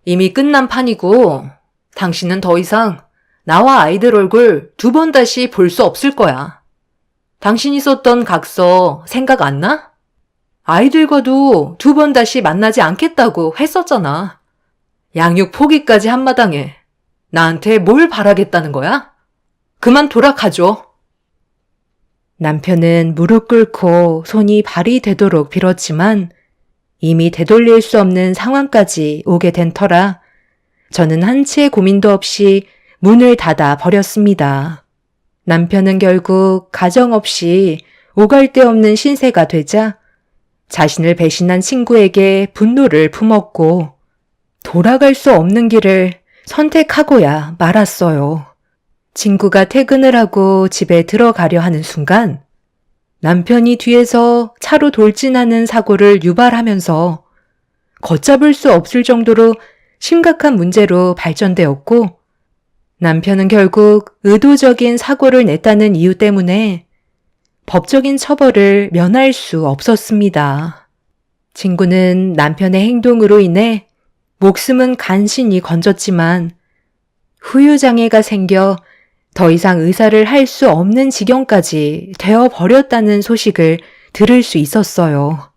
이미 끝난 판이고 당신은 더 이상 나와 아이들 얼굴 두 번 다시 볼 수 없을 거야. 당신이 썼던 각서 생각 안 나? 아이들과도 두 번 다시 만나지 않겠다고 했었잖아. 양육 포기까지 한마당에 나한테 뭘 바라겠다는 거야? 그만 돌아가줘. 남편은 무릎 꿇고 손이 발이 되도록 빌었지만 이미 되돌릴 수 없는 상황까지 오게 된 터라 저는 한치의 고민도 없이 문을 닫아 버렸습니다. 남편은 결국 가정없이 오갈 데 없는 신세가 되자 자신을 배신한 친구에게 분노를 품었고 돌아갈 수 없는 길을 선택하고야 말았어요. 친구가 퇴근을 하고 집에 들어가려 하는 순간 남편이 뒤에서 차로 돌진하는 사고를 유발하면서 걷잡을 수 없을 정도로 심각한 문제로 발전되었고 남편은 결국 의도적인 사고를 냈다는 이유 때문에 법적인 처벌을 면할 수 없었습니다. 친구는 남편의 행동으로 인해 목숨은 간신히 건졌지만 후유장애가 생겨 더 이상 의사를 할 수 없는 지경까지 되어버렸다는 소식을 들을 수 있었어요.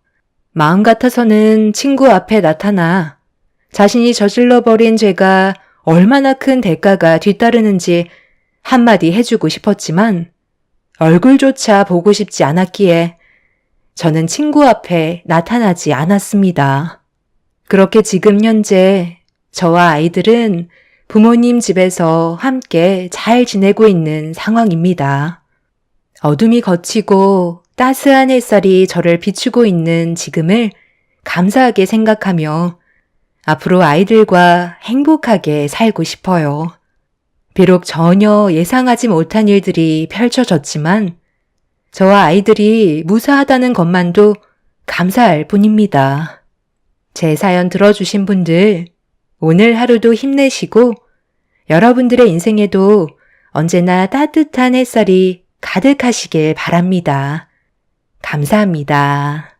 마음 같아서는 친구 앞에 나타나 자신이 저질러버린 죄가 얼마나 큰 대가가 뒤따르는지 한마디 해주고 싶었지만 얼굴조차 보고 싶지 않았기에 저는 친구 앞에 나타나지 않았습니다. 그렇게 지금 현재 저와 아이들은 부모님 집에서 함께 잘 지내고 있는 상황입니다. 어둠이 걷히고 따스한 햇살이 저를 비추고 있는 지금을 감사하게 생각하며 앞으로 아이들과 행복하게 살고 싶어요. 비록 전혀 예상하지 못한 일들이 펼쳐졌지만 저와 아이들이 무사하다는 것만도 감사할 뿐입니다. 제 사연 들어주신 분들 오늘 하루도 힘내시고 여러분들의 인생에도 언제나 따뜻한 햇살이 가득하시길 바랍니다. 감사합니다.